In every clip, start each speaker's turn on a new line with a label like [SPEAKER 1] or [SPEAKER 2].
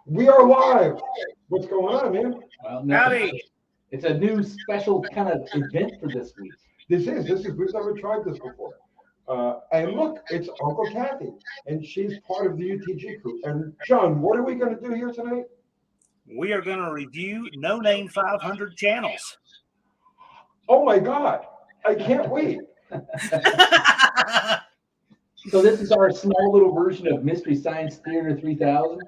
[SPEAKER 1] We are live. What's going on, man?
[SPEAKER 2] Well,
[SPEAKER 3] Howdy.
[SPEAKER 2] it's a new special kind of event for this week.
[SPEAKER 1] This is we've never tried this before. And look, it's Uncle Kathy, and she's part of the UTG crew. And John, what are we going to do here tonight?
[SPEAKER 3] We are going to review No Name 500 channels.
[SPEAKER 1] Oh my God, I can't wait.
[SPEAKER 2] So this is our small little version of Mystery Science Theater 3000.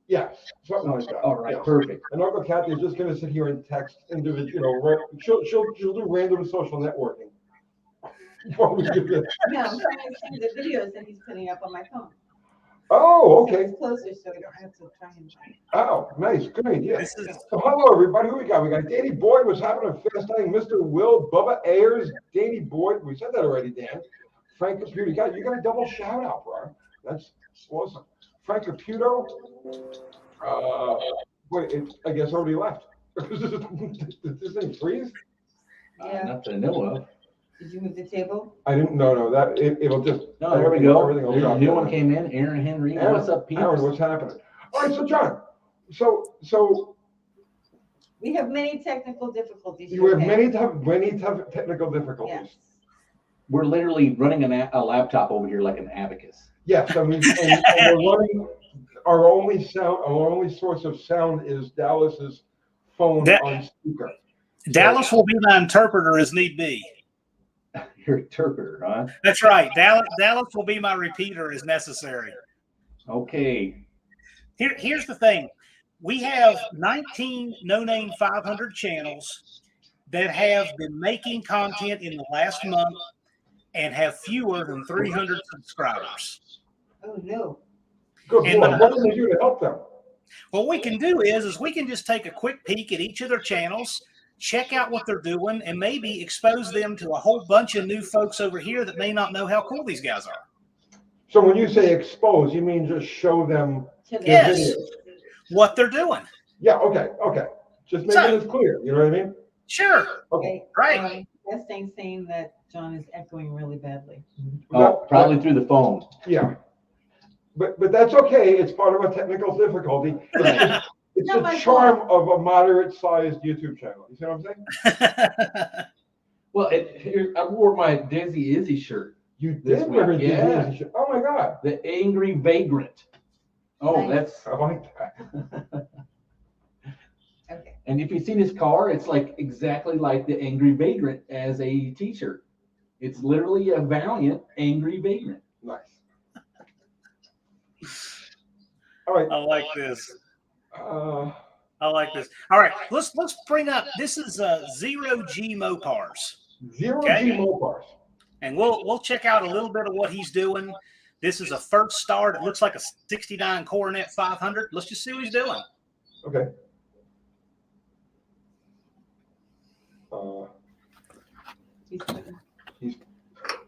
[SPEAKER 1] Yes, something like that.
[SPEAKER 2] All right,
[SPEAKER 1] Yes.
[SPEAKER 2] perfect.
[SPEAKER 1] And Uncle Kathy is just going to sit here and text individual. She'll do random social networking. While we do this.
[SPEAKER 4] No, I'm trying to see the videos that he's putting up on my phone.
[SPEAKER 1] Oh,
[SPEAKER 4] So
[SPEAKER 1] okay.
[SPEAKER 4] it's closer, so we don't have to try and.
[SPEAKER 1] Oh, nice. Good idea.
[SPEAKER 3] This is
[SPEAKER 1] So hello, everybody. Who we got? We got Danny Boyd was having a fast night. Mr. Will, Bubba Ayers, Danny Boyd. We said that already, Dan. Frank Caputo. You got a double shout out, bro. That's awesome. Frank Caputo. I guess already left. Did this thing freeze?
[SPEAKER 4] Yeah.
[SPEAKER 2] Not that I know of.
[SPEAKER 4] Did you move the table?
[SPEAKER 1] I didn't. No. That it'll just.
[SPEAKER 2] No, there we go.
[SPEAKER 1] Everything will
[SPEAKER 2] There's a
[SPEAKER 1] drop
[SPEAKER 2] new
[SPEAKER 1] down.
[SPEAKER 2] one came in. Aaron Henry.
[SPEAKER 1] Aaron,
[SPEAKER 2] What's up, Pete?
[SPEAKER 1] Aaron, what's happening? All right, so John. So
[SPEAKER 4] We have many technical difficulties.
[SPEAKER 1] you have
[SPEAKER 4] okay?
[SPEAKER 1] many tough technical difficulties.
[SPEAKER 4] Yes.
[SPEAKER 2] We're literally running a laptop over here like an abacus.
[SPEAKER 1] Yes, and we're running. Our only source of sound is Dallas's phone on speaker.
[SPEAKER 3] Dallas will be my interpreter as need be.
[SPEAKER 2] Your interpreter, huh?
[SPEAKER 3] That's right. Dallas will be my repeater as necessary.
[SPEAKER 2] Okay.
[SPEAKER 3] Here's the thing. We have 19 No Name 500 channels that have been making content in the last month and have fewer than 300 subscribers.
[SPEAKER 4] Oh, no.
[SPEAKER 1] Good
[SPEAKER 3] And
[SPEAKER 1] Lord, what can we do to help them?
[SPEAKER 3] What we can do is we can just take a quick peek at each of their channels, check out what they're doing, and maybe expose them to a whole bunch of new folks over here that may not know how cool these guys are.
[SPEAKER 1] So when you say expose, you mean just show them
[SPEAKER 4] To the
[SPEAKER 3] Yes.
[SPEAKER 1] videos?
[SPEAKER 3] What they're doing.
[SPEAKER 1] Yeah, okay. Just making this clear, you know what I mean?
[SPEAKER 3] Sure.
[SPEAKER 1] Okay.
[SPEAKER 3] Right.
[SPEAKER 4] Best thing saying that John is echoing really badly.
[SPEAKER 2] Oh, probably through the phone.
[SPEAKER 1] Yeah. But that's okay. It's part of a technical difficulty.
[SPEAKER 2] Right.
[SPEAKER 1] It's
[SPEAKER 4] Not
[SPEAKER 1] the
[SPEAKER 4] my
[SPEAKER 1] charm of a moderate-sized YouTube channel. You see what I'm saying?
[SPEAKER 2] Well, here I wore my Dizzy Izzy shirt.
[SPEAKER 1] You
[SPEAKER 2] This
[SPEAKER 1] did wear
[SPEAKER 2] week,
[SPEAKER 1] a
[SPEAKER 2] yeah.
[SPEAKER 1] Disney. Oh my God.
[SPEAKER 2] The Angry Vagrant. Oh,
[SPEAKER 4] Nice.
[SPEAKER 2] that's.
[SPEAKER 1] I like that.
[SPEAKER 4] Okay.
[SPEAKER 2] And if you've seen his car, it's like exactly like the Angry Vagrant as a t-shirt. It's literally a Valiant Angry Vagrant.
[SPEAKER 1] Nice. All right.
[SPEAKER 3] I like this.
[SPEAKER 1] Uh,
[SPEAKER 3] I like this. All right, let's bring up. This is Zero G Mopars,
[SPEAKER 1] Zero
[SPEAKER 3] Okay.
[SPEAKER 1] G Mopars.
[SPEAKER 3] and we'll check out a little bit of what he's doing. This is a first start. It looks like a '69 Coronet 500. Let's just see what he's doing.
[SPEAKER 1] Okay.
[SPEAKER 4] He's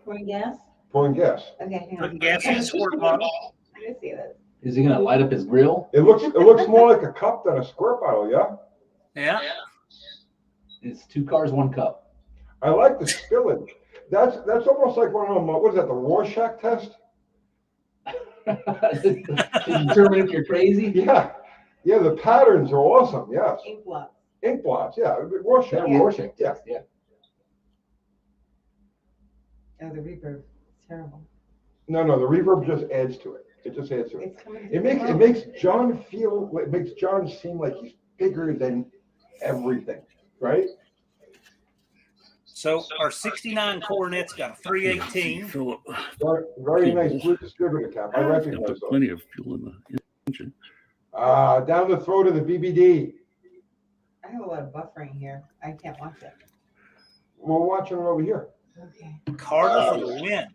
[SPEAKER 4] pouring gas?
[SPEAKER 1] Pouring gas.
[SPEAKER 4] Okay, hang on.
[SPEAKER 3] Putting gas in the squirt bottle.
[SPEAKER 4] I didn't see that.
[SPEAKER 2] Is he gonna light up his grill?
[SPEAKER 1] It looks more like a cup than a squirt bottle. Yeah.
[SPEAKER 3] Yeah.
[SPEAKER 2] It's 2 cars, 1 cup.
[SPEAKER 1] I like the spillage. That's almost like one of them. What is that? The Rorschach test?
[SPEAKER 2] To determine if you're crazy.
[SPEAKER 1] Yeah. Yeah. The patterns are awesome. Yes.
[SPEAKER 4] Ink blot.
[SPEAKER 1] Ink blots. Yeah. Rorschach.
[SPEAKER 2] Yeah, Rorschach.
[SPEAKER 1] Yeah.
[SPEAKER 2] Yeah.
[SPEAKER 4] Oh, the reverb. It's terrible.
[SPEAKER 1] No. The reverb just adds to it. It just adds to it.
[SPEAKER 4] It's coming.
[SPEAKER 1] It makes John feel. It makes John seem like he's bigger than everything, right?
[SPEAKER 3] So our '69 Coronet's got a 318.
[SPEAKER 5] Philip,
[SPEAKER 1] Very nice blue distributor cap. I recognize
[SPEAKER 5] put
[SPEAKER 1] those.
[SPEAKER 5] plenty of fuel in the engine.
[SPEAKER 1] Down the throat of the BBD.
[SPEAKER 4] I have a lot of buffering here. I can't watch it.
[SPEAKER 1] We're watching it over here.
[SPEAKER 4] Okay.
[SPEAKER 3] Carter for the win.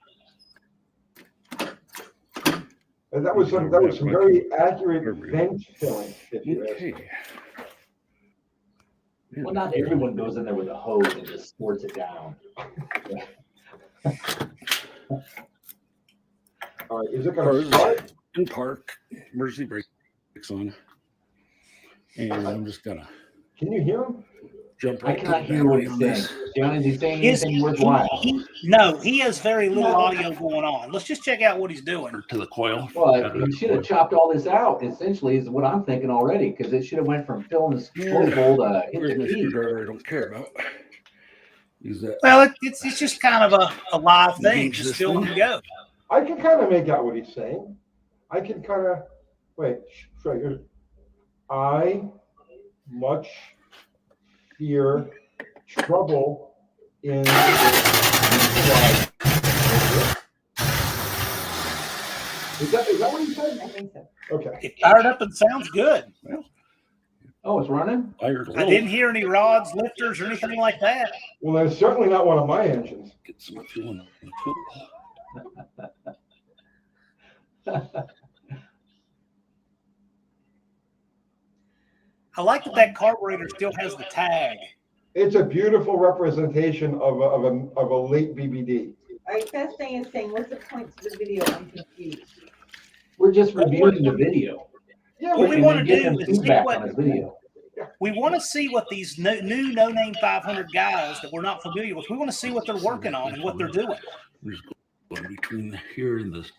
[SPEAKER 1] And that was some very accurate vent filling. If you ask me.
[SPEAKER 5] Okay.
[SPEAKER 2] Well, not everyone goes in there with a hose and just squirts it down.
[SPEAKER 1] All right, is it going to start?
[SPEAKER 5] In park, emergency brakes on. And I'm just gonna.
[SPEAKER 1] Can you hear him?
[SPEAKER 5] jump
[SPEAKER 2] I
[SPEAKER 5] right to the
[SPEAKER 2] cannot hear what
[SPEAKER 5] battery
[SPEAKER 2] he's
[SPEAKER 5] on
[SPEAKER 2] saying.
[SPEAKER 5] this.
[SPEAKER 2] John, is he saying
[SPEAKER 3] Is
[SPEAKER 2] anything worthwhile?
[SPEAKER 3] No, he has very little
[SPEAKER 2] No.
[SPEAKER 3] audio going on. Let's just check out what he's doing.
[SPEAKER 5] Or to the coil.
[SPEAKER 2] Well,
[SPEAKER 5] Battery
[SPEAKER 2] he should have
[SPEAKER 5] coil.
[SPEAKER 2] chopped all this out, essentially, is what I'm thinking already, because it should have went from filling the float bowl to hit
[SPEAKER 5] Where's
[SPEAKER 2] the
[SPEAKER 5] my
[SPEAKER 2] key.
[SPEAKER 5] screwdriver? I don't care about. Use that.
[SPEAKER 3] Well, it's just kind of a live thing.
[SPEAKER 5] Engage
[SPEAKER 3] Just
[SPEAKER 5] this
[SPEAKER 3] fill
[SPEAKER 5] thing.
[SPEAKER 3] and go.
[SPEAKER 1] I can kind of make out what he's saying. I can kind of, wait, I much fear trouble in the Is that what he said?
[SPEAKER 4] I think so.
[SPEAKER 1] Okay.
[SPEAKER 3] It fired up and sounds good.
[SPEAKER 2] Oh, it's running?
[SPEAKER 5] Wired a
[SPEAKER 3] I
[SPEAKER 5] little.
[SPEAKER 3] didn't hear any rods, lifters, or anything like that.
[SPEAKER 1] Well, that's certainly not one of my engines.
[SPEAKER 5] Get some fuel in the tool.
[SPEAKER 3] I like that carburetor still has the tag.
[SPEAKER 1] It's a beautiful representation of a late BBD.
[SPEAKER 4] All right, Best thing is saying, what's the point to the video? I'm confused.
[SPEAKER 2] We're just reviewing the video.
[SPEAKER 1] Yeah,
[SPEAKER 3] What we
[SPEAKER 2] And
[SPEAKER 3] want
[SPEAKER 2] then
[SPEAKER 3] to
[SPEAKER 2] give
[SPEAKER 3] do
[SPEAKER 2] him
[SPEAKER 3] is see
[SPEAKER 2] feedback
[SPEAKER 3] what
[SPEAKER 2] on his video.
[SPEAKER 3] we want to see what these new no-name 500 guys that we're not familiar with. We want to see what they're working on and what they're doing.
[SPEAKER 5] We're just going between here and this.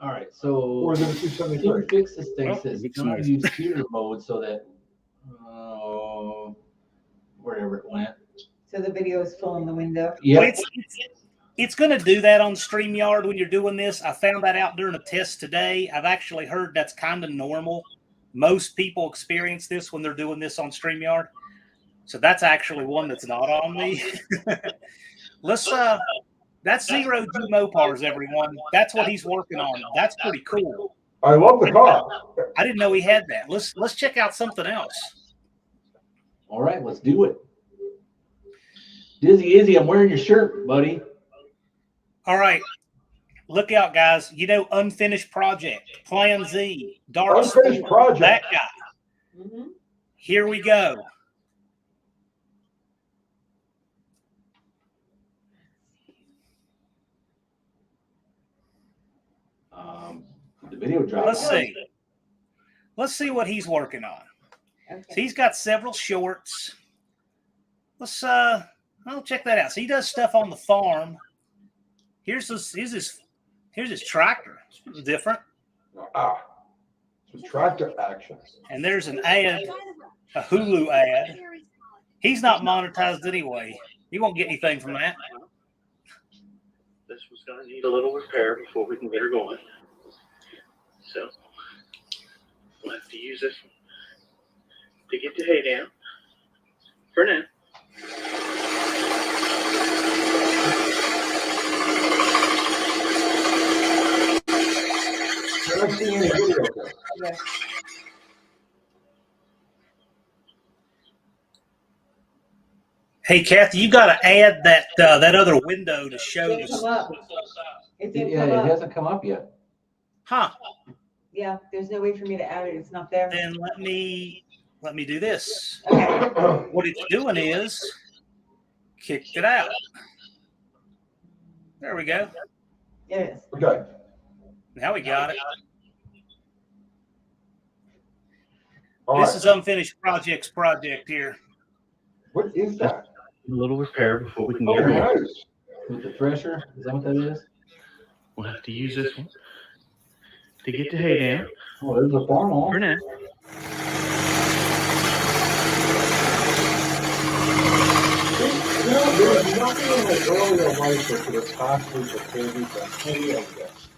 [SPEAKER 2] All right, so
[SPEAKER 1] Or is it a
[SPEAKER 2] can
[SPEAKER 1] 273?
[SPEAKER 2] you fix this thing?
[SPEAKER 5] Well,
[SPEAKER 2] Says
[SPEAKER 5] it's
[SPEAKER 2] do not
[SPEAKER 5] nice.
[SPEAKER 2] use theater mode so that wherever it went.
[SPEAKER 4] So the video is full in the window.
[SPEAKER 3] Well,
[SPEAKER 2] Yep.
[SPEAKER 3] it's going to do that on StreamYard when you're doing this. I found that out during a test today. I've actually heard that's kind of normal. Most people experience this when they're doing this on StreamYard. So that's actually one that's not on me. Let's that's Zero G Mopars, everyone. That's what he's working on. That's pretty cool.
[SPEAKER 1] I love the car.
[SPEAKER 3] I didn't know he had that. Let's check out something else.
[SPEAKER 2] All right, let's do it. Dizzy Izzy, I'm wearing your shirt, buddy.
[SPEAKER 3] All right. Look out, guys. You know, Unfinished Project, Plan Z, Dark
[SPEAKER 1] Unfinished
[SPEAKER 3] Storm,
[SPEAKER 1] Project.
[SPEAKER 3] that guy.
[SPEAKER 4] Mm-hmm.
[SPEAKER 3] Here we go.
[SPEAKER 2] The video dropped.
[SPEAKER 3] Let's see. Let's see what he's working on.
[SPEAKER 4] Okay.
[SPEAKER 3] So he's got several shorts. Let's I'll check that out. So he does stuff on the farm. Here's his tractor. It's different.
[SPEAKER 1] It's tractor action.
[SPEAKER 3] And there's an ad, a Hulu ad. He's not monetized anyway. He won't get anything from that.
[SPEAKER 6] This was going to need a little repair before we can get her going. So we'll have to use this one to get the hay down for now.
[SPEAKER 1] I don't see any video there.
[SPEAKER 4] Yeah.
[SPEAKER 3] Hey, Kathy, you got to add that other window to show
[SPEAKER 4] It didn't come
[SPEAKER 3] this.
[SPEAKER 4] up. It didn't
[SPEAKER 2] Yeah,
[SPEAKER 4] come
[SPEAKER 2] it
[SPEAKER 4] up.
[SPEAKER 2] hasn't come up yet.
[SPEAKER 3] Huh?
[SPEAKER 4] Yeah, there's no way for me to add it. It's not there.
[SPEAKER 3] Then let me do this.
[SPEAKER 4] Okay.
[SPEAKER 3] What it's doing is kicked it out. There we go.
[SPEAKER 4] There it is.
[SPEAKER 1] Okay.
[SPEAKER 3] Now we got it.
[SPEAKER 1] All
[SPEAKER 3] This
[SPEAKER 1] right.
[SPEAKER 3] is Unfinished Project here.
[SPEAKER 1] What is that?
[SPEAKER 6] A little repair before we can
[SPEAKER 1] Oh,
[SPEAKER 6] get her going.
[SPEAKER 1] nice.
[SPEAKER 2] With the thresher, is that what that is?
[SPEAKER 6] We'll have to use this one to get the hay down
[SPEAKER 2] Oh, there's a farm
[SPEAKER 6] for
[SPEAKER 2] all.
[SPEAKER 6] now.
[SPEAKER 1] You know, there's nothing in my earlier life that could have possibly prepared me for any of this.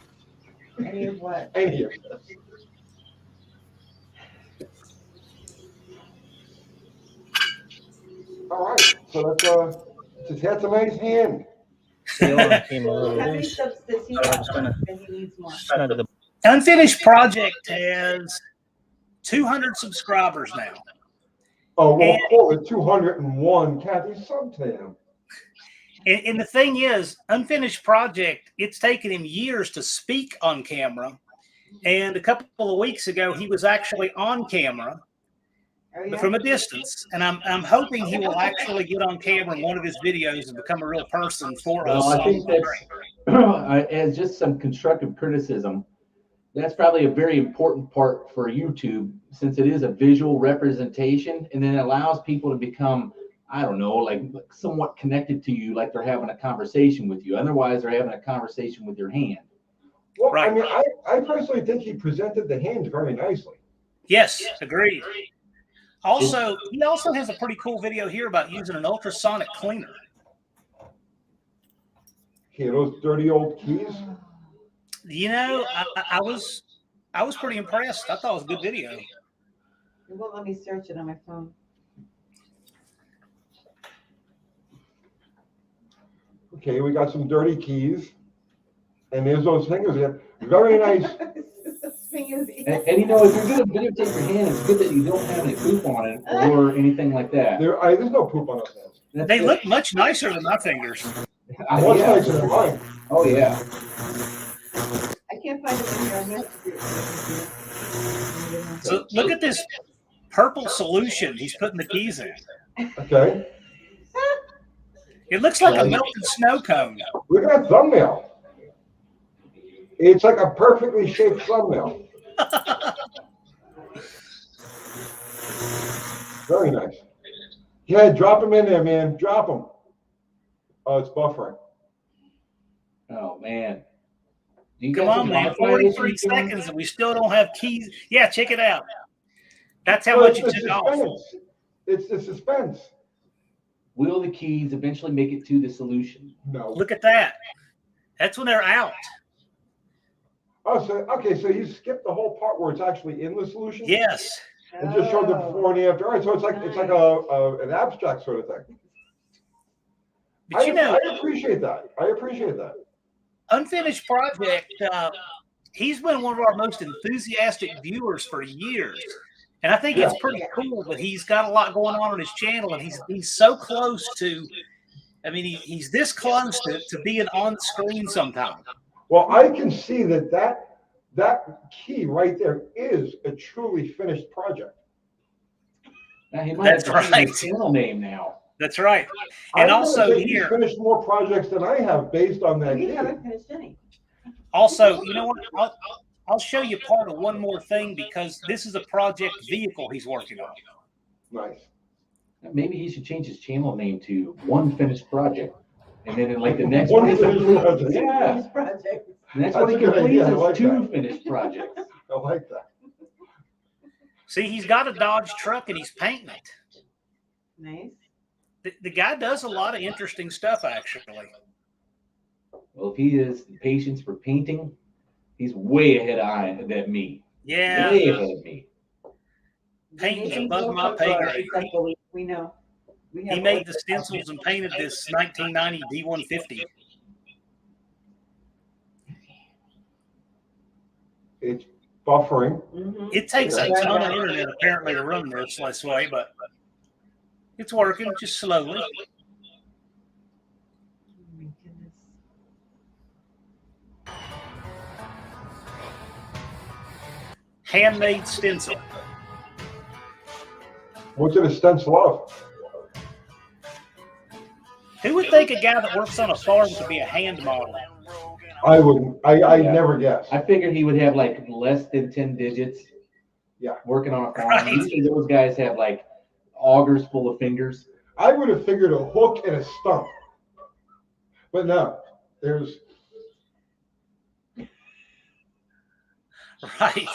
[SPEAKER 4] Any of what?
[SPEAKER 1] Any of this. All right, so that's a nice hand.
[SPEAKER 7] The other one came a little
[SPEAKER 4] How many
[SPEAKER 7] loose.
[SPEAKER 4] subs does he
[SPEAKER 7] I
[SPEAKER 4] have?
[SPEAKER 7] was gonna
[SPEAKER 4] And he needs more.
[SPEAKER 7] snug the
[SPEAKER 3] Unfinished Project has 200 subscribers now.
[SPEAKER 1] Oh, well,
[SPEAKER 3] And-
[SPEAKER 1] call it 201. Kathy, sub to him.
[SPEAKER 3] And the thing is, Unfinished Project, it's taken him years to speak on camera. And a couple of weeks ago, he was actually on camera,
[SPEAKER 4] Oh, yeah?
[SPEAKER 3] but from a distance. And I'm hoping he will actually get on camera in one of his videos and become a real person for us.
[SPEAKER 2] Well, I think that's as just some constructive criticism. That's probably a very important part for YouTube, since it is a visual representation, and then it allows people to become, I don't know, like somewhat connected to you, like they're having a conversation with you. Otherwise, they're having a conversation with your hand.
[SPEAKER 1] Well,
[SPEAKER 3] Right.
[SPEAKER 1] I mean, I personally think he presented the hand very nicely.
[SPEAKER 3] Yes, agreed. Also, he also has a pretty cool video here about using an ultrasonic cleaner.
[SPEAKER 1] Okay, those dirty old keys.
[SPEAKER 3] You know, I was pretty impressed. I thought it was a good video.
[SPEAKER 4] It won't let me search it on my phone.
[SPEAKER 1] Okay, we got some dirty keys. And there's those fingers again. Very nice.
[SPEAKER 4] Fingers.
[SPEAKER 2] And you know, if you're going to videotape your hand, it's good that you don't have any poop on it or anything like that.
[SPEAKER 1] There's no poop on those hands.
[SPEAKER 3] They look much nicer than my fingers.
[SPEAKER 1] Much nicer than mine.
[SPEAKER 2] Oh, yeah.
[SPEAKER 4] I can't find it in here.
[SPEAKER 3] So look at this purple solution he's putting the keys in.
[SPEAKER 1] Okay.
[SPEAKER 3] It looks like a melted snow cone.
[SPEAKER 1] Look at that thumbnail. It's like a perfectly shaped thumbnail. Very nice. Yeah, drop them in there, man. Drop them. Oh, it's buffering.
[SPEAKER 2] Oh, man. Do you
[SPEAKER 3] Come
[SPEAKER 2] guys
[SPEAKER 3] on,
[SPEAKER 2] have
[SPEAKER 3] man.
[SPEAKER 2] Wi-Fi
[SPEAKER 3] 43
[SPEAKER 2] issues going?
[SPEAKER 3] seconds and we still don't have keys. Yeah, check it out. That's how
[SPEAKER 1] Well,
[SPEAKER 3] much it took off.
[SPEAKER 1] suspense. It's the suspense.
[SPEAKER 2] Will the keys eventually make it to the solution?
[SPEAKER 1] No.
[SPEAKER 3] Look at that. That's when they're out.
[SPEAKER 1] Oh, so okay, so you skipped the whole part where it's actually in the solution.
[SPEAKER 3] Yes.
[SPEAKER 1] And just showed the before and the after. All right, so it's like an abstract sort of thing.
[SPEAKER 3] But you know,
[SPEAKER 1] I appreciate that. I appreciate that.
[SPEAKER 3] Unfinished Project, he's been one of our most enthusiastic viewers for years. And I think it's pretty cool that he's got a lot going on his channel, and he's so close to, I mean, he's this close to being on screen sometimes.
[SPEAKER 1] Well, I can see that key right there is a truly finished project.
[SPEAKER 2] Now, he might
[SPEAKER 3] That's
[SPEAKER 2] have to change
[SPEAKER 3] right.
[SPEAKER 2] his channel name now.
[SPEAKER 3] That's right. And
[SPEAKER 1] I'm
[SPEAKER 3] also
[SPEAKER 1] gonna say he's
[SPEAKER 3] here,
[SPEAKER 1] finished more projects than I have based on that
[SPEAKER 4] You
[SPEAKER 1] key.
[SPEAKER 4] haven't finished any.
[SPEAKER 3] also, you know what? I'll show you part of one more thing, because this is a project vehicle he's working on.
[SPEAKER 1] Nice.
[SPEAKER 2] Maybe he should change his channel name to One Finished Project. And then in like the next
[SPEAKER 1] One
[SPEAKER 2] one,
[SPEAKER 1] Finished Project.
[SPEAKER 2] yeah.
[SPEAKER 4] Finished project.
[SPEAKER 2] The next
[SPEAKER 1] That's
[SPEAKER 2] one he
[SPEAKER 1] a good
[SPEAKER 2] completes
[SPEAKER 1] idea. I
[SPEAKER 2] is
[SPEAKER 1] like
[SPEAKER 2] two
[SPEAKER 1] that.
[SPEAKER 2] finished projects.
[SPEAKER 1] I like that.
[SPEAKER 3] See, he's got a Dodge truck and he's painting it.
[SPEAKER 4] Nice.
[SPEAKER 3] The guy does a lot of interesting stuff, actually.
[SPEAKER 2] Well, if he has the patience for painting, he's way ahead of me.
[SPEAKER 3] Yeah,
[SPEAKER 2] Way ahead of me.
[SPEAKER 3] painting's above my pay grade.
[SPEAKER 4] We know.
[SPEAKER 3] He made the stencils and painted this 1990 D150.
[SPEAKER 1] It's buffering.
[SPEAKER 4] Mm-hmm.
[SPEAKER 3] It takes a ton of internet apparently to run this way, but it's working just slowly.
[SPEAKER 4] Oh my goodness.
[SPEAKER 3] Handmade stencil.
[SPEAKER 1] What's it a stencil of?
[SPEAKER 3] Who would think a guy that works on a farm could be a hand model?
[SPEAKER 1] I wouldn't. I
[SPEAKER 2] Yeah.
[SPEAKER 1] never guess.
[SPEAKER 2] I figured he would have like less than 10 digits.
[SPEAKER 1] Yeah.
[SPEAKER 2] Working on a farm.
[SPEAKER 3] Right.
[SPEAKER 2] Usually those guys have like augers full of fingers.
[SPEAKER 1] I would have figured a hook and a stump. But no, there's
[SPEAKER 3] Right.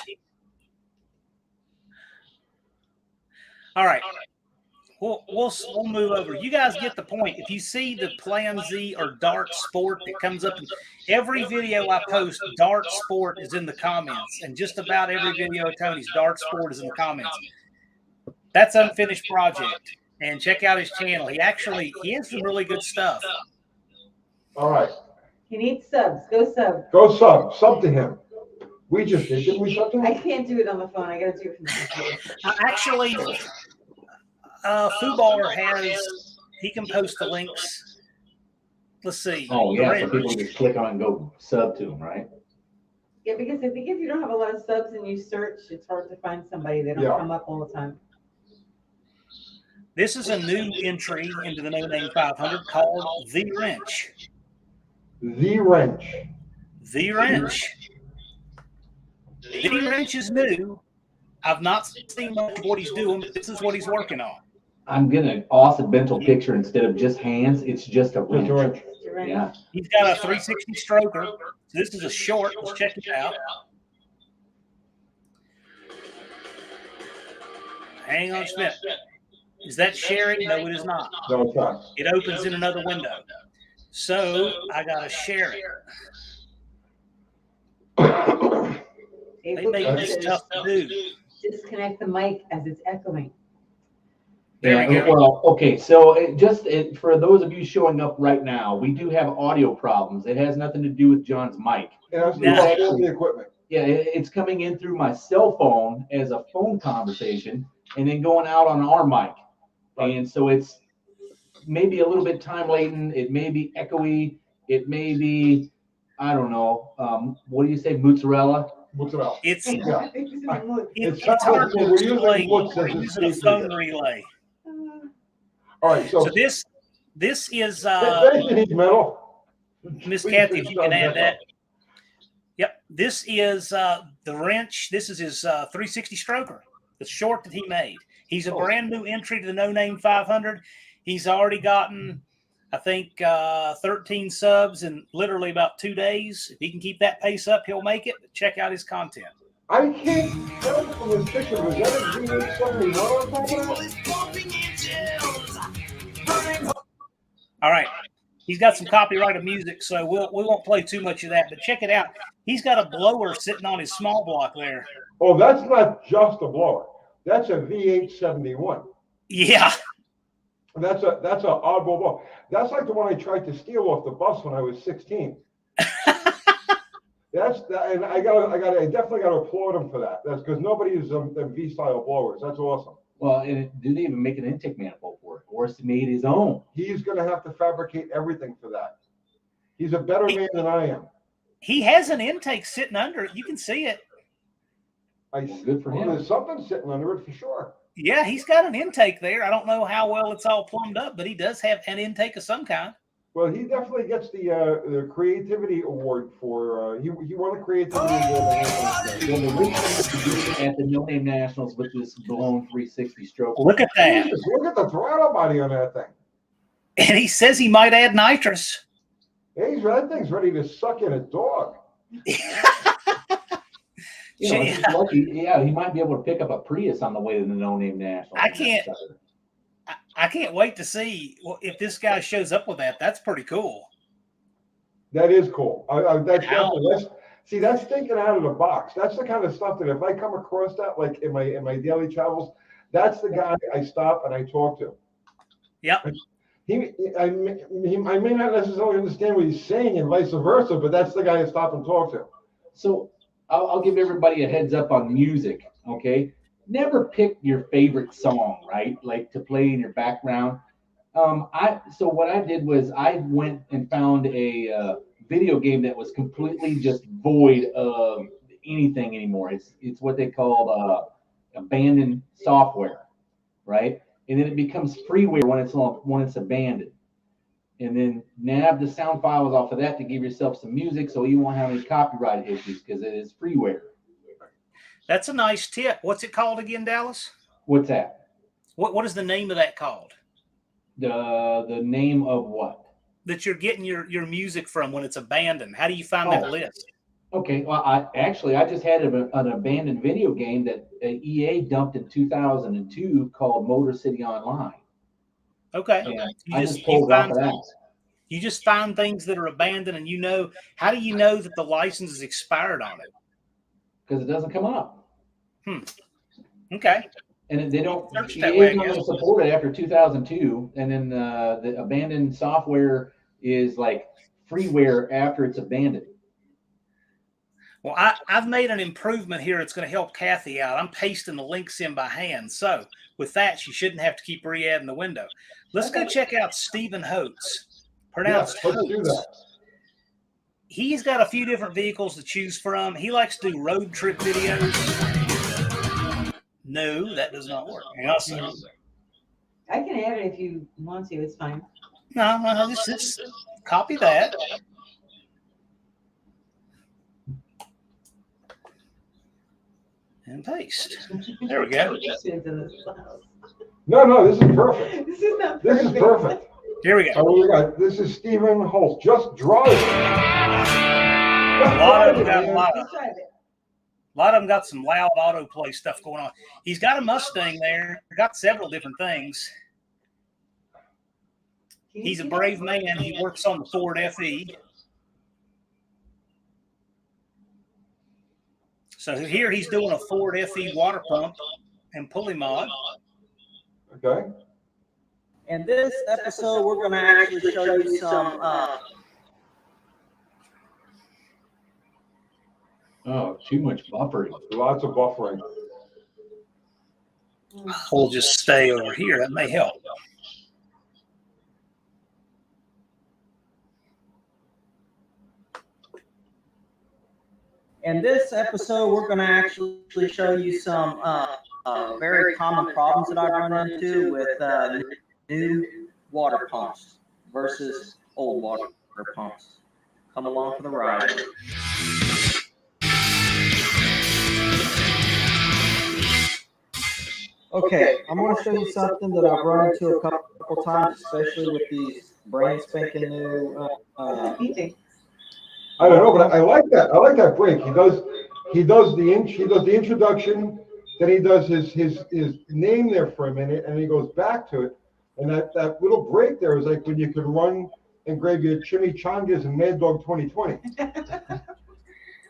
[SPEAKER 3] All right. We'll move over. You guys get the point. If you see the Plan Z or Dart Sport that comes up in every video I post, Dart Sport is in the comments, and just about every video of Tony's Dart Sport is in the comments. That's Unfinished Project, and check out his channel. He has some really good stuff.
[SPEAKER 1] all right.
[SPEAKER 4] He needs subs. Go sub.
[SPEAKER 1] Go sub to him. We just did. Didn't we sub to
[SPEAKER 4] I
[SPEAKER 1] him?
[SPEAKER 4] can't do it on the phone. I gotta do it from the computer.
[SPEAKER 3] Actually, Fubar he can post the links. Let's see.
[SPEAKER 2] Oh yeah, so
[SPEAKER 3] Brent.
[SPEAKER 2] people just click on it and go sub to him, right?
[SPEAKER 4] Yeah, because I think if you don't have a lot of subs and you search, it's hard to find somebody. They don't
[SPEAKER 1] Yeah.
[SPEAKER 4] come up all the time.
[SPEAKER 3] This is a new entry into the No Name 500 called The Wrench.
[SPEAKER 1] The wrench.
[SPEAKER 3] The Wrench. D-Wrench is new. I've not seen much of what he's doing, but this is what he's working on.
[SPEAKER 2] I'm getting an awesome mental picture. Instead of just hands, it's just a wrench. Yeah.
[SPEAKER 3] He's got a 360 stroker. So this is a short. Let's check it out. Hang on a minute. Is that sharing? No, it is not.
[SPEAKER 1] No, it's not.
[SPEAKER 3] It opens in another window. So I got to share it. They make this tough to do.
[SPEAKER 4] Disconnect the mic as it's echoing.
[SPEAKER 3] There we go.
[SPEAKER 2] Well, okay. So for those of you showing up right now, we do have audio problems. It has nothing to do with John's mic.
[SPEAKER 1] It has to do
[SPEAKER 3] Yeah.
[SPEAKER 1] with all the equipment.
[SPEAKER 2] Yeah, it's coming in through my cell phone as a phone conversation and then going out on our mic. And so it's maybe a little bit time laden. It may be echoey. It may be, I don't know, what do you say, mozzarella?
[SPEAKER 1] Mozzarella.
[SPEAKER 3] It's
[SPEAKER 1] Yeah.
[SPEAKER 3] it's hard to
[SPEAKER 1] We're using
[SPEAKER 3] explain.
[SPEAKER 1] what's
[SPEAKER 3] We're
[SPEAKER 1] as a
[SPEAKER 3] using a
[SPEAKER 1] speaker.
[SPEAKER 3] phone relay.
[SPEAKER 1] All right, so
[SPEAKER 3] So this is
[SPEAKER 1] finish it, heat metal.
[SPEAKER 3] Miss
[SPEAKER 1] Please
[SPEAKER 3] Kathy, if
[SPEAKER 1] finish
[SPEAKER 3] you can
[SPEAKER 1] that
[SPEAKER 3] add that.
[SPEAKER 1] up.
[SPEAKER 3] Yep, this is the wrench. This is his 360 stroker, the short that he made. He's a brand new entry to the No Name 500. He's already gotten, I think, 13 subs in literally about 2 days. If he can keep that pace up, he'll make it. But check out his content.
[SPEAKER 1] I can't tell from this picture, was that a V871 on top of that?
[SPEAKER 3] All right. He's got some copyrighted music, so we won't play too much of that. But check it out. He's got a blower sitting on his small block there.
[SPEAKER 1] Oh, that's not just a blower. That's a V871.
[SPEAKER 3] Yeah.
[SPEAKER 1] That's a oddball blower. That's like the one I tried to steal off the bus when I was 16. And I definitely got to applaud him for that. That's because nobody uses them V-style blowers. That's awesome.
[SPEAKER 2] Well, and do they even make an intake manifold for it? Or has he made his own?
[SPEAKER 1] He's going to have to fabricate everything for that. He's a better man than I am.
[SPEAKER 3] He has an intake sitting under it. You can see it.
[SPEAKER 2] Good for him.
[SPEAKER 1] There's something sitting under it for sure.
[SPEAKER 3] Yeah, he's got an intake there. I don't know how well it's all plumbed up, but he does have an intake of some kind.
[SPEAKER 1] Well, he definitely gets the creativity award for he won the creativity award.
[SPEAKER 2] Well, the week at the No Name Nationals with this blown 360 stroke.
[SPEAKER 3] Look at that.
[SPEAKER 1] Jesus, look at the throttle body on that thing.
[SPEAKER 3] And he says he might add nitrous.
[SPEAKER 1] Hey, that thing's ready to suck in a dog.
[SPEAKER 2] You know, he's lucky. Yeah, he might be able to pick up a Prius on the way to the No Name Nationals.
[SPEAKER 3] I can't wait to see if this guy shows up with that. That's pretty cool.
[SPEAKER 1] That is cool. That's thinking out of the box. That's the kind of stuff that if I come across that, like in my daily travels, that's the guy I stop and I talk to.
[SPEAKER 3] Yep.
[SPEAKER 1] I may not necessarily understand what he's saying and vice versa, but that's the guy I stop and talk to.
[SPEAKER 2] So I'll give everybody a heads up on music, okay? Never pick your favorite song, right? Like to play in your background. So what I did was I went and found a video game that was completely just void of anything anymore. It's what they call abandoned software, right? And then it becomes freeware when it's abandoned. And then nab the sound files off of that to give yourself some music so you won't have any copyright issues because it is freeware.
[SPEAKER 3] That's a nice tip. What's it called again, Dallas?
[SPEAKER 2] What's that?
[SPEAKER 3] What is the name of that called?
[SPEAKER 2] The name of what?
[SPEAKER 3] That you're getting your music from when it's abandoned. How do you find that list?
[SPEAKER 2] Okay, well, I just had an abandoned video game that EA dumped in 2002 called Motor City Online.
[SPEAKER 3] Okay. You just find things that are abandoned, and how do you know that the license is expired on it?
[SPEAKER 2] Because it doesn't come up.
[SPEAKER 3] Okay.
[SPEAKER 2] And they don't
[SPEAKER 3] EA
[SPEAKER 2] support it after 2002, and then the abandoned software is like freeware after it's abandoned.
[SPEAKER 3] Well, I've made an improvement here. It's going to help Kathy out. I'm pasting the links in by hand. So with that, she shouldn't have to keep re-adding the window. Let's go check out Stephen Holtz. Pronounced
[SPEAKER 1] Let's do
[SPEAKER 3] Holtz.
[SPEAKER 1] that.
[SPEAKER 3] He's got a few different vehicles to choose from. He likes to do road trip videos. No, that does not work. Awesome.
[SPEAKER 4] I can add it if you want to. It's fine.
[SPEAKER 3] No, just copy that. and paste. There we go.
[SPEAKER 1] No, this is perfect.
[SPEAKER 4] This is not
[SPEAKER 1] This
[SPEAKER 4] perfect.
[SPEAKER 1] is perfect.
[SPEAKER 3] Here we go.
[SPEAKER 1] Oh, we got, this is Stephen Holt. Just drive it.
[SPEAKER 3] A lot of them got
[SPEAKER 4] Just try it.
[SPEAKER 3] A lot of them got some loud autoplay stuff going on. He's got a Mustang there. Got several different things. He's a brave man. He works on the Ford FE. So here he's doing a Ford FE water pump and pulley mod.
[SPEAKER 1] Okay.
[SPEAKER 7] And this episode, we're going to actually show you some.
[SPEAKER 2] Oh, too much buffering.
[SPEAKER 1] Lots of buffering.
[SPEAKER 3] We'll just stay over here. That may help.
[SPEAKER 7] In this episode, we're going to actually show you some very common problems that I've run into with new water pumps versus old water pumps. Come along for the ride. Okay, I'm going to show you something that I've run into a couple times, especially with these brand spanking new.
[SPEAKER 1] I don't know, but I like that. I like that break. He does the introduction, then he does his name there for a minute, and he goes back to it. And that little break there is like when you could run and grab your chimichangas and Mad Dog 2020.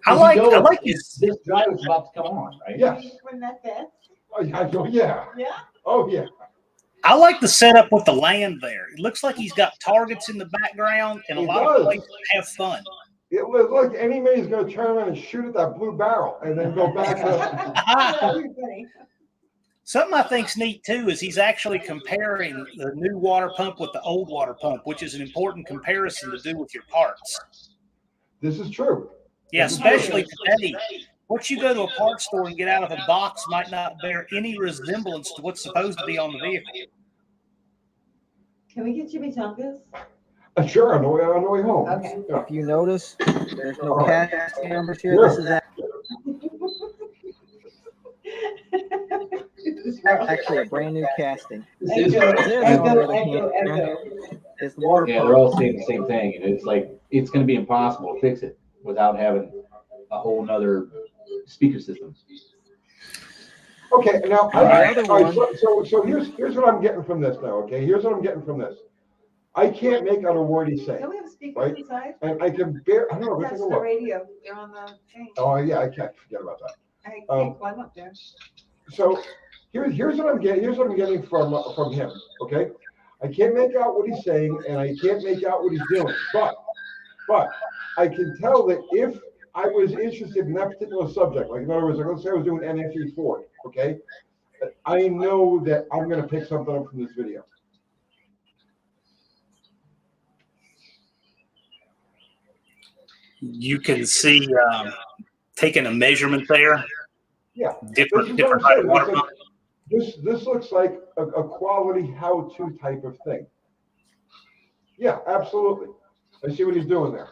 [SPEAKER 3] I like his.
[SPEAKER 2] This guy is about to come on, right?
[SPEAKER 1] Yes.
[SPEAKER 4] When that fast?
[SPEAKER 1] Oh yeah.
[SPEAKER 4] Yeah.
[SPEAKER 1] Oh yeah.
[SPEAKER 3] I like the setup with the land there. It looks like he's got targets in the background and a
[SPEAKER 1] He
[SPEAKER 3] lot
[SPEAKER 1] does.
[SPEAKER 3] of places to have fun.
[SPEAKER 1] It looks like any man's gonna turn around and shoot at that blue barrel and then go back to.
[SPEAKER 3] Something I think's neat too is he's actually comparing the new water pump with the old water pump, which is an important comparison to do with your parts.
[SPEAKER 1] This is true.
[SPEAKER 3] Yeah, especially today. What you go to a parts store and get out of a box might not bear any resemblance to what's supposed to be on the vehicle.
[SPEAKER 4] Can we get chimichangas?
[SPEAKER 1] Sure, on the way home.
[SPEAKER 4] Okay.
[SPEAKER 1] Yeah.
[SPEAKER 7] If you notice, there's no casting numbers here.
[SPEAKER 1] Yeah.
[SPEAKER 7] This is actually a brand new casting.
[SPEAKER 2] This is
[SPEAKER 4] Echo.
[SPEAKER 7] It's the water
[SPEAKER 2] Yeah,
[SPEAKER 7] pump.
[SPEAKER 2] they're all saying the same thing, and it's like it's going to be impossible to fix it without having a whole nother speaker system.
[SPEAKER 1] Okay, now
[SPEAKER 7] The other
[SPEAKER 1] all right,
[SPEAKER 7] one-
[SPEAKER 1] so here's what I'm getting from this now. Okay, here's what I'm getting from this. I can't make out a word he's saying,
[SPEAKER 4] Don't we have speakers
[SPEAKER 1] Right.
[SPEAKER 4] inside?
[SPEAKER 1] and I can bear. I don't know. Let's
[SPEAKER 4] That's
[SPEAKER 1] take a
[SPEAKER 4] the
[SPEAKER 1] look.
[SPEAKER 4] radio. They're on the thing.
[SPEAKER 1] Oh yeah, I can't forget about that.
[SPEAKER 4] I
[SPEAKER 1] Um,
[SPEAKER 4] can't climb up there.
[SPEAKER 1] So here's what I'm getting. Here's what I'm getting from him. Okay, I can't make out what he's saying, and I can't make out what he's doing. But I can tell that if I was interested in that particular subject, like in other words, like let's say I was doing NFE Ford, okay, I know that I'm going to pick something up from this video.
[SPEAKER 3] You can see taking a measurement there.
[SPEAKER 1] Yeah.
[SPEAKER 3] Different
[SPEAKER 1] This is what I'm
[SPEAKER 3] type of
[SPEAKER 1] saying.
[SPEAKER 3] water pump.
[SPEAKER 1] This looks like a quality how-to type of thing. Yeah, absolutely. I see what he's doing there.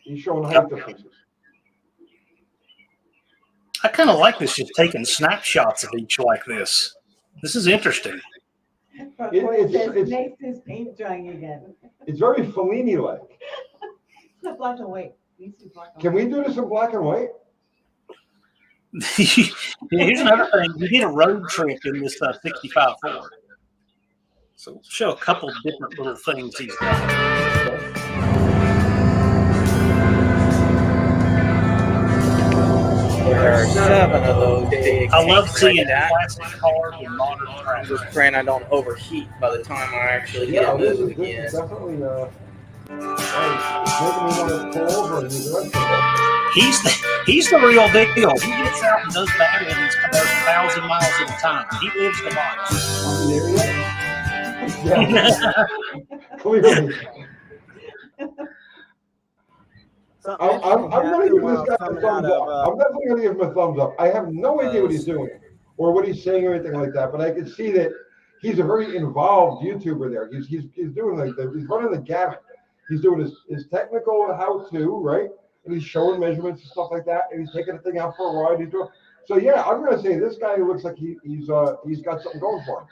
[SPEAKER 1] He's showing height differences.
[SPEAKER 3] I kind of like this, just taking snapshots of each like this. This is interesting.
[SPEAKER 4] But
[SPEAKER 1] It-
[SPEAKER 4] boy,
[SPEAKER 1] it's-
[SPEAKER 4] it says
[SPEAKER 1] it's-
[SPEAKER 4] next is paint drying again.
[SPEAKER 1] It's very Fellini-like.
[SPEAKER 4] It's not black and white. It needs to be black and
[SPEAKER 1] Can
[SPEAKER 4] white.
[SPEAKER 1] we do this in black and white?
[SPEAKER 3] Here's another thing. You did a road trip in this 65 Ford. So we'll show a couple different little things he's done.
[SPEAKER 7] There are 7 of those big.
[SPEAKER 3] I love
[SPEAKER 7] tanks
[SPEAKER 3] seeing
[SPEAKER 7] like that.
[SPEAKER 3] classic cars with modern
[SPEAKER 7] I'm
[SPEAKER 3] tracks.
[SPEAKER 7] just praying I don't overheat by the time I actually
[SPEAKER 1] Yeah,
[SPEAKER 7] get
[SPEAKER 1] this
[SPEAKER 7] moving
[SPEAKER 1] is
[SPEAKER 7] again.
[SPEAKER 1] definitely, it's making me want to pull over and use the restroom.
[SPEAKER 3] He's the real deal. He gets out and does battle in these cars 1,000 miles at a time. He lives the life.
[SPEAKER 1] Are we there yet? Yeah, clearly. I'm gonna give this guy a thumbs up. I'm definitely gonna give him a thumbs up. I have no idea what he's doing or what he's saying or anything like that, but I can see that he's a very involved YouTuber there. He's doing he's running the gamut. He's doing his technical how-to, right? And he's showing measurements and stuff like that, and he's taking the thing out for a ride. So yeah, I'm gonna say this guy looks like he's got something going for him.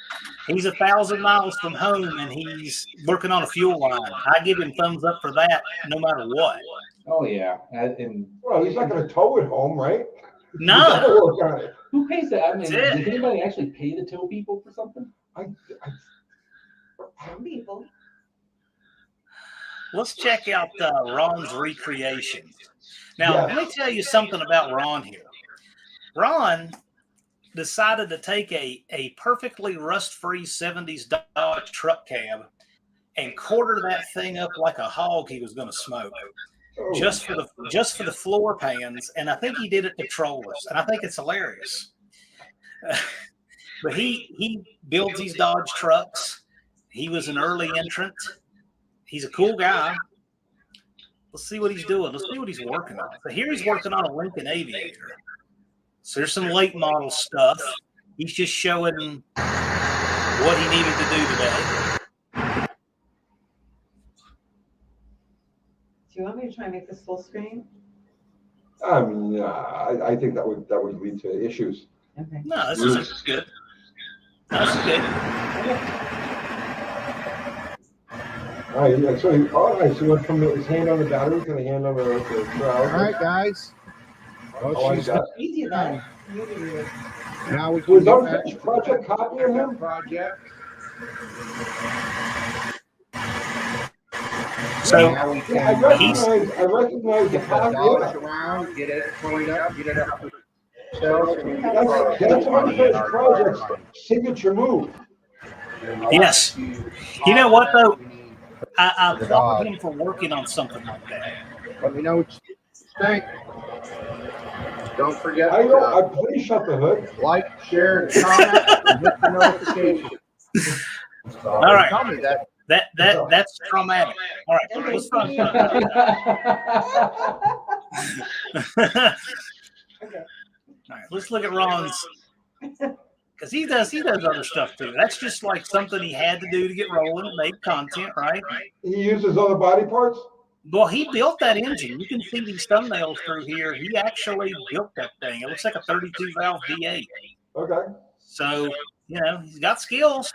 [SPEAKER 3] He's 1,000 miles from home and he's working on a fuel line. I give him thumbs up for that, no matter what.
[SPEAKER 2] Oh yeah, and
[SPEAKER 1] Well, he's not gonna tow it home, right?
[SPEAKER 3] No.
[SPEAKER 1] You gotta work on it.
[SPEAKER 2] who pays that? I mean,
[SPEAKER 3] That's
[SPEAKER 2] does
[SPEAKER 3] it.
[SPEAKER 2] anybody actually pay the tow people for something?
[SPEAKER 4] Some people.
[SPEAKER 3] Let's check out Ron's recreation. Now,
[SPEAKER 1] Yes.
[SPEAKER 3] let me tell you something about Ron here. Ron decided to take a perfectly rust-free 70s Dodge truck cab and quarter that thing up like a hog he was going to smoke,
[SPEAKER 1] Oh,
[SPEAKER 3] just for the floor pans. And I think he did it to troll us, and I think it's hilarious. But he builds these Dodge trucks. He was an early entrant. He's a cool guy. Let's see what he's doing. Let's see what he's working on. So here he's working on a Lincoln Aviator. So there's some late model stuff. He's just showing what he needed to do today.
[SPEAKER 4] Do you want me to try and make this full screen?
[SPEAKER 1] I mean, I think that would lead to issues.
[SPEAKER 4] Okay.
[SPEAKER 3] No, this is good. This is good.
[SPEAKER 1] All right, so he went from his hand on the battery to the hand on the shroud.
[SPEAKER 8] All right, guys.
[SPEAKER 1] Oh,
[SPEAKER 8] She's
[SPEAKER 1] got
[SPEAKER 4] You do that. You do it.
[SPEAKER 8] now we
[SPEAKER 1] Was
[SPEAKER 8] can get back
[SPEAKER 1] unfinished project copying him?
[SPEAKER 8] project.
[SPEAKER 3] So
[SPEAKER 8] Now we
[SPEAKER 1] Yeah, I
[SPEAKER 8] can
[SPEAKER 1] recognize the
[SPEAKER 8] get the
[SPEAKER 1] copy.
[SPEAKER 8] dollars around, get it cleaned up, get it up.
[SPEAKER 1] That's unfinished project's signature move.
[SPEAKER 3] yes, you know what though? I applaud him for working on something like that.
[SPEAKER 8] Let me know what you think. Don't forget
[SPEAKER 1] I know.
[SPEAKER 8] to
[SPEAKER 1] Please shut the hood.
[SPEAKER 8] like, share, and comment, and hit the notification.
[SPEAKER 3] All right.
[SPEAKER 8] Tell me that.
[SPEAKER 3] That's traumatic. All right, let's talk about that. All right, let's look at Ron's, because he does other stuff too. That's just like something he had to do to get rolling and make content, right?
[SPEAKER 1] He uses other body parts.
[SPEAKER 3] Well, he built that engine. You can see these thumbnails through here. He actually built that thing. It looks like a 32 valve V8.
[SPEAKER 1] Okay.
[SPEAKER 3] So, you know, he's got skills.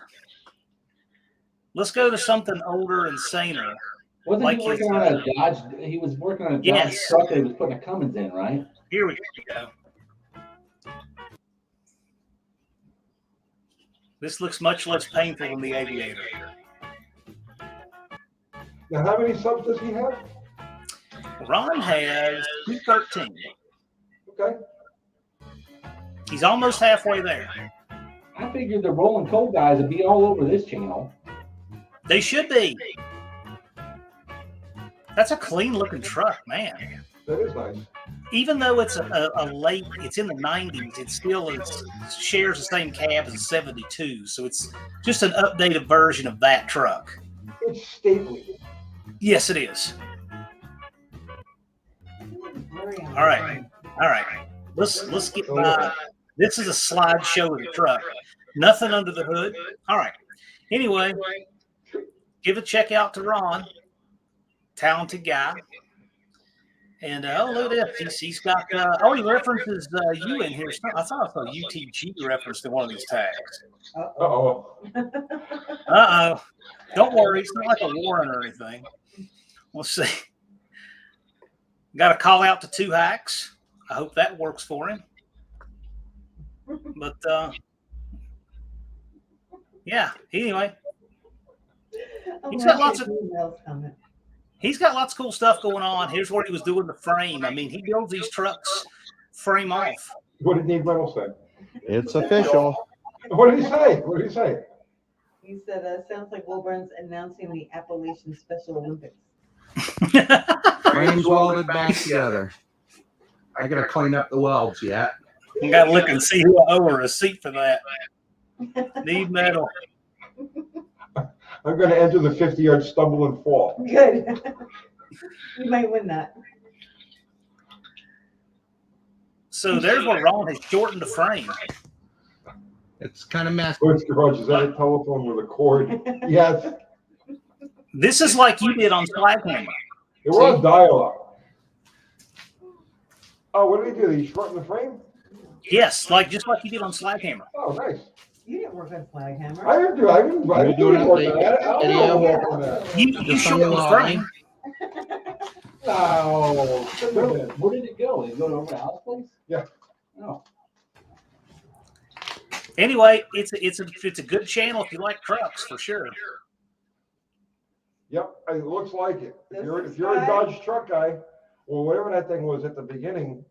[SPEAKER 3] Let's go to something older and saner.
[SPEAKER 2] Wasn't
[SPEAKER 3] Like
[SPEAKER 2] he working on a Dodge? He was working on a Dodge
[SPEAKER 3] Yes.
[SPEAKER 2] truck that he was putting a Cummins in, right?
[SPEAKER 3] Here we go. This looks much less painful than the Aviator.
[SPEAKER 1] Now, how many subs does he have?
[SPEAKER 3] Ron has 213.
[SPEAKER 1] Okay.
[SPEAKER 3] He's almost halfway there.
[SPEAKER 2] I figured the Rolling Coal guys would be all over this channel.
[SPEAKER 3] They should be. That's a clean looking truck, man.
[SPEAKER 1] That is nice.
[SPEAKER 3] Even though it's a late, it's in the 90s, it still shares the same cab as a 72. So it's just an updated version of that truck.
[SPEAKER 1] It's stately.
[SPEAKER 3] Yes, it is. All right. All right. Let's get by. This is a slideshow of the truck. Nothing under the hood. All right. Anyway, give a check out to Ron. Talented guy. And look at this. He's got, he references you in here. I thought I saw UTG referenced in one of these tags.
[SPEAKER 1] Uh-oh.
[SPEAKER 3] Uh-oh. Don't worry. It's not like a warrant or anything. We'll see. Got a call out to 2 hacks. I hope that works for him. But, yeah, anyway. He's got lots of cool stuff going on. Here's what he was doing the frame. I mean, he builds these trucks frame off.
[SPEAKER 1] What did Nate Reynolds say?
[SPEAKER 8] It's official.
[SPEAKER 1] What did he say? What did he say?
[SPEAKER 4] He said, sounds like Wilburn's announcing the Appalachian Special Olympics.
[SPEAKER 8] Frames welded back together. I gotta clean up the welds yet.
[SPEAKER 3] I got to look and see who I owe a receipt for that. Need metal.
[SPEAKER 1] I'm going to enter the 50-yard stumble and fall.
[SPEAKER 4] Good. You might win that.
[SPEAKER 3] So there's where Ron has shortened the frame.
[SPEAKER 8] It's kind of messy.
[SPEAKER 1] Where's garage? Is that a telephone with a cord? Yes.
[SPEAKER 3] This is like you did on Slaghammer.
[SPEAKER 1] It was dial-up. Oh, what did he do? Did he shorten the frame?
[SPEAKER 3] Yes, like just like you did on Slaghammer.
[SPEAKER 1] Oh, nice.
[SPEAKER 4] You didn't work on Flaghammer.
[SPEAKER 1] I didn't do. I didn't. I didn't do any work on that. I don't know
[SPEAKER 4] Yeah.
[SPEAKER 1] work on that.
[SPEAKER 3] You sure it was frame.
[SPEAKER 1] No.
[SPEAKER 2] Where did it go? Did it go to over the house place?
[SPEAKER 1] Yeah.
[SPEAKER 2] No.
[SPEAKER 3] Anyway, it's a good channel if you like trucks for sure.
[SPEAKER 1] Yep, it looks like it. If
[SPEAKER 4] This
[SPEAKER 1] you're
[SPEAKER 4] is
[SPEAKER 1] if you're a
[SPEAKER 4] fine.
[SPEAKER 1] Dodge truck guy, or whatever that thing was at the beginning.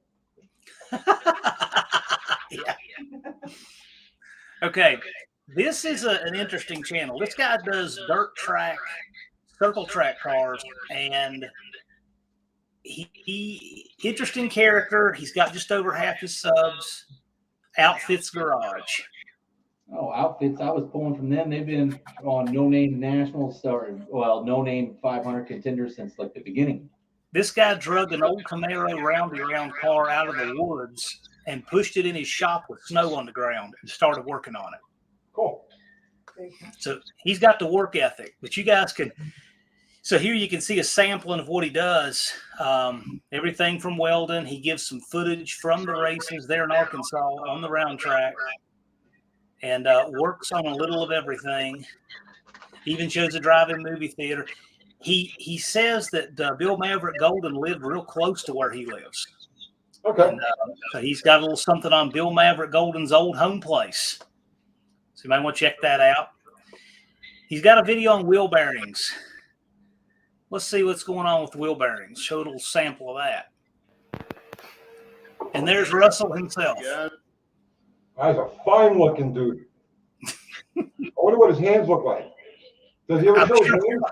[SPEAKER 3] Yeah. Okay, this is an interesting channel. This guy does dirt track, circle track cars, and he interesting character. He's got just over half his subs. Outfits Garage.
[SPEAKER 2] Oh, Outfits. I was pulling from them. They've been on No Name Nationals, or well, No Name 500 contenders since like the beginning.
[SPEAKER 3] This guy drug an old Camaro round car out of the woods and pushed it in his shop with snow on the ground and started working on it.
[SPEAKER 1] Cool.
[SPEAKER 3] So he's got the work ethic, but you guys can. So here you can see a sampling of what he does. Everything from welding. He gives some footage from the races there in Arkansas on the round track, and works on a little of everything. Even shows a drive-in movie theater. He says that Bill Maverick Golden lived real close to where he lives.
[SPEAKER 1] Okay.
[SPEAKER 3] And, so he's got a little something on Bill Maverick Golden's old home place. So you might want to check that out. He's got a video on wheel bearings. Let's see what's going on with wheel bearings. Show a little sample of that. And there's Russell himself.
[SPEAKER 1] That's a fine looking dude. I wonder what his hands look like. Does he ever show his hands?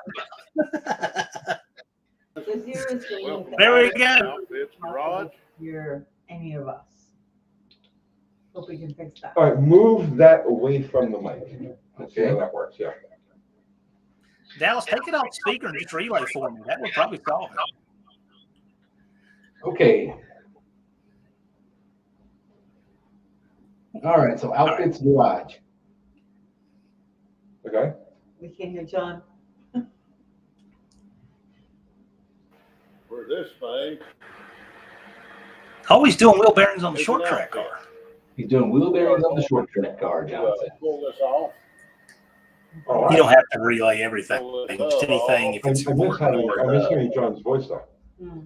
[SPEAKER 3] There we go.
[SPEAKER 8] It's garage.
[SPEAKER 4] You're any of us. Hope we can fix that.
[SPEAKER 1] All right, move that away from the mic. Let's see how that works. Yeah.
[SPEAKER 3] Dallas, take it off speaker and just relay for me. That would probably solve it.
[SPEAKER 2] Okay. All right. So Outfits Garage.
[SPEAKER 1] Okay.
[SPEAKER 4] We can't hear John.
[SPEAKER 8] For this thing.
[SPEAKER 3] Always doing wheel bearings on the short track car.
[SPEAKER 2] He's doing wheel bearings on the short track car, Johnson.
[SPEAKER 8] Pull this off.
[SPEAKER 1] Oh,
[SPEAKER 3] You don't have to relay everything. Just anything if
[SPEAKER 1] I
[SPEAKER 3] it's
[SPEAKER 1] miss hearing John's voice though.
[SPEAKER 4] Hmm.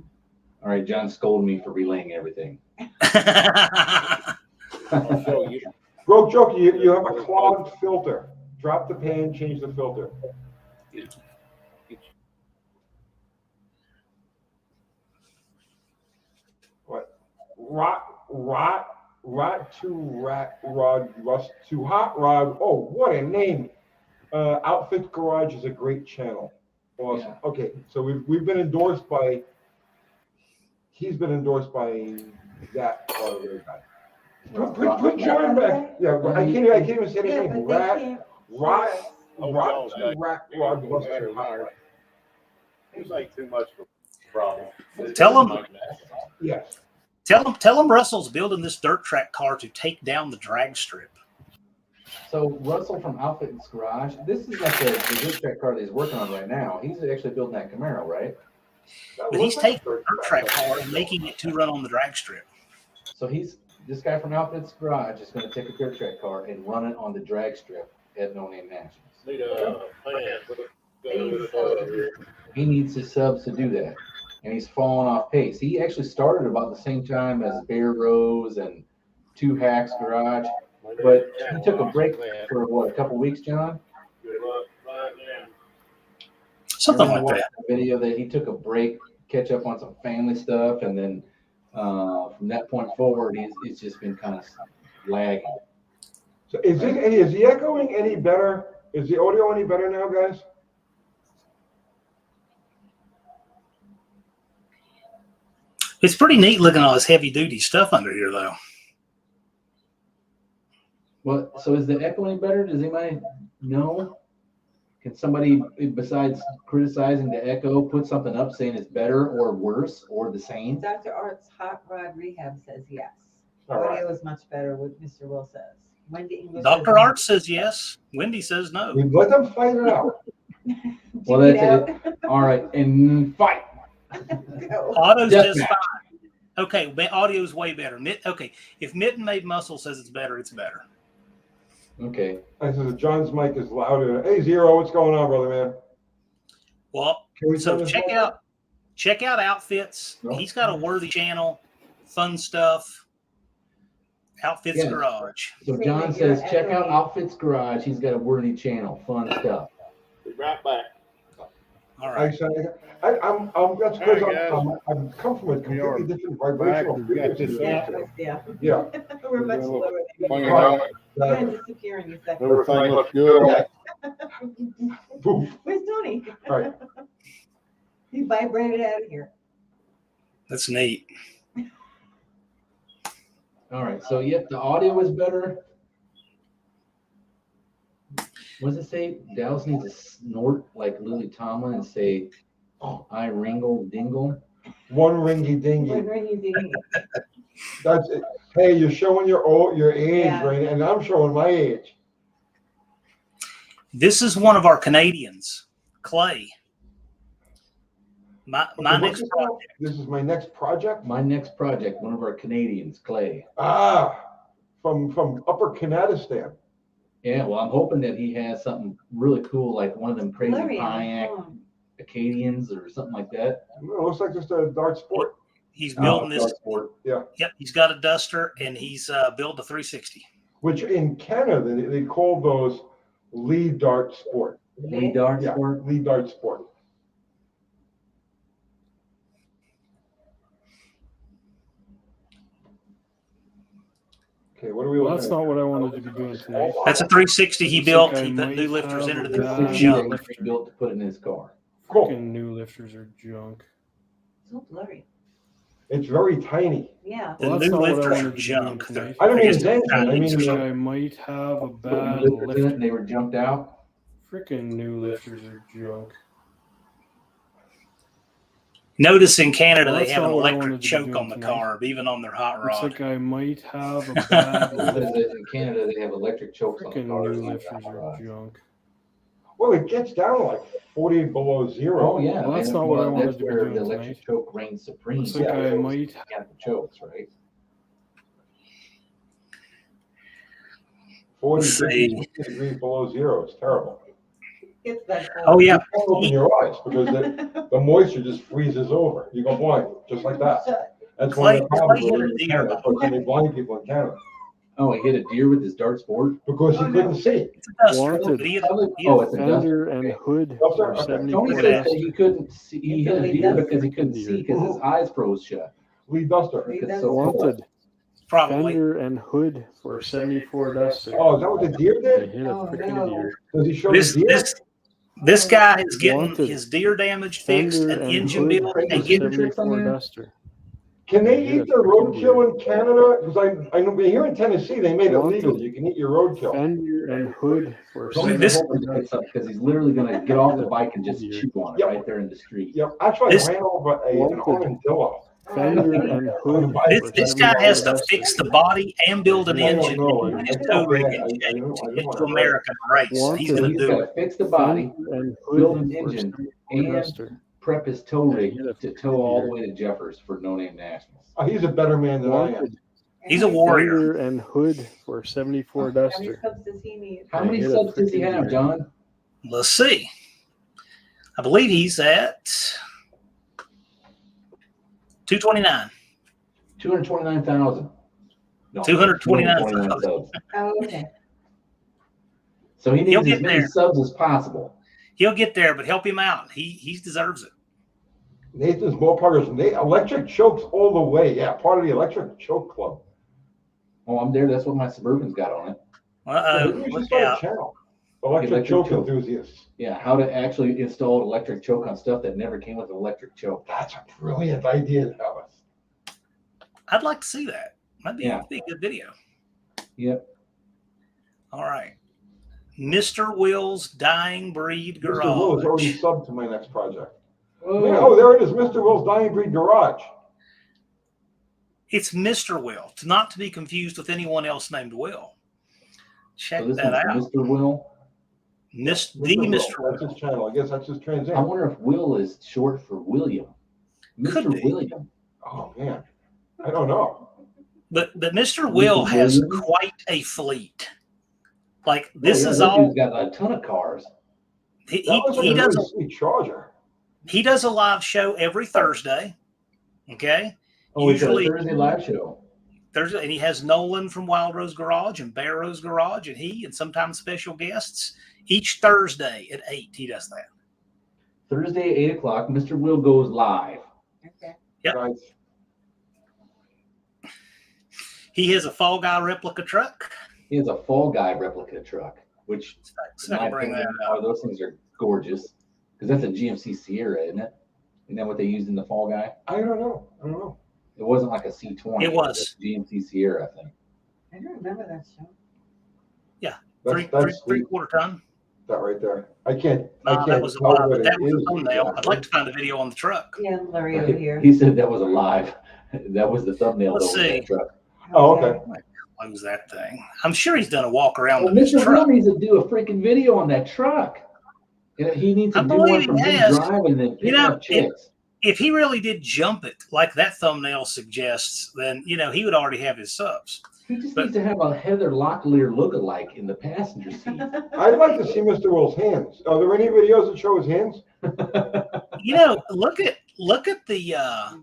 [SPEAKER 2] All right, John scolded me for relaying everything.
[SPEAKER 8] I'll show you.
[SPEAKER 1] Broke joke, you have a clogged filter. Drop the pan, change the filter. What? Rust to hot rod. Oh, what a name. Outfit Garage is a great channel. Awesome.
[SPEAKER 2] Yeah.
[SPEAKER 1] Okay, so we've been endorsed by, he's been endorsed by that guy. Put John back. Yeah, I can't even say
[SPEAKER 4] Yeah,
[SPEAKER 1] anything.
[SPEAKER 4] but they can't.
[SPEAKER 1] Rod Rust
[SPEAKER 8] Better
[SPEAKER 1] to
[SPEAKER 8] than
[SPEAKER 1] hot
[SPEAKER 8] ours.
[SPEAKER 1] rod.
[SPEAKER 8] It's like too much of a problem.
[SPEAKER 3] Tell 'em.
[SPEAKER 1] Yes.
[SPEAKER 3] Tell him Russell's building this dirt track car to take down the drag strip.
[SPEAKER 2] So Russell from Outfits Garage, this is like the dirt track car that he's working on right now. He's actually building that Camaro, right?
[SPEAKER 3] But he's taking the dirt track car and making it to run on the drag strip.
[SPEAKER 2] So this guy from Outfits Garage is going to take a dirt track car and run it on the drag strip at No Name Nationals.
[SPEAKER 8] Need a plan.
[SPEAKER 2] He needs his subs to do that, and he's falling off pace. He actually started about the same time as Bear Rose and Two Hacks Garage, but he took a break for what, a couple weeks, John?
[SPEAKER 8] Good luck right now.
[SPEAKER 3] Something
[SPEAKER 2] Remember
[SPEAKER 3] like that.
[SPEAKER 2] watching the video that he took a break, catch up on some family stuff, and then from that point forward, it's just been kind of lagging.
[SPEAKER 1] So is the echoing any better? Is the audio any better now, guys?
[SPEAKER 3] It's pretty neat looking at all this heavy duty stuff under here, though.
[SPEAKER 2] Well, so is the echo any better? Does anybody know? Can somebody, besides criticizing the echo, put something up saying it's better or worse or the same?
[SPEAKER 4] Dr. Art's Hot Rod Rehab says yes.
[SPEAKER 1] All right.
[SPEAKER 4] Audio is much better, what Mr. Will says. Wendy English.
[SPEAKER 3] Dr. Art says yes. Wendy says no.
[SPEAKER 1] We let them fight it out.
[SPEAKER 2] Well, that's it. All right, and fight.
[SPEAKER 4] Go.
[SPEAKER 3] Otto says
[SPEAKER 2] Deathmatch.
[SPEAKER 3] fine. Okay, audio's way better. Okay, if Mitten Made Muscle says it's better, it's better.
[SPEAKER 2] Okay.
[SPEAKER 1] I said John's mic is louder. Hey, Zero, what's going on, brother man?
[SPEAKER 3] Well,
[SPEAKER 1] Can we
[SPEAKER 3] so
[SPEAKER 1] turn this
[SPEAKER 3] check
[SPEAKER 1] mic
[SPEAKER 3] out Outfits.
[SPEAKER 1] No.
[SPEAKER 3] He's got a worthy channel, fun stuff. Outfits
[SPEAKER 2] Yeah.
[SPEAKER 3] Garage.
[SPEAKER 2] So John says, check out Outfits Garage. He's got a worthy channel, fun stuff.
[SPEAKER 6] Be right back.
[SPEAKER 3] All right.
[SPEAKER 1] I'm that's
[SPEAKER 8] All right,
[SPEAKER 1] because
[SPEAKER 8] guys.
[SPEAKER 1] I'm come from a
[SPEAKER 8] We are
[SPEAKER 1] completely different
[SPEAKER 8] back.
[SPEAKER 1] vibrational
[SPEAKER 8] We've got this
[SPEAKER 1] frequency.
[SPEAKER 4] Yeah,
[SPEAKER 1] Yeah.
[SPEAKER 4] we're much lower than
[SPEAKER 8] Clean
[SPEAKER 4] you.
[SPEAKER 8] it up.
[SPEAKER 4] You're gonna disappear in a second.
[SPEAKER 8] Everything looks good.
[SPEAKER 1] Poof.
[SPEAKER 4] Where's Tony?
[SPEAKER 1] All right.
[SPEAKER 4] He vibrated out of here.
[SPEAKER 3] That's neat.
[SPEAKER 2] All right. So, yep, the audio is better. What does it say? Dallas needs to snort like Lily Tomlin and say, I ringle dingle.
[SPEAKER 1] One ringy dingy.
[SPEAKER 4] When you did.
[SPEAKER 1] That's it. Hey, you're showing your age,
[SPEAKER 4] Yeah.
[SPEAKER 1] right? And I'm showing my age.
[SPEAKER 3] This is one of our Canadians, Clay. My
[SPEAKER 1] Okay,
[SPEAKER 3] next
[SPEAKER 1] what's
[SPEAKER 3] project.
[SPEAKER 1] This is my next project.
[SPEAKER 2] My next project, one of our Canadians, Clay.
[SPEAKER 1] From Upper Kanadistan.
[SPEAKER 2] Yeah, well, I'm hoping that he has something really cool, like one of them crazy Pontiac Acadians or something like that.
[SPEAKER 1] It looks like just a dart sport.
[SPEAKER 3] He's building this.
[SPEAKER 2] Dart sport.
[SPEAKER 3] Yep, he's got a Duster and he's built a 360.
[SPEAKER 1] Which in Canada they call those lead dart sport.
[SPEAKER 2] Lead dart
[SPEAKER 1] Yeah,
[SPEAKER 2] sport.
[SPEAKER 1] lead dart sport. Okay, what are we
[SPEAKER 9] Well,
[SPEAKER 1] looking
[SPEAKER 9] that's
[SPEAKER 1] at?
[SPEAKER 9] not what I wanted to be doing tonight.
[SPEAKER 3] That's a 360 he
[SPEAKER 9] Looks
[SPEAKER 3] built.
[SPEAKER 9] like I
[SPEAKER 3] He put
[SPEAKER 9] might
[SPEAKER 3] new lifters
[SPEAKER 9] have
[SPEAKER 3] into
[SPEAKER 9] a
[SPEAKER 3] the
[SPEAKER 9] bad
[SPEAKER 3] junk.
[SPEAKER 9] lifter.
[SPEAKER 2] Built to put in his car.
[SPEAKER 1] Cool.
[SPEAKER 9] Freaking new lifters are junk.
[SPEAKER 4] So blurry.
[SPEAKER 1] It's very tiny.
[SPEAKER 4] Yeah.
[SPEAKER 3] The
[SPEAKER 9] Well, that's
[SPEAKER 3] new
[SPEAKER 9] not what I
[SPEAKER 3] lifters
[SPEAKER 9] wanted
[SPEAKER 3] are
[SPEAKER 9] to be doing
[SPEAKER 3] junk.
[SPEAKER 9] tonight.
[SPEAKER 1] I don't mean
[SPEAKER 3] guess
[SPEAKER 1] his
[SPEAKER 3] they're
[SPEAKER 1] engine. I mean,
[SPEAKER 9] Looks
[SPEAKER 1] you
[SPEAKER 9] like
[SPEAKER 1] know,
[SPEAKER 9] I might have a
[SPEAKER 2] Put
[SPEAKER 9] bad
[SPEAKER 2] new lifters in it
[SPEAKER 9] lifter.
[SPEAKER 2] and they were junked out.
[SPEAKER 9] Freaking new lifters are junk.
[SPEAKER 3] Notice in Canada
[SPEAKER 9] Well,
[SPEAKER 3] they
[SPEAKER 9] that's
[SPEAKER 3] have an
[SPEAKER 9] not what I
[SPEAKER 3] electric
[SPEAKER 9] wanted to be
[SPEAKER 3] choke
[SPEAKER 9] doing
[SPEAKER 3] on the
[SPEAKER 9] tonight.
[SPEAKER 3] carb, even on their hot
[SPEAKER 9] Looks
[SPEAKER 3] rod.
[SPEAKER 9] like I might have a bad
[SPEAKER 2] It says
[SPEAKER 9] lifter.
[SPEAKER 2] that in Canada, they have electric chokes on the
[SPEAKER 9] Freaking
[SPEAKER 2] cars.
[SPEAKER 9] new
[SPEAKER 2] like
[SPEAKER 9] lifters
[SPEAKER 2] hot
[SPEAKER 9] are
[SPEAKER 2] rods.
[SPEAKER 9] junk.
[SPEAKER 1] well, it gets down to like 40 below zero.
[SPEAKER 2] Oh, yeah.
[SPEAKER 9] Well, that's
[SPEAKER 2] and,
[SPEAKER 9] not what I wanted
[SPEAKER 2] that's
[SPEAKER 9] to be
[SPEAKER 2] where
[SPEAKER 9] doing
[SPEAKER 2] the electric
[SPEAKER 9] tonight.
[SPEAKER 2] choke reigns supreme.
[SPEAKER 9] Looks like
[SPEAKER 1] Yeah.
[SPEAKER 9] I might.
[SPEAKER 2] Mechanical chokes, right?
[SPEAKER 1] 40,
[SPEAKER 3] Let's
[SPEAKER 1] 50,
[SPEAKER 3] see.
[SPEAKER 1] 60 degrees below zero. It's terrible.
[SPEAKER 4] It's that cold.
[SPEAKER 3] Oh yeah,
[SPEAKER 1] You can't open your eyes because the moisture just freezes over. You go blind, just like that. That's one of the
[SPEAKER 3] Clay
[SPEAKER 1] problems
[SPEAKER 3] hit
[SPEAKER 1] with
[SPEAKER 3] a
[SPEAKER 1] living in
[SPEAKER 3] deer.
[SPEAKER 1] Canada. That's why so many blind people in Canada.
[SPEAKER 2] Oh, he hit a deer with his dart sport?
[SPEAKER 1] Because he couldn't see.
[SPEAKER 3] it's a Duster.
[SPEAKER 9] Wanted.
[SPEAKER 3] But he had
[SPEAKER 2] Oh, it's a
[SPEAKER 9] Fender
[SPEAKER 2] Duster.
[SPEAKER 9] and
[SPEAKER 2] Okay.
[SPEAKER 9] hood
[SPEAKER 1] Duster?
[SPEAKER 9] for
[SPEAKER 1] Okay.
[SPEAKER 9] 74
[SPEAKER 2] Tony says that
[SPEAKER 9] Duster.
[SPEAKER 2] he couldn't see. He hit a deer because he couldn't see because his eyes froze shut.
[SPEAKER 1] Lee Duster.
[SPEAKER 2] Because it's so cold.
[SPEAKER 9] Wanted.
[SPEAKER 3] probably.
[SPEAKER 9] Fender and hood for 74 Duster.
[SPEAKER 1] Oh, is that what the deer
[SPEAKER 9] They
[SPEAKER 1] did?
[SPEAKER 9] hit a
[SPEAKER 4] Oh,
[SPEAKER 9] freaking
[SPEAKER 4] no.
[SPEAKER 9] deer.
[SPEAKER 1] Does he show
[SPEAKER 3] This
[SPEAKER 1] the deer?
[SPEAKER 3] this guy is getting
[SPEAKER 9] Wanted.
[SPEAKER 3] his deer damage fixed,
[SPEAKER 9] Fender
[SPEAKER 3] an
[SPEAKER 9] and
[SPEAKER 3] engine
[SPEAKER 9] hood
[SPEAKER 3] built,
[SPEAKER 9] for
[SPEAKER 3] and
[SPEAKER 2] get-
[SPEAKER 3] get
[SPEAKER 9] 74 Duster.
[SPEAKER 1] Can they
[SPEAKER 9] Hit a
[SPEAKER 1] eat the
[SPEAKER 9] freaking
[SPEAKER 1] roadkill in Canada? Because I know here in Tennessee they made it
[SPEAKER 9] Wanted.
[SPEAKER 1] legal. You can eat your roadkill.
[SPEAKER 9] Fender and hood for
[SPEAKER 2] Tony's
[SPEAKER 3] This-
[SPEAKER 2] hoping to pick something because he's literally going to get off the bike and just chew on it
[SPEAKER 1] Yep.
[SPEAKER 2] right there in the street.
[SPEAKER 1] Yep. Actually,
[SPEAKER 3] This-
[SPEAKER 1] I ran over an
[SPEAKER 9] Wanted.
[SPEAKER 1] armadillo.
[SPEAKER 9] Fender and hood for
[SPEAKER 3] This guy has to
[SPEAKER 9] 74
[SPEAKER 3] fix the body and build an
[SPEAKER 1] I don't
[SPEAKER 3] engine
[SPEAKER 1] know.
[SPEAKER 3] and his
[SPEAKER 1] I
[SPEAKER 3] toe
[SPEAKER 1] felt
[SPEAKER 3] rig
[SPEAKER 1] bad.
[SPEAKER 3] in
[SPEAKER 1] I
[SPEAKER 3] shape
[SPEAKER 1] didn't
[SPEAKER 3] to get
[SPEAKER 1] want
[SPEAKER 3] to
[SPEAKER 1] to
[SPEAKER 3] American race. He's
[SPEAKER 9] Wanted.
[SPEAKER 2] So
[SPEAKER 3] gonna
[SPEAKER 2] he's
[SPEAKER 3] do
[SPEAKER 2] got
[SPEAKER 3] it.
[SPEAKER 2] to fix the body,
[SPEAKER 9] Fender and
[SPEAKER 2] build
[SPEAKER 9] hood
[SPEAKER 2] an
[SPEAKER 9] for
[SPEAKER 2] engine,
[SPEAKER 9] 74
[SPEAKER 2] and
[SPEAKER 9] Duster.
[SPEAKER 2] prep his tow rig
[SPEAKER 9] Hit a
[SPEAKER 2] to tow all the
[SPEAKER 9] deer.
[SPEAKER 2] way to Jeffers for No Name Nationals.
[SPEAKER 1] Oh, he's a better man than I am.
[SPEAKER 9] Wanted.
[SPEAKER 3] He's a warrior.
[SPEAKER 9] Fender and hood for 74
[SPEAKER 4] How many
[SPEAKER 9] Duster.
[SPEAKER 4] subs does he need?
[SPEAKER 2] How
[SPEAKER 9] I
[SPEAKER 2] many
[SPEAKER 9] hit a
[SPEAKER 2] subs does he
[SPEAKER 9] freaking
[SPEAKER 2] have,
[SPEAKER 9] deer.
[SPEAKER 2] John?
[SPEAKER 3] Let's see. I believe he's at 229.
[SPEAKER 2] 229,000. No,
[SPEAKER 3] 229,000.
[SPEAKER 2] subs.
[SPEAKER 4] Oh, okay.
[SPEAKER 2] So he
[SPEAKER 3] He'll
[SPEAKER 2] needs as
[SPEAKER 3] get
[SPEAKER 2] many
[SPEAKER 3] there.
[SPEAKER 2] subs as possible.
[SPEAKER 3] He'll get there, but help him out. He deserves it.
[SPEAKER 1] Nathan's ballparkers. Electric chokes all the way. Yeah, part of the electric choke club.
[SPEAKER 2] Oh, I'm there. That's what my Suburban's got on it.
[SPEAKER 1] Maybe we should
[SPEAKER 3] Look
[SPEAKER 1] start
[SPEAKER 3] out.
[SPEAKER 1] a channel. Electric
[SPEAKER 2] Electric
[SPEAKER 1] choke
[SPEAKER 2] choke.
[SPEAKER 1] enthusiasts.
[SPEAKER 2] Yeah, how to actually install an electric choke on stuff that never came with an electric choke.
[SPEAKER 1] That's a brilliant idea, Thomas.
[SPEAKER 3] I'd like to see that. That'd be,
[SPEAKER 2] Yeah.
[SPEAKER 3] be a good video.
[SPEAKER 2] Yep.
[SPEAKER 3] All right. Mr. Will's Dying Breed
[SPEAKER 1] Mr. Will is already
[SPEAKER 3] Garage.
[SPEAKER 1] subbed to my next project.
[SPEAKER 2] Oh,
[SPEAKER 1] Oh, there it is. Mr. Will's Dying Breed Garage.
[SPEAKER 3] It's Mr. Will, not to be confused with anyone else named Will. Check
[SPEAKER 2] so this
[SPEAKER 3] that out.
[SPEAKER 2] one's Mr. Will.
[SPEAKER 3] The
[SPEAKER 1] Will.
[SPEAKER 3] Mr.
[SPEAKER 1] That's
[SPEAKER 3] Will.
[SPEAKER 1] his channel. I guess that's his
[SPEAKER 2] I
[SPEAKER 1] transition.
[SPEAKER 2] wonder if Will is short for William.
[SPEAKER 3] Could
[SPEAKER 2] Mr.
[SPEAKER 3] be.
[SPEAKER 2] William.
[SPEAKER 1] Oh, man. don't know.
[SPEAKER 3] But Mr. Will has
[SPEAKER 2] Williams?
[SPEAKER 3] quite a fleet. Like
[SPEAKER 2] Oh,
[SPEAKER 3] this
[SPEAKER 2] yeah,
[SPEAKER 3] is
[SPEAKER 2] that
[SPEAKER 3] all
[SPEAKER 2] dude's got a ton of cars.
[SPEAKER 3] he,
[SPEAKER 1] That was like
[SPEAKER 3] he
[SPEAKER 1] a
[SPEAKER 3] does.
[SPEAKER 1] really sweet Charger.
[SPEAKER 3] He does a live show every Thursday. Okay.
[SPEAKER 2] Oh, it's a
[SPEAKER 3] Usually
[SPEAKER 2] Thursday live show.
[SPEAKER 3] Thursday, and he has Nolan from Wild Rose Garage and Bear Rose Garage, and sometimes special guests. Each Thursday at 8, he does that.
[SPEAKER 2] Thursday at 8 o'clock, Mr. Will goes live.
[SPEAKER 4] Okay.
[SPEAKER 3] Yep.
[SPEAKER 1] Nice.
[SPEAKER 3] He has a Fall Guy replica truck.
[SPEAKER 2] He has a Fall Guy replica truck, which
[SPEAKER 3] So I can bring that up.
[SPEAKER 2] those things are gorgeous. Because that's a GMC Sierra, isn't it? Isn't that what they used in the Fall Guy?
[SPEAKER 1] I don't know.
[SPEAKER 2] It wasn't like a C20.
[SPEAKER 3] It was.
[SPEAKER 2] A GMC Sierra, I think.
[SPEAKER 4] I don't remember that show.
[SPEAKER 1] That's sweet.
[SPEAKER 3] 3/4 ton.
[SPEAKER 1] That right there. I can't
[SPEAKER 3] That was
[SPEAKER 1] tell
[SPEAKER 3] alive,
[SPEAKER 1] what
[SPEAKER 3] but that
[SPEAKER 1] it
[SPEAKER 3] was
[SPEAKER 1] is
[SPEAKER 3] a thumbnail. I'd
[SPEAKER 1] exactly.
[SPEAKER 3] like to find a video on the truck.
[SPEAKER 4] Yeah, Larry over here.
[SPEAKER 2] He said that was a live. That was the thumbnail
[SPEAKER 3] Let's
[SPEAKER 2] of
[SPEAKER 3] see.
[SPEAKER 2] that truck.
[SPEAKER 1] Oh, okay.
[SPEAKER 3] Close that thing. I'm sure he's done a walk around
[SPEAKER 2] Well,
[SPEAKER 3] of his
[SPEAKER 2] Mr. Will
[SPEAKER 3] truck.
[SPEAKER 2] needs to do a freaking video on that truck. And he needs to
[SPEAKER 3] I
[SPEAKER 2] do
[SPEAKER 3] believe
[SPEAKER 2] one
[SPEAKER 3] he
[SPEAKER 2] from him
[SPEAKER 3] has.
[SPEAKER 2] driving and picking
[SPEAKER 3] know,
[SPEAKER 2] up chicks.
[SPEAKER 3] If he really did jump it like that thumbnail suggests, then he would already have his subs.
[SPEAKER 2] He just needs to have a Heather Locklear look-alike in the passenger seat.
[SPEAKER 1] I'd like to see Mr. Will's hands. Are there any videos that show his hands?
[SPEAKER 3] Look at the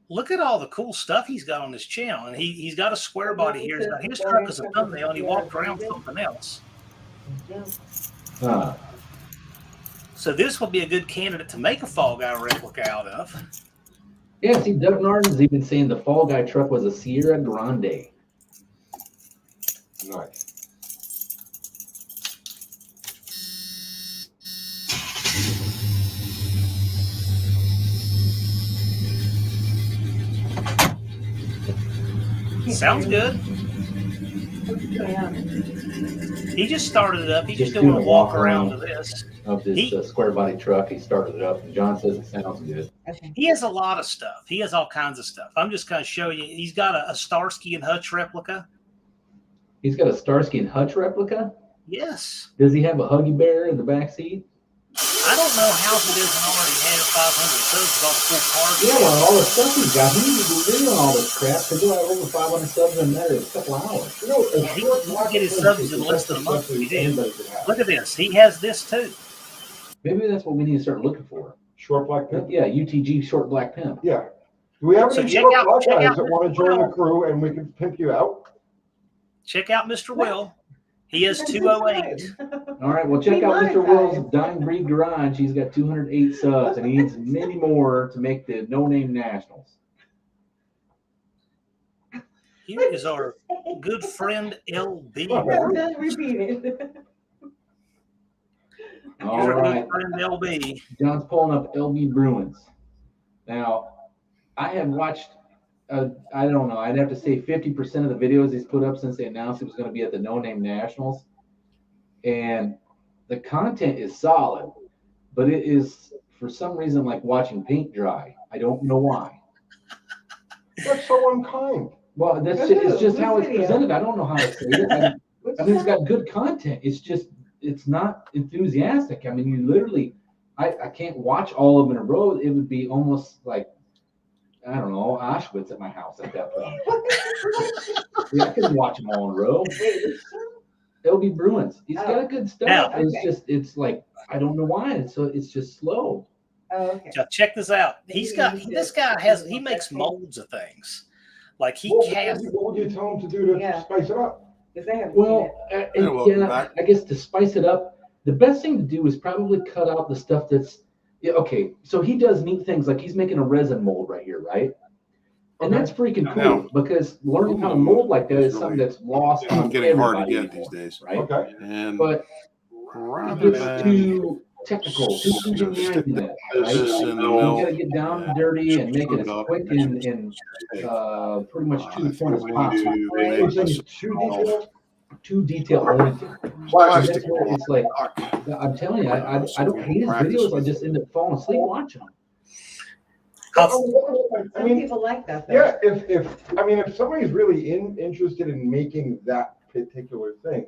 [SPEAKER 3] look at all the cool stuff he's got on his channel, and he's got a square body here. He's got his truck as a thumbnail, and he walked around with something else. So this would be a good candidate to make a Fall Guy replica out of.
[SPEAKER 2] Yeah, see, Doug Narden's even saying the Fall Guy truck was a Sierra Grande.
[SPEAKER 1] Nice.
[SPEAKER 3] Sounds good.
[SPEAKER 4] Yeah.
[SPEAKER 3] He just started it up. He's just
[SPEAKER 2] Just
[SPEAKER 3] doing a
[SPEAKER 2] doing a
[SPEAKER 3] walk
[SPEAKER 2] walk
[SPEAKER 3] around
[SPEAKER 2] around.
[SPEAKER 3] to this.
[SPEAKER 2] Of this square body truck. He started it up, and John says it sounds good.
[SPEAKER 4] Okay.
[SPEAKER 3] He has a lot of stuff. He has all kinds of stuff. I'm just kind of showing you. He's got a Starsky and Hutch replica.
[SPEAKER 2] He's got a Starsky and Hutch replica.
[SPEAKER 3] Yes.
[SPEAKER 2] Does he have a Huggy Bear in the back seat?
[SPEAKER 3] I don't know how he doesn't already have 500 subs with all the cool parts.
[SPEAKER 2] Yeah, well, all the stuff he's got, he needs to be on all this crap because he'll have over 500 subs in a matter of a couple hours.
[SPEAKER 3] He can get his subs in less than a month if he did.
[SPEAKER 1] Anybody could have.
[SPEAKER 3] Look at this. He has this too.
[SPEAKER 2] Maybe that's what we need to start looking for.
[SPEAKER 1] Short black pimp.
[SPEAKER 2] Yeah, UTG short black pimp.
[SPEAKER 1] Yeah. Do we have
[SPEAKER 3] So
[SPEAKER 1] any
[SPEAKER 3] check
[SPEAKER 1] short
[SPEAKER 3] out-
[SPEAKER 1] black
[SPEAKER 3] check
[SPEAKER 1] guys
[SPEAKER 3] out
[SPEAKER 1] that want to
[SPEAKER 3] Mr.
[SPEAKER 1] join the
[SPEAKER 3] Will.
[SPEAKER 1] crew and we can pimp you out?
[SPEAKER 3] Check out Mr. Will. He has 208.
[SPEAKER 2] All right, well, check
[SPEAKER 4] Be
[SPEAKER 2] out Mr.
[SPEAKER 4] monetized.
[SPEAKER 2] Will's Dying Breed Garage. He's got 208 subs, and he needs many more to make the No Name Nationals.
[SPEAKER 3] Here is our good friend LB.
[SPEAKER 4] Just repeat it.
[SPEAKER 2] All
[SPEAKER 3] Here's our
[SPEAKER 2] right,
[SPEAKER 3] good friend LB.
[SPEAKER 2] John's pulling up LB Bruins. Now, I have watched, I don't know, I'd have to say 50% of the videos he's put up since they announced he was going to be at the No Name Nationals. And the content is solid, but it is, for some reason, like watching paint dry. I don't know why.
[SPEAKER 1] That's so unkind.
[SPEAKER 2] Well, it's just how it's presented. I don't know how to say it. I mean, it's got good content. It's just, it's not enthusiastic. I mean, you literally, I can't watch all of them in a row. It would be almost like, I don't know, Auschwitz at my house at that point. Yeah, I couldn't watch them all in a row. LB Bruins. He's got good stuff.
[SPEAKER 3] Now-
[SPEAKER 2] It's like, I don't know why. It's just slow.
[SPEAKER 4] Oh, okay.
[SPEAKER 3] Now check this out. This guy he makes molds of things. Like he casts.
[SPEAKER 1] What would you tell him to do to
[SPEAKER 4] Yeah.
[SPEAKER 1] spice it up?
[SPEAKER 4] Because they have.
[SPEAKER 2] Well,
[SPEAKER 5] welcome back.
[SPEAKER 2] I guess to spice it up, the best thing to do is probably cut out the stuff that's, yeah, okay. So he does neat things like he's making a resin mold right here, right? And
[SPEAKER 1] Okay.
[SPEAKER 2] that's freaking
[SPEAKER 5] I
[SPEAKER 2] cool
[SPEAKER 5] know.
[SPEAKER 2] because learning how to mold like that is something that's lost
[SPEAKER 5] It's
[SPEAKER 2] on
[SPEAKER 5] getting hard to
[SPEAKER 2] everybody
[SPEAKER 5] get these
[SPEAKER 2] anymore,
[SPEAKER 5] days.
[SPEAKER 2] right?
[SPEAKER 1] Okay.
[SPEAKER 5] And
[SPEAKER 2] But
[SPEAKER 5] rather
[SPEAKER 2] it gets
[SPEAKER 5] than
[SPEAKER 2] too technical, too engineering in that, right?
[SPEAKER 5] this in the
[SPEAKER 2] You
[SPEAKER 5] mill,
[SPEAKER 2] gotta get down and dirty and make it as quick and pretty much to the point as possible.
[SPEAKER 1] You're saying too detailed?
[SPEAKER 2] Oriented.
[SPEAKER 5] Plastic.
[SPEAKER 2] That's where it's like, I'm telling you, I don't hate his videos. I just end up falling asleep watching them.
[SPEAKER 4] Some people like that. Though.
[SPEAKER 1] Yeah, if somebody's really interested in making that particular thing,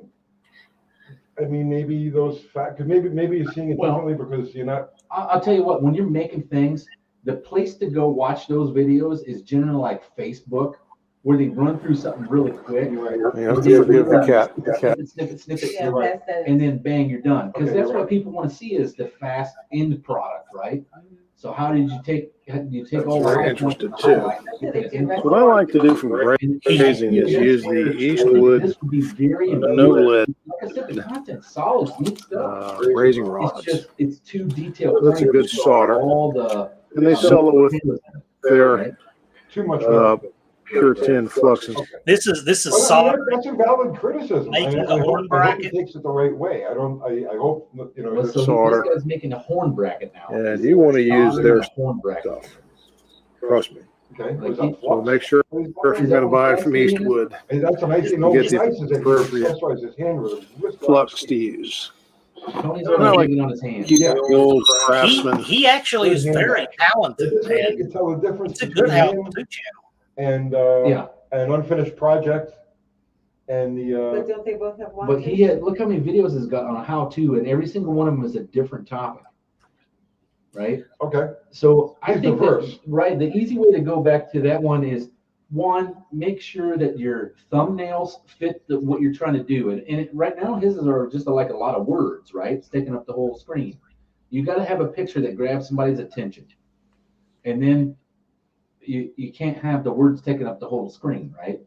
[SPEAKER 1] I mean, maybe those facts, maybe you're seeing it
[SPEAKER 2] Well,
[SPEAKER 1] differently because you're not.
[SPEAKER 2] I'll tell you what, when you're making things, the place to go watch those videos is generally like Facebook, where they run through something really quick.
[SPEAKER 1] You're right.
[SPEAKER 5] You have to forgive the cat.
[SPEAKER 2] Snippet,
[SPEAKER 4] Yeah,
[SPEAKER 1] right.
[SPEAKER 4] that's that.
[SPEAKER 2] and then bang, you're done. Because
[SPEAKER 1] Okay,
[SPEAKER 2] that's
[SPEAKER 1] you're
[SPEAKER 2] what
[SPEAKER 1] right.
[SPEAKER 2] people want to see is the fast end product, right? So how did you take all the
[SPEAKER 5] very
[SPEAKER 2] high points
[SPEAKER 5] interested
[SPEAKER 2] and
[SPEAKER 5] too.
[SPEAKER 2] highlight it, get that end
[SPEAKER 5] What I like to do from
[SPEAKER 2] And
[SPEAKER 5] grazing is use the
[SPEAKER 2] I think
[SPEAKER 5] Eastwood
[SPEAKER 2] this would be very
[SPEAKER 5] no
[SPEAKER 2] important.
[SPEAKER 5] lid
[SPEAKER 2] Like I said, the content's solid, neat stuff.
[SPEAKER 5] grazing
[SPEAKER 2] It's
[SPEAKER 5] rods.
[SPEAKER 2] just it's too detailed.
[SPEAKER 5] That's a good solder.
[SPEAKER 2] All the
[SPEAKER 5] And they sell it with their
[SPEAKER 2] right?
[SPEAKER 1] Too much.
[SPEAKER 5] pure tin fluxes.
[SPEAKER 3] This is
[SPEAKER 1] Well, I mean,
[SPEAKER 3] solid.
[SPEAKER 1] that's a valid criticism.
[SPEAKER 3] Making the
[SPEAKER 1] I
[SPEAKER 3] horn
[SPEAKER 1] hope he
[SPEAKER 3] bracket.
[SPEAKER 1] takes it the right way. I hope, you know.
[SPEAKER 2] Well, so
[SPEAKER 5] solder.
[SPEAKER 2] this guy's making a horn bracket now.
[SPEAKER 5] And you want to use
[SPEAKER 2] Solder
[SPEAKER 5] their
[SPEAKER 2] and a horn bracket.
[SPEAKER 5] stuff. Trust me.
[SPEAKER 1] Okay.
[SPEAKER 2] Like
[SPEAKER 1] Was that
[SPEAKER 2] he-
[SPEAKER 5] So
[SPEAKER 1] flux?
[SPEAKER 5] make sure if you're going to buy it from Eastwood,
[SPEAKER 1] Hey, that's a nice thing.
[SPEAKER 5] You get
[SPEAKER 1] What's
[SPEAKER 5] the
[SPEAKER 1] nice is that he
[SPEAKER 5] appropriate
[SPEAKER 1] accessorize his hand with a wrist
[SPEAKER 5] flux to use.
[SPEAKER 2] Tony's
[SPEAKER 5] I
[SPEAKER 2] already
[SPEAKER 5] like-
[SPEAKER 2] hanging on his hand.
[SPEAKER 5] You got the old
[SPEAKER 3] He,
[SPEAKER 5] craftsman.
[SPEAKER 3] he actually is very talented,
[SPEAKER 1] This way you
[SPEAKER 3] and
[SPEAKER 1] can tell the difference
[SPEAKER 3] it's a good
[SPEAKER 1] between
[SPEAKER 3] how
[SPEAKER 1] him
[SPEAKER 3] to channel.
[SPEAKER 1] and
[SPEAKER 2] Yeah,
[SPEAKER 1] an unfinished project and the
[SPEAKER 4] But don't they both have
[SPEAKER 2] but
[SPEAKER 4] watches?
[SPEAKER 2] he had, look how many videos he's got on how to, and every single one of them is a different topic. Right?
[SPEAKER 1] okay.
[SPEAKER 2] So I
[SPEAKER 1] He's
[SPEAKER 2] think
[SPEAKER 1] diverse.
[SPEAKER 2] that, right, the easy way to go back to that one is, one, make sure that your thumbnails fit what you're trying to do. And right now his are just like a lot of words, right? It's taking up the whole screen. You got to have a picture that grabs somebody's attention. And then you can't have the words taking up the whole screen, right?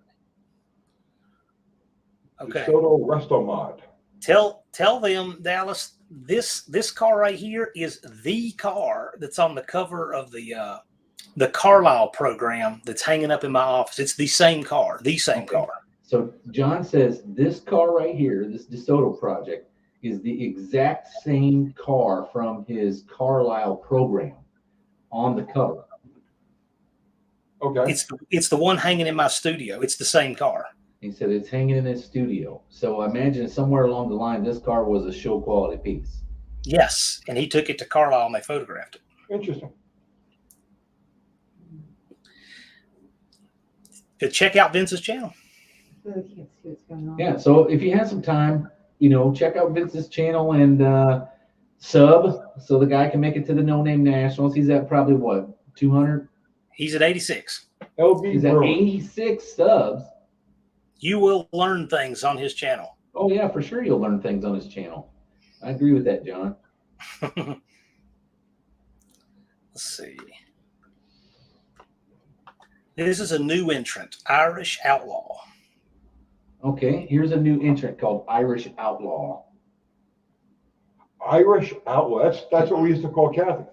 [SPEAKER 3] Okay.
[SPEAKER 1] DeSoto Resto Mod.
[SPEAKER 3] Tell them, Dallas, this car right here is the car that's on the cover of the Carlisle program that's hanging up in my office. It's the same car, car.
[SPEAKER 2] So John says this car right here, this DeSoto project, is the exact same car from his Carlisle program on the cover.
[SPEAKER 1] Okay.
[SPEAKER 3] It's the one hanging in my studio. It's the same car.
[SPEAKER 2] He said it's hanging in his studio. So I imagine somewhere along the line, this car was a show quality piece.
[SPEAKER 3] Yes, and he took it to Carlisle and they photographed it.
[SPEAKER 1] Interesting.
[SPEAKER 3] But check out Vince's channel.
[SPEAKER 4] Really can't see what's going on.
[SPEAKER 2] Yeah. So if you have some time, check out Vince's channel and sub so the guy can make it to the No Name Nationals. He's at probably what, 200?
[SPEAKER 3] He's at 86.
[SPEAKER 1] LB
[SPEAKER 2] He's at
[SPEAKER 1] Bruin.
[SPEAKER 2] 86 subs.
[SPEAKER 3] You will learn things on his channel.
[SPEAKER 2] Oh yeah, for sure you'll learn things on his channel. I agree with that, John.
[SPEAKER 3] Let's see. This is a new entrant, Irish Outlaw.
[SPEAKER 2] Okay, here's a new entrant called Irish Outlaw.
[SPEAKER 1] Irish Outlaw. That's what we used to call Kathy.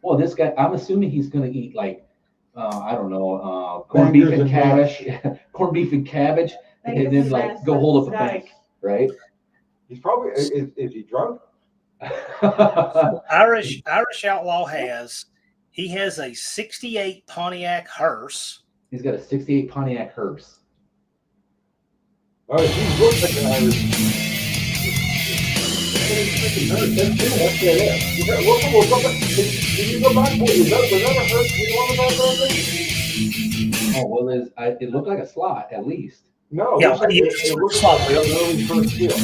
[SPEAKER 2] Well, this guy, I'm assuming he's going to eat like, I don't know, corned beef
[SPEAKER 1] Bangers
[SPEAKER 2] and
[SPEAKER 1] and
[SPEAKER 2] cabbage, corned beef and cabbage,
[SPEAKER 4] Like,
[SPEAKER 2] and
[SPEAKER 4] this
[SPEAKER 2] then
[SPEAKER 4] is
[SPEAKER 2] like
[SPEAKER 4] nice,
[SPEAKER 2] go hold up a
[SPEAKER 4] like,
[SPEAKER 2] bank, right?
[SPEAKER 1] He's probably is he drunk?
[SPEAKER 3] Irish Outlaw has a 68 Pontiac hearse.
[SPEAKER 2] He's got a 68 Pontiac hearse.
[SPEAKER 1] Oh, he looks like an Irish. Can you go back? Was that a hearse? You want about that?
[SPEAKER 2] Oh well, it looked like a slot at least.
[SPEAKER 1] No.
[SPEAKER 3] Yeah,
[SPEAKER 1] looks like
[SPEAKER 3] it's
[SPEAKER 1] it looks
[SPEAKER 3] slot
[SPEAKER 1] like
[SPEAKER 3] wheel.
[SPEAKER 1] an early first wheel.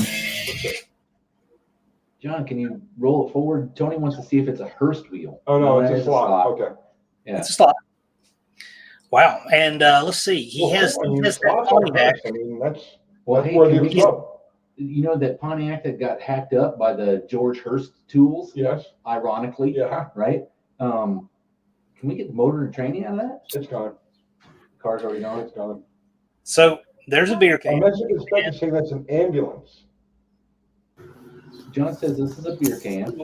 [SPEAKER 2] John, can you roll it forward? Tony wants to see if it's a Hearst wheel.
[SPEAKER 1] Oh no,
[SPEAKER 2] that
[SPEAKER 1] it's
[SPEAKER 2] is
[SPEAKER 1] a slot. Okay.
[SPEAKER 2] Yeah.
[SPEAKER 3] It's a slot. Wow. And let's see. He has that Pontiac.
[SPEAKER 1] I mean, that's
[SPEAKER 2] Well, hey,
[SPEAKER 1] worthy
[SPEAKER 2] can
[SPEAKER 1] of
[SPEAKER 2] we
[SPEAKER 1] sub.
[SPEAKER 2] you know that Pontiac that got hacked up by the George Hearst tools,
[SPEAKER 1] Yes.
[SPEAKER 2] ironically,
[SPEAKER 1] Yeah.
[SPEAKER 2] right? Can we get the motor and training out of that?
[SPEAKER 1] It's gone.
[SPEAKER 2] Car's already gone.
[SPEAKER 1] It's gone.
[SPEAKER 3] So there's a beer
[SPEAKER 1] A
[SPEAKER 3] can.
[SPEAKER 1] Mexican spec is saying that's an ambulance.
[SPEAKER 2] John says this is a beer can,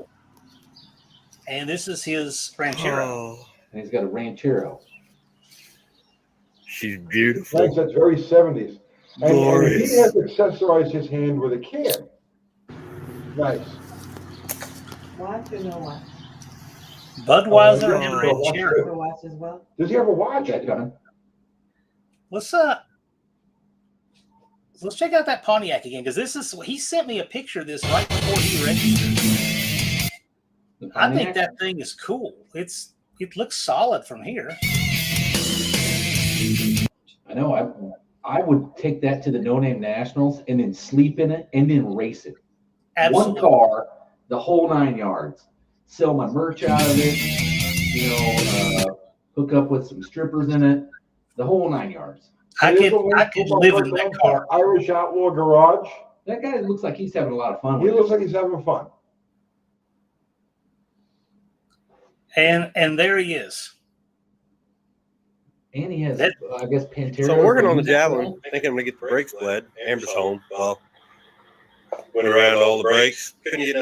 [SPEAKER 3] And this is his Ranchero.
[SPEAKER 2] and he's got a Ranchero.
[SPEAKER 5] She's beautiful.
[SPEAKER 1] Thanks, that's very 70s. And he
[SPEAKER 5] Glorious.
[SPEAKER 1] has accessorized his hand with a can. Nice.
[SPEAKER 4] Watch or no watch?
[SPEAKER 3] Budweiser
[SPEAKER 1] yeah,
[SPEAKER 3] and
[SPEAKER 1] yeah.
[SPEAKER 3] Ranchero.
[SPEAKER 4] So watch as well.
[SPEAKER 1] Does he have a watch?
[SPEAKER 2] That John?
[SPEAKER 3] Let's check out that Pontiac again, because he sent me a picture of this right before he registered.
[SPEAKER 2] The
[SPEAKER 3] I think
[SPEAKER 2] Pontiac?
[SPEAKER 3] that thing is cool. It looks solid from here.
[SPEAKER 2] I know. I would take that to the No Name Nationals and then sleep in it and then race it.
[SPEAKER 3] Absolutely.
[SPEAKER 2] One car, the whole 9 yards. Sell my merch out of it. hook up with some strippers in it, the whole 9 yards.
[SPEAKER 3] I
[SPEAKER 1] Here's
[SPEAKER 3] could
[SPEAKER 1] a link to my
[SPEAKER 3] live in
[SPEAKER 1] personal
[SPEAKER 3] that car.
[SPEAKER 1] Irish Outlaw Garage.
[SPEAKER 2] That guy looks like he's having a lot of fun
[SPEAKER 1] He
[SPEAKER 2] with
[SPEAKER 1] looks
[SPEAKER 2] it.
[SPEAKER 1] like he's having fun.
[SPEAKER 3] And there he is.
[SPEAKER 2] And he has,
[SPEAKER 3] That-
[SPEAKER 2] I guess, Pantera.
[SPEAKER 10] So I'm working on the Javelin, thinking I'm gonna get the brakes bled. Amber's home. Well, went around all the brakes. Couldn't get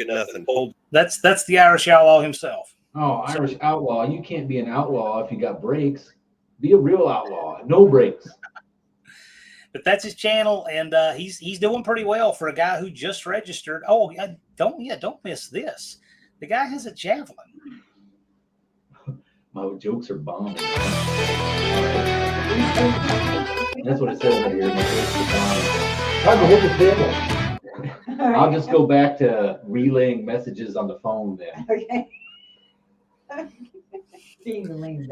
[SPEAKER 10] nothing. Pulled.
[SPEAKER 3] That's the Irish Outlaw himself.
[SPEAKER 2] Oh, Irish Outlaw. You can't be an outlaw if you got brakes. Be a real outlaw. No brakes.
[SPEAKER 3] But that's his channel, and he's doing pretty well for a guy who just registered. Oh, don't miss this. The guy has a Javelin.
[SPEAKER 2] My jokes are bombing. That's what it says right here. My jokes are bombing.
[SPEAKER 1] Time to hit the table.
[SPEAKER 2] I'll just go back to relaying messages on the phone then.
[SPEAKER 4] Okay. $15 million.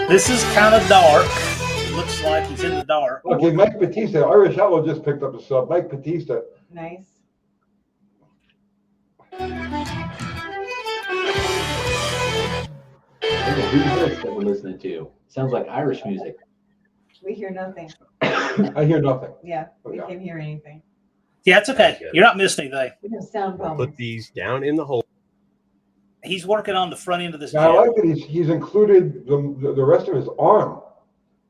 [SPEAKER 3] This is kind of dark. It looks like he's in the dark.
[SPEAKER 1] Okay, Mike Batista, Irish Outlaw just picked up a sub. Mike Batista.
[SPEAKER 4] Nice.
[SPEAKER 2] Who's this that we're listening to? Sounds like Irish music.
[SPEAKER 4] We hear nothing.
[SPEAKER 1] I hear nothing.
[SPEAKER 4] Yeah, we
[SPEAKER 1] Okay.
[SPEAKER 4] can't hear anything.
[SPEAKER 3] Yeah, it's okay. You're not missing anything.
[SPEAKER 4] We have sound
[SPEAKER 10] Put
[SPEAKER 4] problems.
[SPEAKER 10] these down in the hole.
[SPEAKER 3] He's working on the front end of this
[SPEAKER 1] Now, I
[SPEAKER 3] Javelin.
[SPEAKER 1] like that he's included the rest of his arm.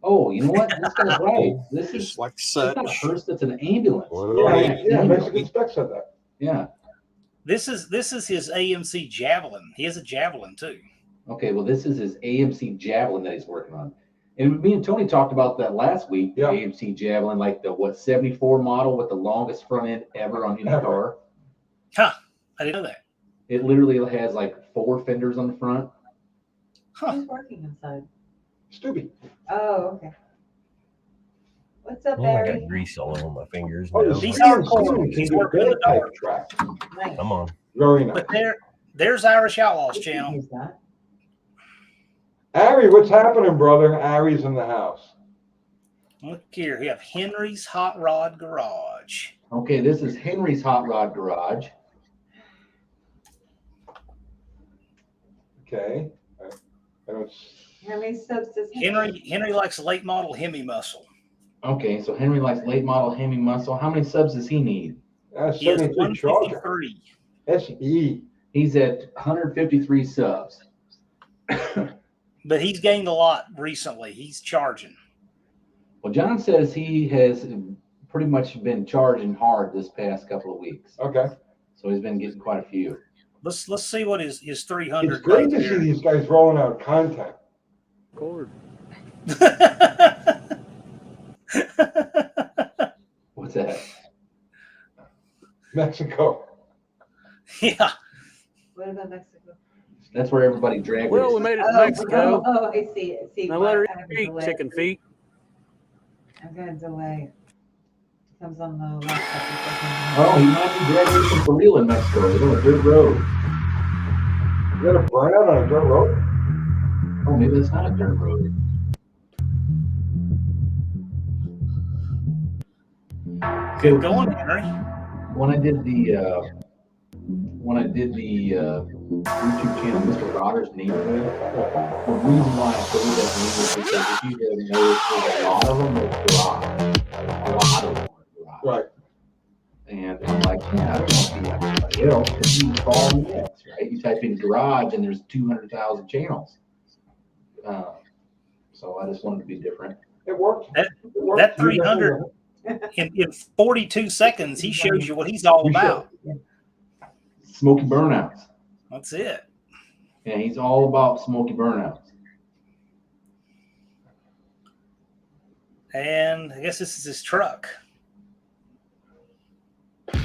[SPEAKER 2] Oh, you know what? This guy's right. This is
[SPEAKER 10] Just like
[SPEAKER 2] it's not a
[SPEAKER 10] such.
[SPEAKER 2] hearse, it's an ambulance.
[SPEAKER 1] Yeah, Mexican Spec said that.
[SPEAKER 2] Yeah.
[SPEAKER 3] This is his AMC Javelin. He has a Javelin too.
[SPEAKER 2] Okay, well, this is his AMC Javelin that he's working on. And me and Tony talked about that last week, the
[SPEAKER 1] Yeah.
[SPEAKER 2] AMC Javelin, like the 74 model with the longest front end ever on any
[SPEAKER 1] Ever.
[SPEAKER 2] car.
[SPEAKER 3] Huh. I didn't know that.
[SPEAKER 2] It literally has like 4 fenders on the front.
[SPEAKER 3] Huh.
[SPEAKER 4] Who's working inside?
[SPEAKER 1] Stupid.
[SPEAKER 4] Oh, okay. What's up,
[SPEAKER 10] Oh, I
[SPEAKER 4] Barry?
[SPEAKER 10] got grease all over my fingers.
[SPEAKER 1] Oh,
[SPEAKER 10] now.
[SPEAKER 3] He's
[SPEAKER 1] Steven
[SPEAKER 3] hardcore.
[SPEAKER 1] Stevens,
[SPEAKER 3] He's
[SPEAKER 1] a
[SPEAKER 3] working in the
[SPEAKER 1] bad
[SPEAKER 3] dark.
[SPEAKER 1] type track.
[SPEAKER 4] Nice.
[SPEAKER 10] Come on.
[SPEAKER 1] Very nice.
[SPEAKER 3] But there's Irish Outlaws
[SPEAKER 4] We can
[SPEAKER 3] channel.
[SPEAKER 4] use that.
[SPEAKER 1] Ari, what's happening, brother? Ari's in the house.
[SPEAKER 3] Look here. We have Henry's Hot Rod Garage.
[SPEAKER 2] Okay, this is Henry's Hot Rod Garage.
[SPEAKER 1] Okay. I don't.
[SPEAKER 4] How many subs does he
[SPEAKER 3] Henry likes late model Hemi muscle.
[SPEAKER 2] Okay, so Henry likes late model Hemi muscle. How many subs does he need?
[SPEAKER 1] That's
[SPEAKER 3] He has
[SPEAKER 1] 73 Charger.
[SPEAKER 3] 153.
[SPEAKER 1] SE.
[SPEAKER 2] He's at 153 subs.
[SPEAKER 3] But he's gained a lot recently. He's charging.
[SPEAKER 2] Well, John says he has pretty much been charging hard this past couple of weeks.
[SPEAKER 1] Okay.
[SPEAKER 2] So he's been getting quite a few.
[SPEAKER 3] Let's see what his 300.
[SPEAKER 1] It's great
[SPEAKER 3] right
[SPEAKER 1] to see
[SPEAKER 3] there.
[SPEAKER 1] these guys rolling out content.
[SPEAKER 9] Cord.
[SPEAKER 2] What's that?
[SPEAKER 1] Mexico.
[SPEAKER 3] Yeah.
[SPEAKER 4] What about Mexico?
[SPEAKER 2] That's where everybody dragged
[SPEAKER 5] Well, we
[SPEAKER 2] us.
[SPEAKER 5] made it to Mexico.
[SPEAKER 4] Oh, I see it. See,
[SPEAKER 5] Now let her
[SPEAKER 4] I have a
[SPEAKER 5] eat
[SPEAKER 4] delay.
[SPEAKER 5] chicken feet.
[SPEAKER 4] I've got a delay. It comes on the laptop.
[SPEAKER 2] Oh, he might be dragging some for real in Mexico. They're on a dirt road.
[SPEAKER 1] You got a burnout on a dirt road?
[SPEAKER 2] Oh, maybe that's not a dirt road.
[SPEAKER 3] Good going, Henry.
[SPEAKER 2] When I did the YouTube channel, Mr. Rogers neighborhood, the reason why I chose that name is because if you have noticed, there's a lot of them are garage. A lot of them are garage.
[SPEAKER 1] Right.
[SPEAKER 2] And I'm like, yeah, I don't want to be like anybody else because you fall in the mix, right? You type in garage and there's 200,000 channels. So I just wanted to be different.
[SPEAKER 1] It worked.
[SPEAKER 3] That-
[SPEAKER 1] It worked.
[SPEAKER 3] that
[SPEAKER 1] You definitely
[SPEAKER 3] 300
[SPEAKER 1] won.
[SPEAKER 3] In 42 seconds, he shows you what he's all
[SPEAKER 2] You
[SPEAKER 3] about.
[SPEAKER 2] Smoky burnouts.
[SPEAKER 3] That's it.
[SPEAKER 2] Yeah, he's all about smoky burnouts.
[SPEAKER 3] And I guess this is his truck.
[SPEAKER 2] All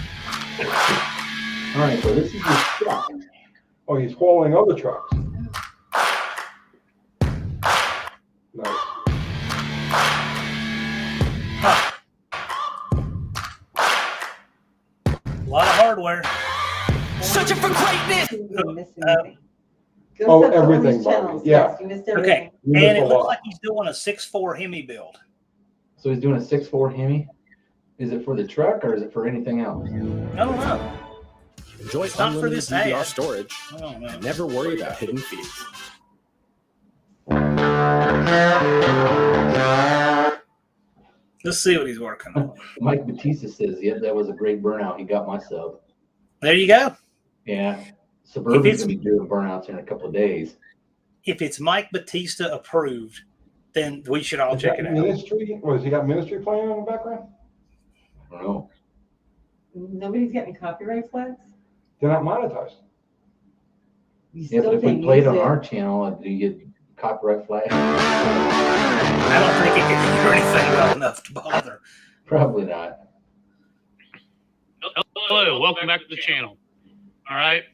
[SPEAKER 2] right, so this is his truck.
[SPEAKER 1] Oh, he's hauling other trucks. Nice.
[SPEAKER 3] A lot of hardware.
[SPEAKER 4] Searching for greatness. You didn't miss anything. Go
[SPEAKER 1] Oh,
[SPEAKER 4] sub to all these
[SPEAKER 1] everything, Bobby.
[SPEAKER 4] channels.
[SPEAKER 1] Yeah.
[SPEAKER 4] Yes, you missed
[SPEAKER 3] Okay.
[SPEAKER 4] everything.
[SPEAKER 1] You missed
[SPEAKER 3] And
[SPEAKER 1] a
[SPEAKER 3] it looks
[SPEAKER 1] lot.
[SPEAKER 3] like he's doing a 6.4 Hemi build.
[SPEAKER 2] So he's doing a 6.4 Hemi. Is it for the truck or is it for anything else?
[SPEAKER 3] I don't know.
[SPEAKER 11] Enjoy
[SPEAKER 3] It's not for
[SPEAKER 11] unlimited
[SPEAKER 3] this
[SPEAKER 11] DVR
[SPEAKER 3] ad.
[SPEAKER 11] storage.
[SPEAKER 3] Oh, man.
[SPEAKER 11] Never worry about hidden fees.
[SPEAKER 3] Let's see what he's working on.
[SPEAKER 2] Mike Batista says, "Yep, that was a great burnout. He got my sub."
[SPEAKER 3] There you go.
[SPEAKER 2] Yeah, Suburban's
[SPEAKER 3] it's-
[SPEAKER 2] gonna be doing burnouts in a couple of days.
[SPEAKER 3] If it's Mike Batista approved, then we should all
[SPEAKER 1] Is
[SPEAKER 3] check
[SPEAKER 1] that
[SPEAKER 3] it out.
[SPEAKER 1] Ministry? Was he got Ministry playing in the background?
[SPEAKER 2] I don't know.
[SPEAKER 4] Nobody's getting copyright flags?
[SPEAKER 1] They're not monetized.
[SPEAKER 4] You
[SPEAKER 2] Yeah,
[SPEAKER 4] still
[SPEAKER 2] but if we
[SPEAKER 4] can
[SPEAKER 2] play it
[SPEAKER 4] use
[SPEAKER 2] on
[SPEAKER 4] it.
[SPEAKER 2] our channel, do you get copyright flag?
[SPEAKER 3] I don't think it can hear anything well enough to bother.
[SPEAKER 2] Probably not.
[SPEAKER 12] Hello, welcome back to the channel. All right.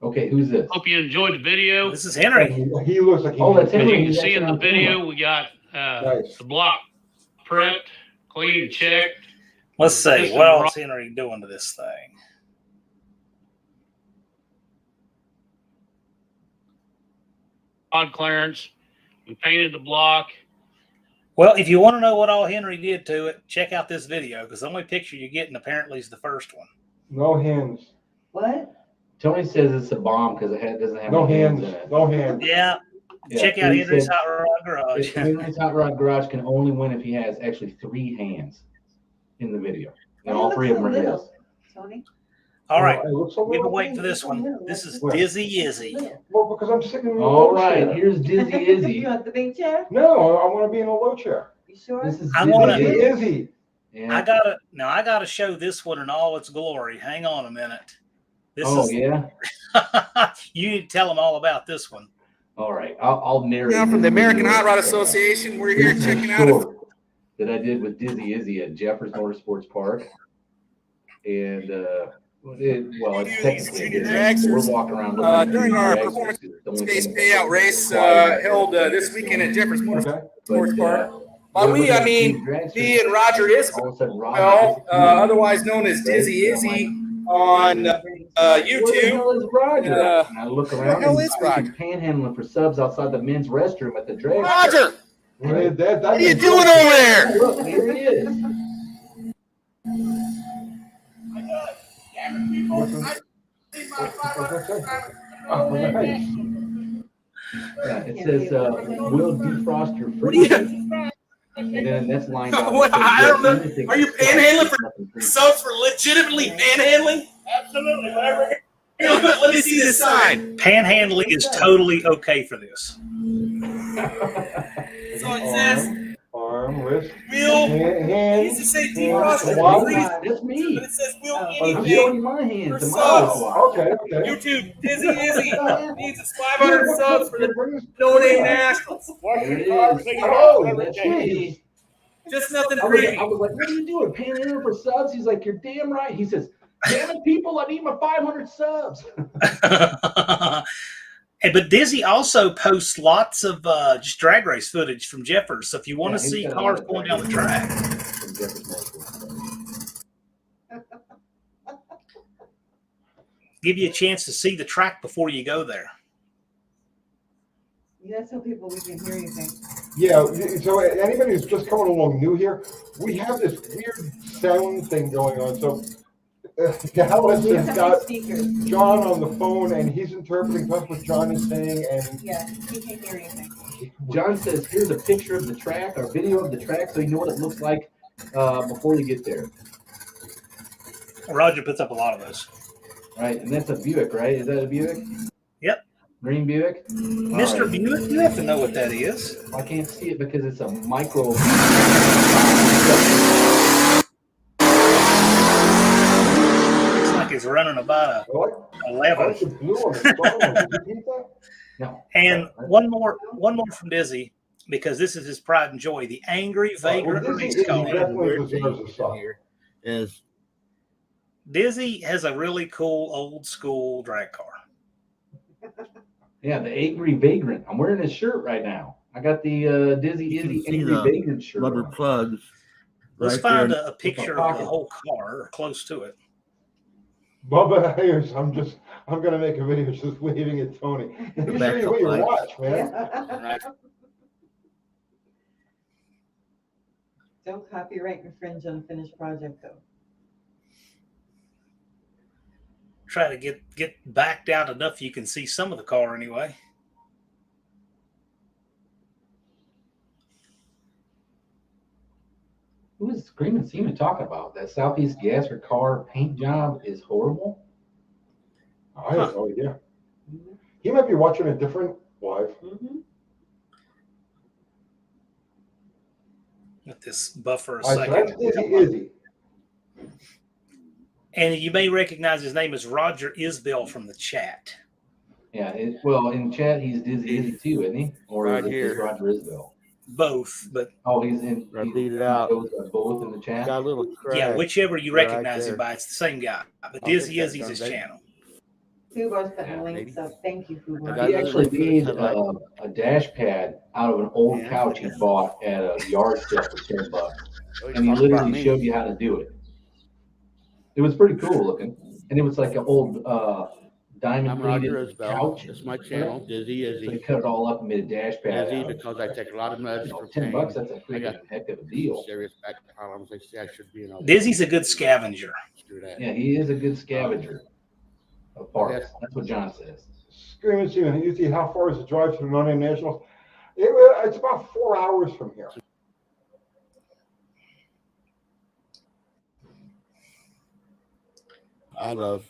[SPEAKER 2] Okay, who's this?
[SPEAKER 12] Hope you enjoyed the video.
[SPEAKER 3] This is Henry.
[SPEAKER 1] He looks like he.
[SPEAKER 2] Oh, that's
[SPEAKER 12] As
[SPEAKER 2] Henry.
[SPEAKER 12] you can
[SPEAKER 2] He's
[SPEAKER 12] see in the
[SPEAKER 2] actually on
[SPEAKER 12] video,
[SPEAKER 2] camera.
[SPEAKER 12] we got
[SPEAKER 1] Nice.
[SPEAKER 12] the block prepped, clean, checked.
[SPEAKER 3] Let's see. What else is Henry doing to this thing?
[SPEAKER 12] Rod clearance. We painted the block.
[SPEAKER 3] Well, if you want to know what all Henry did to it, check out this video because the only picture you're getting apparently is the first one.
[SPEAKER 1] No hands.
[SPEAKER 4] What?
[SPEAKER 2] Tony says it's a bomb because it doesn't have
[SPEAKER 1] No
[SPEAKER 2] any hands
[SPEAKER 1] hands.
[SPEAKER 2] in it.
[SPEAKER 1] No hands.
[SPEAKER 3] Yeah.
[SPEAKER 2] Yeah,
[SPEAKER 3] Check out
[SPEAKER 2] he
[SPEAKER 3] Henry's
[SPEAKER 2] said-
[SPEAKER 3] Hot Rod Garage.
[SPEAKER 2] Henry's Hot Rod Garage can only win if he has actually 3 hands in the video, and all 3 of them are his.
[SPEAKER 4] Tony?
[SPEAKER 3] All right.
[SPEAKER 1] It looks so
[SPEAKER 3] We've been
[SPEAKER 1] little.
[SPEAKER 3] waiting for this one. This is
[SPEAKER 1] Where?
[SPEAKER 3] Dizzy Izzy.
[SPEAKER 1] Well, because I'm sitting in a
[SPEAKER 2] All
[SPEAKER 1] low
[SPEAKER 2] right,
[SPEAKER 1] chair.
[SPEAKER 2] here's Dizzy Izzy.
[SPEAKER 4] You want the big chair?
[SPEAKER 1] No, I want to be in a low chair.
[SPEAKER 4] You sure?
[SPEAKER 2] This is
[SPEAKER 3] I
[SPEAKER 2] Dizzy
[SPEAKER 3] wanna-
[SPEAKER 1] Dizzy
[SPEAKER 2] Izzy.
[SPEAKER 1] Izzy.
[SPEAKER 2] Yeah.
[SPEAKER 3] I gotta show this one in all its glory. Hang on a minute. This
[SPEAKER 2] Oh
[SPEAKER 3] is
[SPEAKER 2] yeah.
[SPEAKER 3] you need to tell them all about this one.
[SPEAKER 2] All right, I'll narrate.
[SPEAKER 13] Now from the American Hot Rod Association, we're here checking out.
[SPEAKER 2] That I did with Dizzy Izzy at Jeffers Motorsports Park, and it's technically we're walking around looking
[SPEAKER 13] During
[SPEAKER 2] at
[SPEAKER 13] our
[SPEAKER 2] dragsters.
[SPEAKER 13] performance
[SPEAKER 2] It's the only
[SPEAKER 13] space
[SPEAKER 2] thing
[SPEAKER 13] payout race held this weekend at Jeffers Motorsports
[SPEAKER 1] Okay.
[SPEAKER 13] Park. By we, I mean me and Roger Isbell,
[SPEAKER 2] All of a sudden, Roger,
[SPEAKER 13] otherwise known as Dizzy Izzy on
[SPEAKER 2] where the
[SPEAKER 13] YouTube.
[SPEAKER 2] hell is Roger?
[SPEAKER 13] Uh,
[SPEAKER 2] And I look
[SPEAKER 13] where the
[SPEAKER 2] around
[SPEAKER 13] hell
[SPEAKER 2] and
[SPEAKER 13] is
[SPEAKER 2] he's
[SPEAKER 13] Roger?
[SPEAKER 2] panhandling for subs outside the men's restroom at the drag.
[SPEAKER 13] Roger,
[SPEAKER 1] Well, that
[SPEAKER 13] what are you
[SPEAKER 1] means-
[SPEAKER 13] doing over there?
[SPEAKER 2] Look, here he is.
[SPEAKER 1] Oh, nice.
[SPEAKER 2] Yeah, it says, "Will defrost your fridge," and then that's lined up.
[SPEAKER 13] What? I don't know. Are you panhandling
[SPEAKER 2] for
[SPEAKER 13] subs for legitimately panhandling? Absolutely. Let me see this sign.
[SPEAKER 3] Panhandling is totally okay for this.
[SPEAKER 13] So it says,
[SPEAKER 1] Arm, wrist,
[SPEAKER 13] Will,
[SPEAKER 1] hand,
[SPEAKER 13] it used to say
[SPEAKER 1] hand,
[SPEAKER 13] defrost
[SPEAKER 1] swab.
[SPEAKER 13] please,
[SPEAKER 2] That's me.
[SPEAKER 13] but it says Will
[SPEAKER 2] I'm
[SPEAKER 13] anything.
[SPEAKER 2] showing you my hands.
[SPEAKER 13] for
[SPEAKER 2] The
[SPEAKER 13] subs.
[SPEAKER 2] model.
[SPEAKER 1] Okay, okay.
[SPEAKER 13] YouTube, Dizzy Izzy needs its 500 subs for the No Name Nationals.
[SPEAKER 2] There it is. Oh, that's me.
[SPEAKER 13] Just nothing
[SPEAKER 2] I was
[SPEAKER 13] pretty.
[SPEAKER 2] like, what are you doing? Panhandling for subs? He's like, you're damn right. He says, damn it, people, I need my 500 subs.
[SPEAKER 3] But Dizzy also posts lots of just drag race footage from Jeffers. So if you want to
[SPEAKER 2] Yeah, he's
[SPEAKER 3] see
[SPEAKER 2] got a
[SPEAKER 3] cars
[SPEAKER 2] lot of
[SPEAKER 3] going
[SPEAKER 2] drag
[SPEAKER 3] down the track,
[SPEAKER 2] From Jeffers Motorsports.
[SPEAKER 3] give you a chance to see the track before you go there.
[SPEAKER 4] You gotta tell people we can hear anything.
[SPEAKER 1] Yeah, so anybody who's just coming along new here, we have this weird sound thing going on. So Dallas
[SPEAKER 4] We have
[SPEAKER 1] has
[SPEAKER 4] so many
[SPEAKER 1] got
[SPEAKER 4] speakers.
[SPEAKER 1] John on the phone, and he's interpreting what John is saying, and
[SPEAKER 4] Yeah, he can't hear anything.
[SPEAKER 2] John says, here's a picture of the track or video of the track so you know what it looks like before you get there.
[SPEAKER 3] Roger puts up a lot of those.
[SPEAKER 2] Right, and that's a Buick, right? Is that a Buick?
[SPEAKER 3] Yep.
[SPEAKER 2] Green Buick?
[SPEAKER 3] Mr.
[SPEAKER 2] All right.
[SPEAKER 3] Buick, you have to know what that is.
[SPEAKER 2] I can't see it because it's a micro.
[SPEAKER 3] Looks like it's running about
[SPEAKER 1] I like
[SPEAKER 3] 11.
[SPEAKER 1] the blue on the bottom. Did you keep that?
[SPEAKER 2] No.
[SPEAKER 3] And one more from Dizzy, because this is his pride and joy. The Angry Vagrant
[SPEAKER 1] Well,
[SPEAKER 3] race
[SPEAKER 1] Dizzy
[SPEAKER 3] car.
[SPEAKER 1] definitely deserves a stop.
[SPEAKER 11] Is
[SPEAKER 3] Dizzy has a really cool old school drag car.
[SPEAKER 2] Yeah, the Angry Vagrant. I'm wearing his shirt right now. I got the Dizzy
[SPEAKER 11] You can
[SPEAKER 2] Izzy
[SPEAKER 11] see
[SPEAKER 2] Angry
[SPEAKER 11] the
[SPEAKER 2] Vagrant shirt.
[SPEAKER 11] rubber
[SPEAKER 2] on.
[SPEAKER 11] plugs.
[SPEAKER 3] Let's
[SPEAKER 11] right
[SPEAKER 3] find
[SPEAKER 11] there.
[SPEAKER 3] a picture of the whole car or close to it.
[SPEAKER 1] Bubba Ayers, I'm gonna make a video just waving at Tony.
[SPEAKER 11] The
[SPEAKER 1] You show you what you
[SPEAKER 11] backup
[SPEAKER 1] watch, man.
[SPEAKER 4] Don't copyright infringe on a finished project, though.
[SPEAKER 3] Try to get backed out enough you can see some of the car anyway.
[SPEAKER 2] Who is Screaming Seaman talking about? That Southeast Gasser car paint job is horrible.
[SPEAKER 1] I have no idea. He might be watching a different live.
[SPEAKER 3] Let this buffer a
[SPEAKER 1] All right, so
[SPEAKER 3] second.
[SPEAKER 1] that's Dizzy Izzy.
[SPEAKER 3] And you may recognize his name as Roger Isbell from the chat.
[SPEAKER 2] Yeah, well, in chat, he's Dizzy Izzy too, isn't he? Or
[SPEAKER 11] Right
[SPEAKER 2] is it just
[SPEAKER 11] here.
[SPEAKER 2] Roger Isbell?
[SPEAKER 3] Both, but
[SPEAKER 2] Oh, he's in.
[SPEAKER 11] I beat it out.
[SPEAKER 2] Those are both in the chat.
[SPEAKER 11] Got a little crack.
[SPEAKER 3] yeah, whichever you
[SPEAKER 11] right
[SPEAKER 3] recognize him
[SPEAKER 11] there.
[SPEAKER 3] by, it's the same guy. But
[SPEAKER 11] I'll
[SPEAKER 3] Dizzy
[SPEAKER 11] get that
[SPEAKER 3] Izzy's
[SPEAKER 11] done,
[SPEAKER 3] his
[SPEAKER 11] baby.
[SPEAKER 3] channel.
[SPEAKER 4] Fubo's putting
[SPEAKER 2] Yeah,
[SPEAKER 4] links
[SPEAKER 11] maybe.
[SPEAKER 4] up. Thank you, Fubo.
[SPEAKER 11] got
[SPEAKER 2] He actually
[SPEAKER 11] another
[SPEAKER 2] made
[SPEAKER 11] headlight.
[SPEAKER 2] a dash pad out of an old
[SPEAKER 3] Yeah.
[SPEAKER 2] couch he bought at a yard sale for $10,
[SPEAKER 11] Oh,
[SPEAKER 2] and he
[SPEAKER 11] talking about
[SPEAKER 2] literally
[SPEAKER 11] me.
[SPEAKER 2] showed you how to do it. It was pretty cool looking, and it was like an old diamond
[SPEAKER 11] I'm Roger
[SPEAKER 2] plated
[SPEAKER 11] Isbell.
[SPEAKER 2] couch.
[SPEAKER 11] It's my channel, Dizzy
[SPEAKER 2] So he
[SPEAKER 11] Izzy.
[SPEAKER 2] cut it all up and made a dash pad.
[SPEAKER 11] Dizzy
[SPEAKER 2] out of it.
[SPEAKER 11] because I take a lot of meds
[SPEAKER 2] You know,
[SPEAKER 11] for
[SPEAKER 2] $10,
[SPEAKER 11] pain.
[SPEAKER 2] that's a
[SPEAKER 11] I
[SPEAKER 2] freaking
[SPEAKER 11] got
[SPEAKER 2] heck of a deal.
[SPEAKER 11] serious back problems. They say I should be in a
[SPEAKER 3] Dizzy's a good scavenger.
[SPEAKER 11] do that.
[SPEAKER 2] Yeah, he is a good scavenger of parts. That's what John says.
[SPEAKER 1] Screaming Seaman, you see how far is the drive to the non-name nationals? It's about 4 hours from here.
[SPEAKER 11] I love.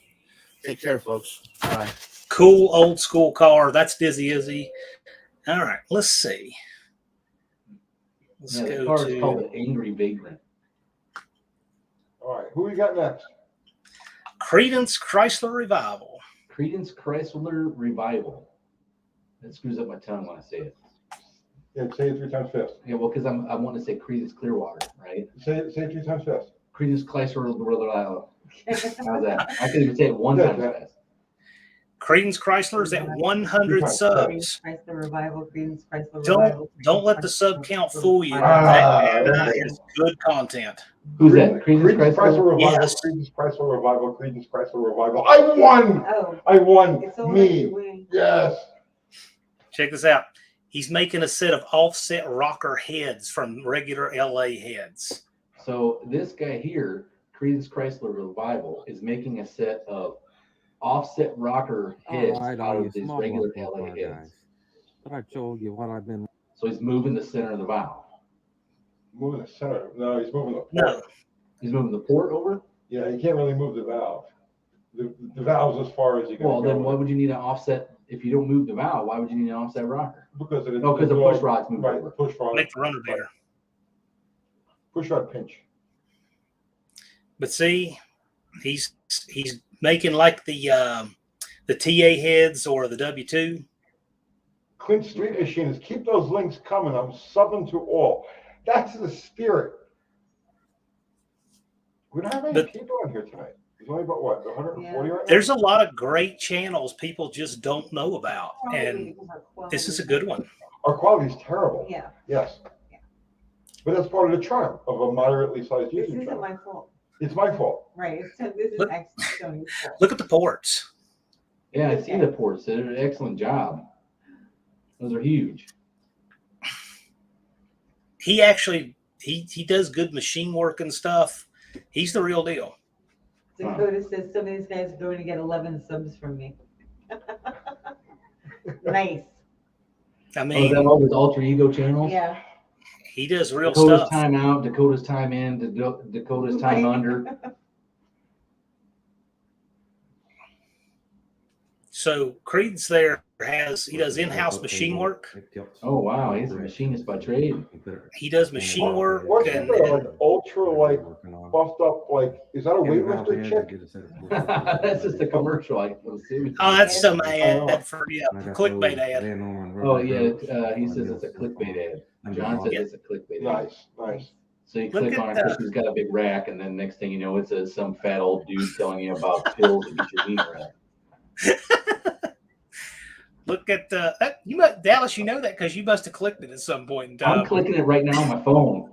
[SPEAKER 11] Take care, folks. Bye.
[SPEAKER 3] Cool old school car. That's Dizzy Izzy. All right, let's see. Let's
[SPEAKER 2] Yeah, the
[SPEAKER 3] go
[SPEAKER 2] car is called
[SPEAKER 3] to
[SPEAKER 2] an Angry Vagrant.
[SPEAKER 1] All right, who we got next?
[SPEAKER 3] Credence Chrysler Revival.
[SPEAKER 2] Credence Chrysler Revival. That screws up my tongue when I say it.
[SPEAKER 1] Yeah, say it 3 times fast.
[SPEAKER 2] Yeah, well, because I want to say Credence Clearwater, right?
[SPEAKER 1] Say it 3 times fast.
[SPEAKER 2] Credence Chrysler Revival. How's that? I could even say it one
[SPEAKER 1] Yeah,
[SPEAKER 2] time
[SPEAKER 1] yeah.
[SPEAKER 2] fast.
[SPEAKER 3] Credence Chrysler's at 100
[SPEAKER 1] Credence
[SPEAKER 3] subs.
[SPEAKER 4] Chrysler Revival, Credence Chrysler Revival.
[SPEAKER 3] Don't let the sub count fool you.
[SPEAKER 1] Ah,
[SPEAKER 3] That
[SPEAKER 1] okay.
[SPEAKER 3] is good content.
[SPEAKER 2] Who's that?
[SPEAKER 1] Credence Chrysler Revival.
[SPEAKER 3] Yes.
[SPEAKER 1] Credence Chrysler Revival. Credence Chrysler Revival. I won.
[SPEAKER 4] Oh,
[SPEAKER 1] I won.
[SPEAKER 4] it's all right, you
[SPEAKER 1] Me.
[SPEAKER 4] win.
[SPEAKER 1] Yes.
[SPEAKER 3] Check this out. He's making a set of offset rocker heads from regular LA heads.
[SPEAKER 2] So this guy here, Credence Chrysler Revival, is making a set of offset rocker heads
[SPEAKER 14] Alright,
[SPEAKER 2] out
[SPEAKER 14] all
[SPEAKER 2] of
[SPEAKER 14] you
[SPEAKER 2] his
[SPEAKER 14] small
[SPEAKER 2] regular
[SPEAKER 14] block
[SPEAKER 2] LA
[SPEAKER 14] car
[SPEAKER 2] heads.
[SPEAKER 14] guys. But I told you what I've been.
[SPEAKER 2] So he's moving the center of the valve.
[SPEAKER 1] Moving the center. No, he's moving the port.
[SPEAKER 3] No.
[SPEAKER 2] He's moving the port over?
[SPEAKER 1] Yeah, you can't really move the valve. The valve's as far as you can
[SPEAKER 2] Well,
[SPEAKER 1] go.
[SPEAKER 2] then why would you need an offset? If you don't move the valve, why would you need an offset rocker?
[SPEAKER 1] Because it,
[SPEAKER 2] Oh, because the push rod's moving
[SPEAKER 1] right,
[SPEAKER 2] over.
[SPEAKER 1] the push rod.
[SPEAKER 3] Make the runner bigger.
[SPEAKER 1] Push rod pinch.
[SPEAKER 3] But see, he's making like the TA heads or the W2.
[SPEAKER 1] Clint Street Machines, keep those links coming. I'm subbing to all. That's the spirit. We don't have any people on here tonight. There's only about what, 140 right now?
[SPEAKER 3] There's a lot of great channels people just don't know about, and this is a good one.
[SPEAKER 1] Our quality's terrible.
[SPEAKER 4] Yeah.
[SPEAKER 1] Yes. But that's part of the charm of a moderately sized
[SPEAKER 4] This
[SPEAKER 1] YouTube
[SPEAKER 4] isn't
[SPEAKER 1] channel.
[SPEAKER 4] my fault.
[SPEAKER 1] It's my fault.
[SPEAKER 4] Right. This is
[SPEAKER 3] Look-
[SPEAKER 4] actually Tony's fault.
[SPEAKER 3] Look at the ports.
[SPEAKER 2] Yeah, I see the ports. They did an excellent job. Those are huge.
[SPEAKER 3] He actually he does good machine work and stuff. He's the real deal.
[SPEAKER 4] Dakota says some of these guys are going to get 11 subs from me. Nice.
[SPEAKER 3] I
[SPEAKER 2] Oh, is
[SPEAKER 3] mean,
[SPEAKER 2] that all his alter ego channels?
[SPEAKER 4] Yeah.
[SPEAKER 3] he does real
[SPEAKER 2] Dakota's
[SPEAKER 3] stuff.
[SPEAKER 2] time out, Dakota's time in, Dakota's time under.
[SPEAKER 3] So Creed's there he does in-house machine work.
[SPEAKER 2] Oh wow, he's a machinist by trade.
[SPEAKER 3] He does machine work
[SPEAKER 1] What's
[SPEAKER 3] and
[SPEAKER 1] the like ultra like buffed up like is that a weightlifter chick?
[SPEAKER 2] That's just a commercial, I assume.
[SPEAKER 3] oh, that's some ad for clickbait ad.
[SPEAKER 2] Oh yeah, he says it's a clickbait ad. John says it's a clickbait ad.
[SPEAKER 1] Nice, nice.
[SPEAKER 2] So you
[SPEAKER 3] Look
[SPEAKER 2] click
[SPEAKER 3] at
[SPEAKER 2] on it
[SPEAKER 3] that.
[SPEAKER 2] because he's got a big rack, and then next thing you know, it's some fat old dude telling you about pills to get your wiener out.
[SPEAKER 3] Look at that. Dallas, you know that because you must have clicked it at some point in time.
[SPEAKER 2] I'm clicking it right now on my phone.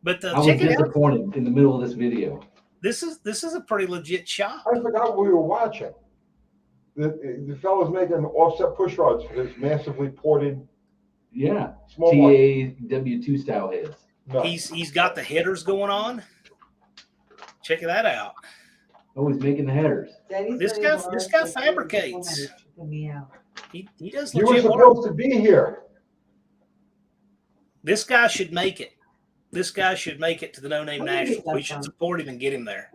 [SPEAKER 3] But
[SPEAKER 2] I was
[SPEAKER 3] check it out.
[SPEAKER 2] disappointed in the middle of this video.
[SPEAKER 3] This is a pretty legit shot.
[SPEAKER 1] I forgot what we were watching. The fellow's making offset push rods for his massively ported
[SPEAKER 2] Yeah,
[SPEAKER 1] small one.
[SPEAKER 2] TA W2 style heads.
[SPEAKER 1] No.
[SPEAKER 3] He's got the headers going on. Check that out.
[SPEAKER 2] Oh, he's making the headers.
[SPEAKER 3] This guy fabricates. He does
[SPEAKER 1] You were
[SPEAKER 3] legit work.
[SPEAKER 1] supposed to be here.
[SPEAKER 3] This guy should make it. This guy should make it to the No Name Nationals. We should support him and get him there.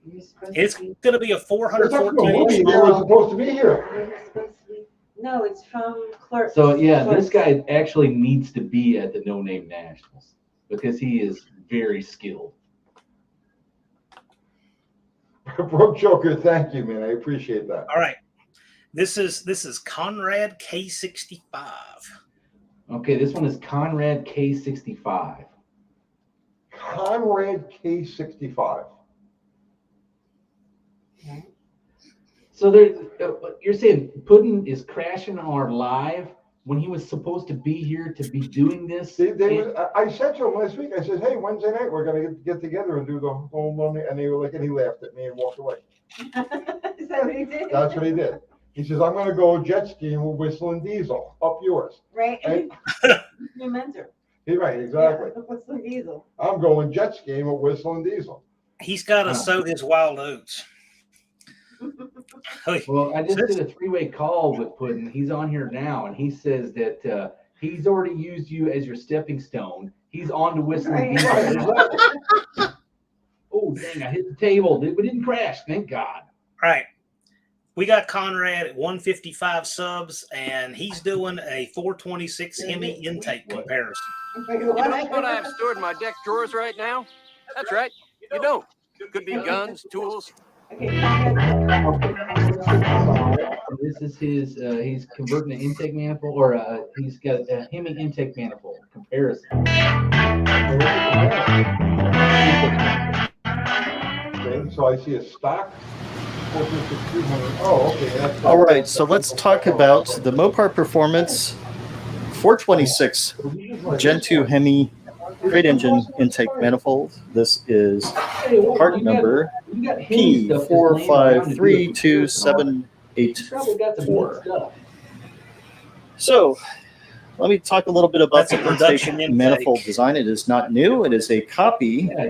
[SPEAKER 3] It's going to be a 414.
[SPEAKER 1] They were supposed to be here.
[SPEAKER 4] No, it's from Clerk.
[SPEAKER 2] So yeah, this guy actually needs to be at the No Name Nationals because he is very skilled.
[SPEAKER 1] Broke Joker, thank you, man. I appreciate that.
[SPEAKER 3] All right. This is Conrad K65.
[SPEAKER 2] Okay, this one is Conrad K65.
[SPEAKER 1] Conrad K65.
[SPEAKER 2] So there, you're saying Puddin is crashing our live when he was supposed to be here to be doing this?
[SPEAKER 1] I said to him last week, I said, hey, Wednesday night, we're going to get together and do the whole lonely. And they were like, and he laughed at me and walked away.
[SPEAKER 4] Is that what he did?
[SPEAKER 1] That's what he did. He says, I'm going to go jet skiing with Whistling Diesel, up yours.
[SPEAKER 4] Right.
[SPEAKER 1] And,
[SPEAKER 4] Your mentor.
[SPEAKER 1] Right, exactly.
[SPEAKER 4] Yeah, Whistling Diesel.
[SPEAKER 1] I'm going jet skiing with Whistling Diesel.
[SPEAKER 3] He's got to sow his wild oats.
[SPEAKER 2] Well, I just did a three-way call with Puddin. He's on here now, and he says that he's already used you as your stepping stone. He's on to Whistling Diesel. Oh, dang, I hit the table. We didn't crash, thank God.
[SPEAKER 3] All right. We got Conrad at 155 subs, and he's doing a 426 Hemi intake comparison.
[SPEAKER 15] You know what I have stored in my deck drawers right now? That's right. You don't. Could be guns, tools.
[SPEAKER 2] This is his, he's converting an intake manifold, or he's got a Hemi intake manifold comparison.
[SPEAKER 1] Okay, so I see a stock. Oh, okay.
[SPEAKER 16] All right, so let's talk about the Mopar Performance 426 Gen 2 Hemi Great Engine Intake Manifold. This is part number P4532784. So let me talk a little bit about the intake manifold design. It is not new. It is a copy of a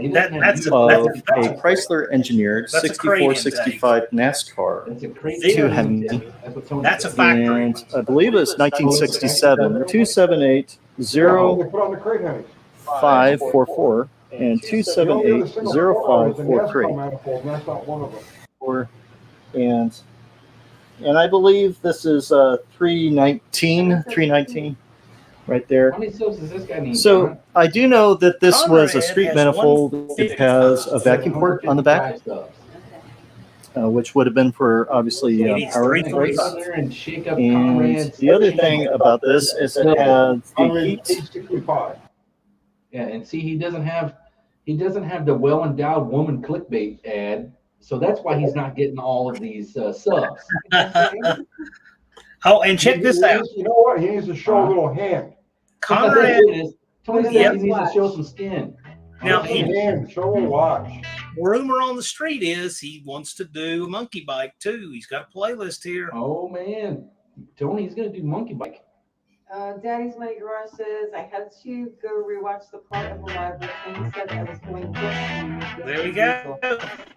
[SPEAKER 16] Chrysler engineered 6465 NASCAR to Hemi.
[SPEAKER 3] That's a factory.
[SPEAKER 16] And I believe it's 1967 278-0544 and 278-0543. And I believe this is 319 right there.
[SPEAKER 2] How many subs does this guy need?
[SPEAKER 16] So I do know that this was a street manifold. It has a vacuum port on the back, which would have been for obviously power brakes. And the other thing about this is it has the heat.
[SPEAKER 2] Yeah, and see, he doesn't have the well-endowed woman clickbait ad, so that's why he's not getting all of these subs.
[SPEAKER 3] Oh, and check this out.
[SPEAKER 1] You know what? He needs to show a little hand.
[SPEAKER 3] Conrad,
[SPEAKER 2] Tony says he needs to show some skin.
[SPEAKER 3] Now,
[SPEAKER 1] show a watch.
[SPEAKER 3] Rumor on the street is he wants to do a monkey bike too. He's got a playlist here.
[SPEAKER 2] Oh man, Tony's gonna do monkey bike.
[SPEAKER 4] Daddy's Money Garage says I had to go rewatch the part of the live where Tony said I was going to.
[SPEAKER 3] There we go.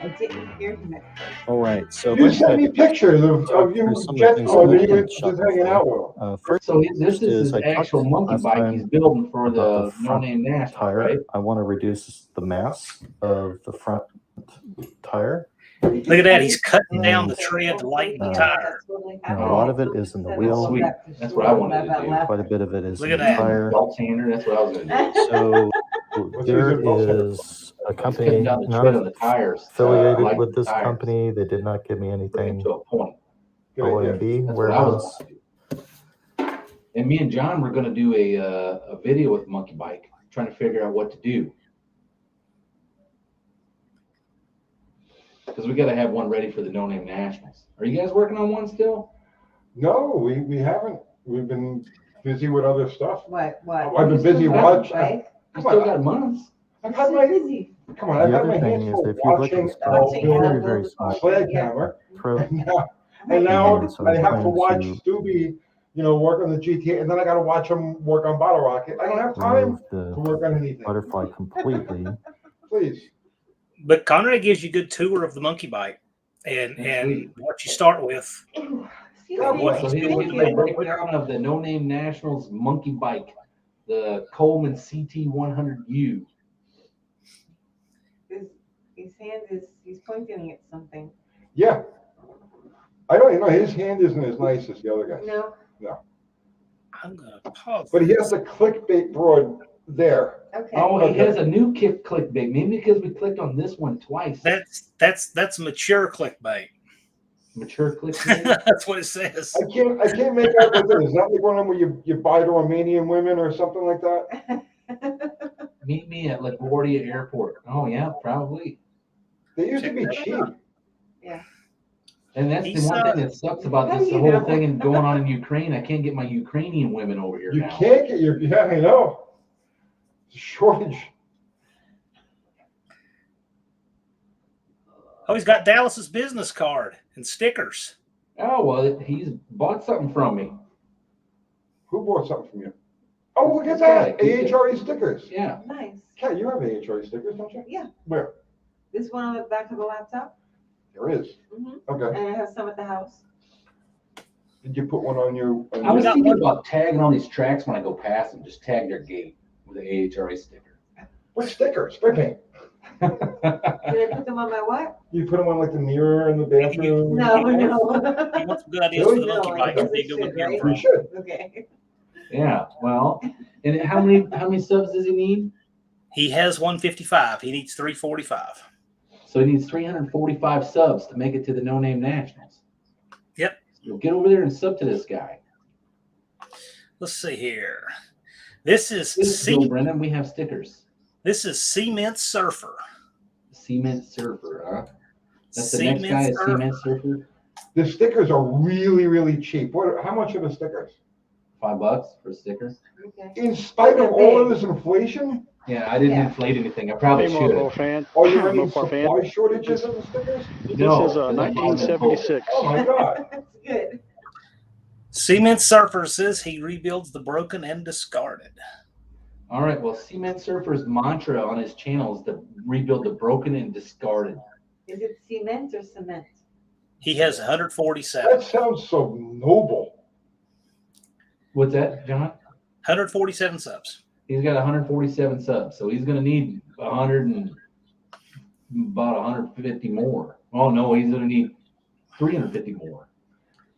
[SPEAKER 4] I didn't hear him at first.
[SPEAKER 16] All right, so
[SPEAKER 1] You sent me pictures of you hanging out with.
[SPEAKER 16] First,
[SPEAKER 2] So this is
[SPEAKER 16] I
[SPEAKER 2] his actual
[SPEAKER 16] talked
[SPEAKER 2] monkey
[SPEAKER 16] last
[SPEAKER 2] bike
[SPEAKER 16] time
[SPEAKER 2] he's building for the
[SPEAKER 16] about the
[SPEAKER 2] No
[SPEAKER 16] front
[SPEAKER 2] Name National,
[SPEAKER 16] tire.
[SPEAKER 2] right?
[SPEAKER 16] I want to reduce the mass of the front tire.
[SPEAKER 3] Look at that. He's cutting down the tread to lighten the tire.
[SPEAKER 16] A lot of it is in the wheel.
[SPEAKER 2] Sweet. That's what I wanted to do.
[SPEAKER 16] Quite a bit of it is
[SPEAKER 3] Look
[SPEAKER 16] in
[SPEAKER 3] at
[SPEAKER 16] the
[SPEAKER 3] that.
[SPEAKER 16] tire.
[SPEAKER 2] Belt sander, that's what I was gonna do.
[SPEAKER 16] So there is a company
[SPEAKER 2] Cutting down the
[SPEAKER 16] not
[SPEAKER 2] tread on the tires.
[SPEAKER 16] affiliated
[SPEAKER 2] like
[SPEAKER 16] with
[SPEAKER 2] the
[SPEAKER 16] this
[SPEAKER 2] tires.
[SPEAKER 16] company. They did not give me
[SPEAKER 2] Bring
[SPEAKER 16] anything.
[SPEAKER 2] it to a point.
[SPEAKER 16] OMB,
[SPEAKER 2] That's
[SPEAKER 16] where
[SPEAKER 2] what I
[SPEAKER 16] it
[SPEAKER 2] was
[SPEAKER 16] was.
[SPEAKER 2] gonna do. And me and John were gonna do a video with monkey bike, trying to figure out what to do. Because we got to have one ready for the No Name Nationals. Are you guys working on one still?
[SPEAKER 1] No, we haven't. We've been busy with other stuff.
[SPEAKER 4] What?
[SPEAKER 1] I've been busy watching.
[SPEAKER 2] We still got months.
[SPEAKER 1] I've had my
[SPEAKER 4] busy.
[SPEAKER 1] Come on, I've
[SPEAKER 16] The
[SPEAKER 1] had my
[SPEAKER 16] other
[SPEAKER 1] hands
[SPEAKER 16] thing is
[SPEAKER 1] full
[SPEAKER 16] if you're looking
[SPEAKER 1] watching
[SPEAKER 16] for very, very small
[SPEAKER 1] Sledgehammer.
[SPEAKER 16] pro,
[SPEAKER 1] And now
[SPEAKER 16] And so
[SPEAKER 1] I have
[SPEAKER 16] I'm
[SPEAKER 1] to watch
[SPEAKER 16] trying
[SPEAKER 1] Stubby, work on the GTA, and then I got to watch him work on Bottle Rocket. I don't have time
[SPEAKER 16] remove
[SPEAKER 1] to work on anything.
[SPEAKER 16] the butterfly completely.
[SPEAKER 1] Please.
[SPEAKER 3] But Conrad gives you a good tour of the monkey bite and what you start with.
[SPEAKER 2] Yeah, so here's a breakdown of the No Name Nationals monkey bike, the Coleman CT100U.
[SPEAKER 4] His hand is, he's pointing at something.
[SPEAKER 1] Yeah. I don't know. His hand isn't as nice as the other guy.
[SPEAKER 4] No.
[SPEAKER 1] No.
[SPEAKER 3] I'm gonna pause.
[SPEAKER 1] But he has the clickbait broad there.
[SPEAKER 4] Okay.
[SPEAKER 2] Oh, he has a new clickbait. Maybe because we clicked on this one twice.
[SPEAKER 3] That's mature clickbait.
[SPEAKER 2] Mature clickbait.
[SPEAKER 3] That's what it says.
[SPEAKER 1] I can't make out what that is. Is that like one of them where you buy the Romanian women or something like that?
[SPEAKER 2] Meet me at LaGuardia Airport. Oh yeah, probably.
[SPEAKER 1] They used to be cheap.
[SPEAKER 4] Yeah.
[SPEAKER 2] And that's the one thing that sucks about this the whole thing and going on in Ukraine. I can't get my Ukrainian women over here
[SPEAKER 1] You
[SPEAKER 2] now.
[SPEAKER 1] can't get your, yeah, I know. It's a shortage.
[SPEAKER 3] Oh, he's got Dallas's business card and stickers.
[SPEAKER 2] Oh, well, he's bought something from me.
[SPEAKER 1] Who bought something from you? Oh, look at that. AHRE stickers.
[SPEAKER 2] Yeah.
[SPEAKER 4] Nice.
[SPEAKER 1] Kat, you have AHRE stickers, don't you?
[SPEAKER 4] Yeah.
[SPEAKER 1] Where?
[SPEAKER 4] This one on the back of the laptop.
[SPEAKER 1] There is. Okay.
[SPEAKER 4] And I have some at the house.
[SPEAKER 1] Did you put one on you?
[SPEAKER 2] I was thinking about tagging all these tracks when I go past them. Just tag their gate with an AHRE sticker.
[SPEAKER 1] What sticker? Spray paint.
[SPEAKER 4] Did I put them on my what?
[SPEAKER 1] You put them on like the mirror in the bathroom?
[SPEAKER 4] No.
[SPEAKER 3] You want some good ideas for the monkey bite?
[SPEAKER 4] No,
[SPEAKER 3] You go with your
[SPEAKER 1] You should.
[SPEAKER 4] Okay.
[SPEAKER 2] Yeah, well, and how many subs does he need?
[SPEAKER 3] He has 155. He needs 345.
[SPEAKER 2] So he needs 345 subs to make it to the No Name Nationals.
[SPEAKER 3] Yep.
[SPEAKER 2] So get over there and sub to this guy.
[SPEAKER 3] Let's see here. This is
[SPEAKER 2] Bill Brennan. We have stickers.
[SPEAKER 3] This is Cement Surfer.
[SPEAKER 2] Cement Surfer, huh? That's the next guy, is Cement Surfer.
[SPEAKER 1] The stickers are really, really cheap. How much are the stickers?
[SPEAKER 2] $5 for a sticker.
[SPEAKER 4] Okay.
[SPEAKER 1] In spite of all of this inflation?
[SPEAKER 2] Yeah, I didn't inflate anything. I probably should.
[SPEAKER 1] Are you running supply shortages of the stickers?
[SPEAKER 2] No.
[SPEAKER 5] This is 1976.
[SPEAKER 1] Oh my God.
[SPEAKER 4] That's good.
[SPEAKER 3] Cement Surfer says he rebuilds the broken and discarded.
[SPEAKER 2] All right. Well, Cement Surfer's mantra on his channel is to rebuild the broken and discarded.
[SPEAKER 4] Is it cement or cement?
[SPEAKER 3] He has 147.
[SPEAKER 1] That sounds so noble.
[SPEAKER 2] What's that, John?
[SPEAKER 3] 147 subs.
[SPEAKER 2] He's got 147 subs, so he's going to need about 150 more. Oh no, he's going to need 350 more.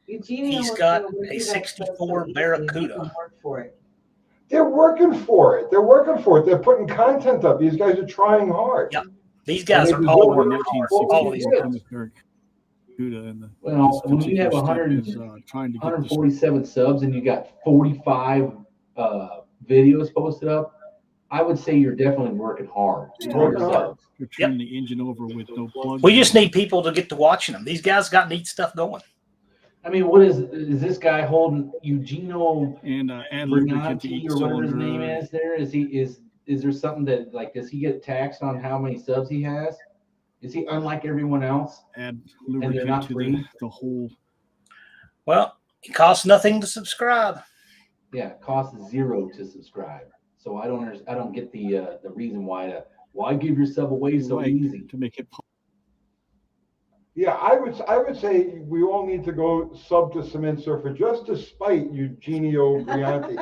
[SPEAKER 3] He's got a 64 Barracuda.
[SPEAKER 1] They're working for it. They're putting content up. These guys are trying hard.
[SPEAKER 3] Yeah. These guys are all working hard. All of these guys.
[SPEAKER 2] Well, when you have 147 subs and you got 45 videos posted up, I would say you're definitely working hard.
[SPEAKER 9] You're turning the engine over with no plug.
[SPEAKER 3] We just need people to get to watching them. These guys got neat stuff going.
[SPEAKER 2] I mean, what is this guy holding Eugenio
[SPEAKER 9] and
[SPEAKER 2] Brianti or whatever his name is? There is there something that, like, does he get taxed on how many subs he has? Is he unlike everyone else?
[SPEAKER 9] Add
[SPEAKER 2] and they're
[SPEAKER 9] lubricant
[SPEAKER 2] not
[SPEAKER 9] to
[SPEAKER 2] free?
[SPEAKER 9] the whole.
[SPEAKER 3] Well, it costs nothing to subscribe.
[SPEAKER 2] Yeah, it costs $0 to subscribe. So I don't get the reason why give your sub away so easy
[SPEAKER 9] to make it.
[SPEAKER 1] Yeah, I would say we all need to go sub to Cement Surfer just to spite Eugenio Brianti.